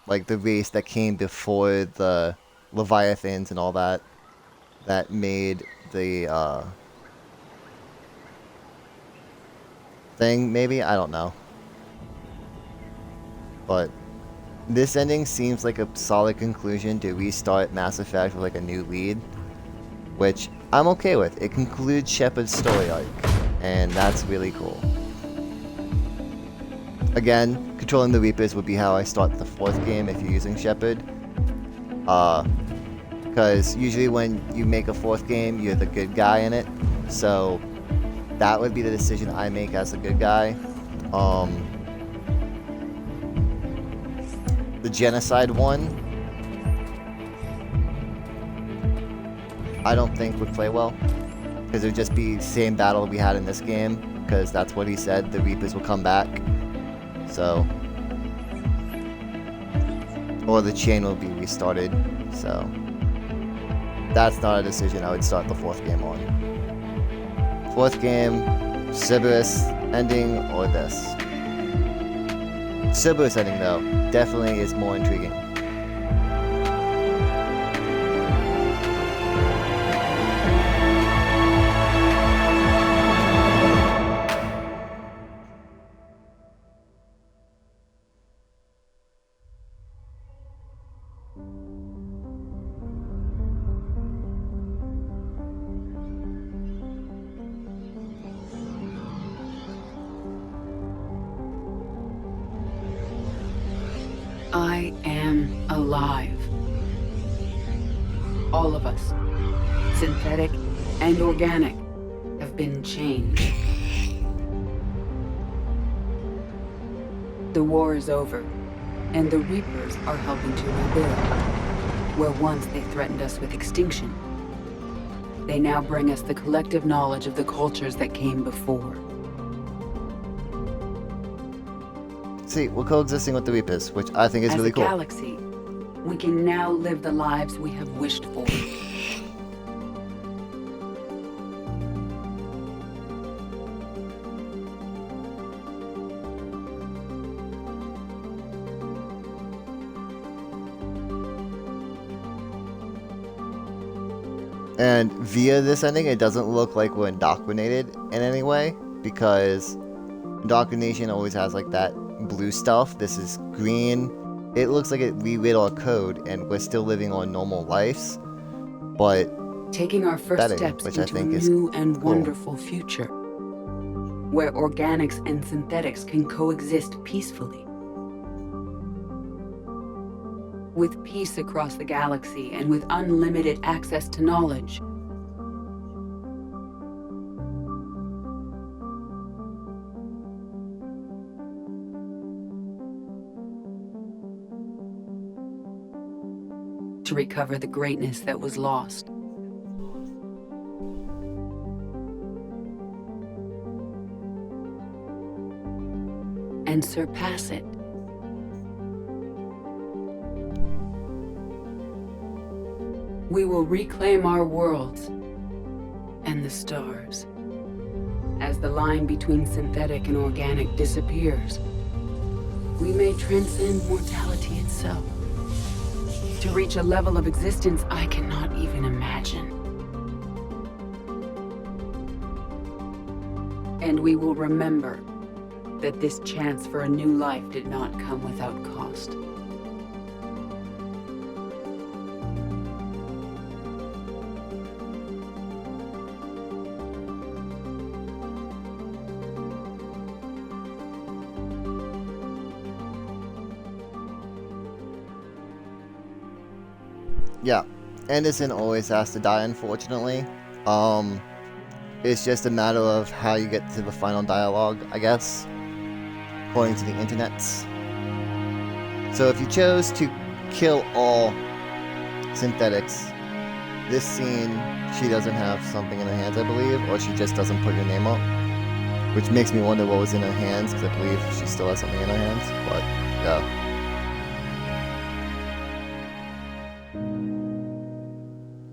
Like the race that came before the Leviathans and all that made the thing, maybe? I don't know. But this ending seems like a solid conclusion to restart Mass Effect with like a new lead, which I'm okay with. It concludes Shepard's story arc, and that's really cool. Again, controlling the Reapers would be how I start the 4th game if you're using Shepard. Because usually when you make a 4th game, you're the good guy in it. So that would be the decision I make as a good guy. The genocide one, I don't think would play well. Because it would just be the same battle we had in this game. Because that's what he said, the Reapers will come back. So, or the chain will be restarted, so that's not a decision I would start the 4th game on. 4th game, Cerberus ending or this. Cerberus ending though, definitely is more intriguing. I am alive. All of us, synthetic and organic, have been changed. The war is over, and the Reapers are helping to rebuild. Where once they threatened us with extinction, they now bring us the collective knowledge of the cultures that came before. See, we're coexisting with the Reapers, which I think is really cool. As a galaxy, we can now live the lives we have wished for. And via this ending, it doesn't look like we're indoctrinated in any way, because indoctrination always has like that blue stuff. This is green. It looks like it rewrote our code and we're still living our normal lives, but taking our first setting, steps which I into a think is new and cool. wonderful future, where organics and synthetics can coexist peacefully. With peace across the galaxy and with unlimited access to knowledge, to recover the greatness that was lost. And surpass it. We will reclaim our worlds and the stars. As the line between synthetic and organic disappears, we may transcend mortality itself to reach a level of existence I cannot even imagine. And we will remember that this chance for a new life did not come without cost. Yeah, Anderson always has to die, unfortunately. It's just a matter of how you get to the final dialogue, I guess, according to the internets. So if you chose to kill all synthetics, this scene, she doesn't have something in her hands, I believe, or she just doesn't put your name up, which makes me wonder what was in her hands, because I believe she still has something in her hands, but yeah.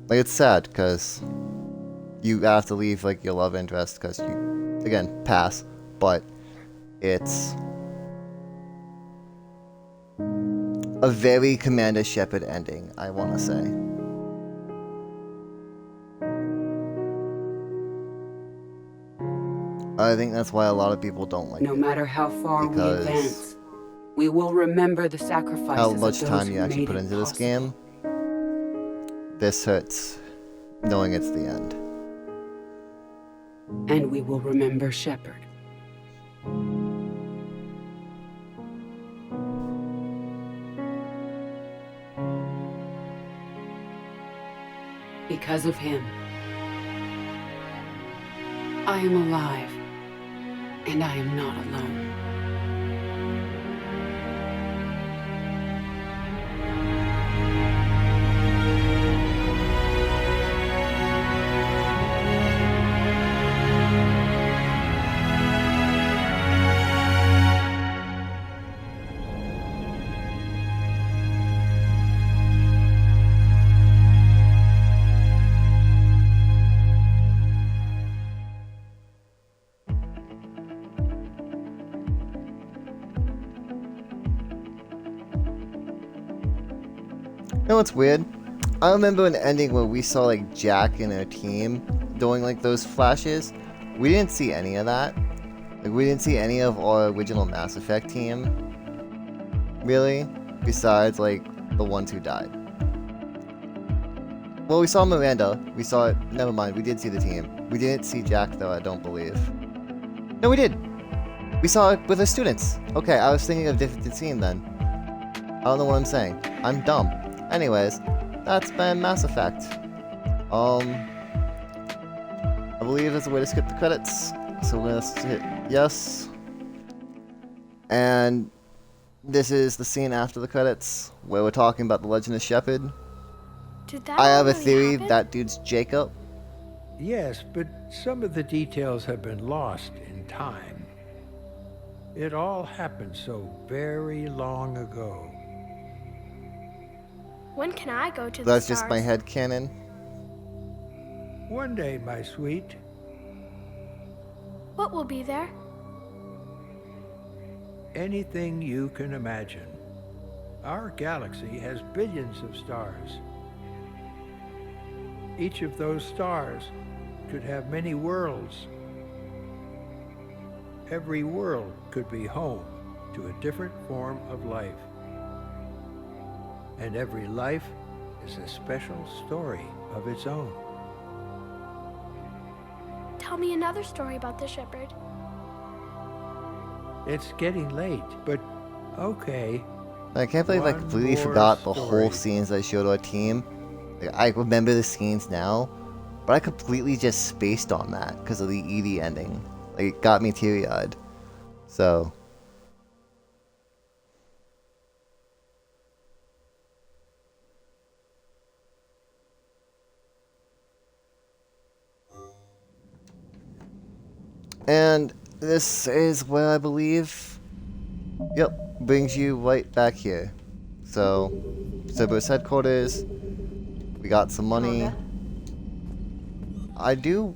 Like, it's sad, because you have to leave, like, your love interest, because you, again, pass, but it's a very Commander Shepard ending, I want to say. I think that's why a lot of people don't like it. No matter how far we advance, we will remember the sacrifices how of much those time who you actually made put it into this possible. game. This hurts, knowing it's the end. And we will remember Shepard. Because of him, I am alive, and I am not alone. You know what's weird? I remember an ending where we saw like Jack and her team doing like those flashes. We didn't see any of that. Like we didn't see any of our original Mass Effect team. Really? Besides like the ones who died. Well, we saw Miranda. We saw it. Never mind. We did see the team. We didn't see Jack though, I don't believe. No, we did. We saw it with her students. Okay, I was thinking of a different scene then. I don't know what I'm saying. I'm dumb. Anyways, that's been Mass Effect. I believe there's a way to skip the credits. So we're gonna hit yes. And this is the scene after the credits, where we're talking about the Legend of Shepard. Did that I have a really theory happen? that dude's Jacob. Yes, but some of the details have been lost in time. It all happened so very long ago. When can I go to the That's stars? just my head canon. One day, my sweet. What will be there? Anything you can imagine. Our galaxy has billions of stars. Each of those stars could have many worlds. Every world could be home to a different form of life. And every life is a special story of its own. Tell me another story about the shepherd. It's getting late, but okay. I can't believe I One completely more forgot the story. whole scenes I showed our team. Like, I remember the scenes now, but I completely just spaced on that because of the Edie ending. Like, it got me teary-eyed. So... And this is where I believe, yep, brings you right back here. So, Cerberus headquarters, we got some money. I do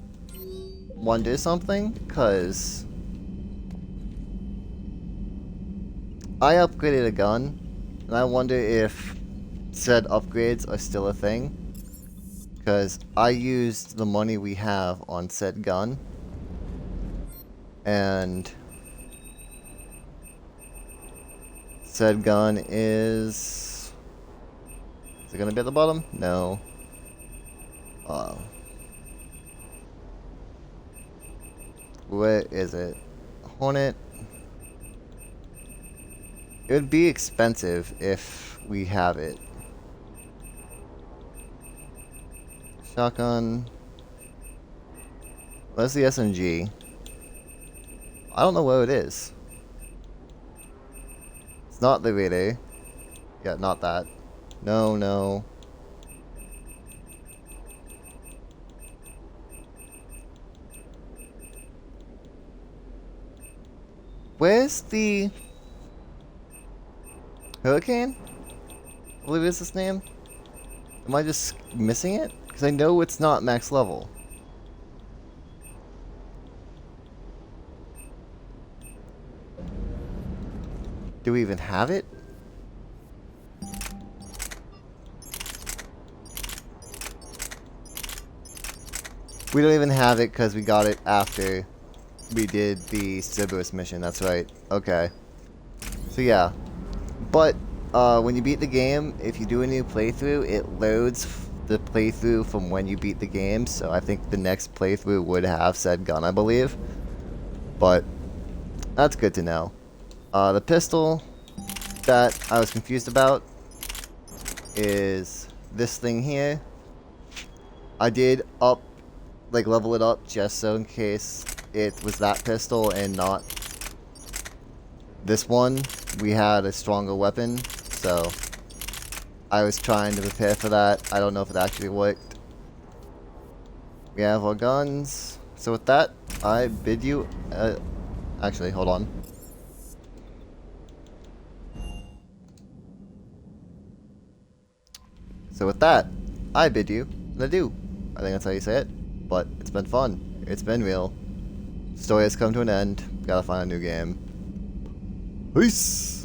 wonder something, because I upgraded a gun, and I wonder if said upgrades are still a thing, because I used the money we have on said gun, and said gun is it gonna be at the bottom? No. Where is it? Hornet. It would be expensive if we have it. Shotgun. Where's the SMG? I don't know where it is. It's not the radar. Yeah, not that. No, no. Where's the Hurricane? I believe is this name. Am I just missing it? Because I know it's not max level. Do we even have it? We don't even have it because we got it after we did the Cerberus mission. That's right. Okay. So yeah. But when you beat the game, if you do a new playthrough, it loads the playthrough from when you beat the game. So I think the next playthrough would have said gun, I believe. But that's good to know. The pistol that I was confused about is this thing here. I did level it up just so in case it was that pistol and not this one. We had a stronger weapon, so I was trying to prepare for that. I don't know if it actually worked. We have our guns. So with that, I bid you... actually, hold on. So with that, I bid you adieu. I think that's how you say it. But it's been fun. It's been real. Story has come to an end. Gotta find a new game. Peace!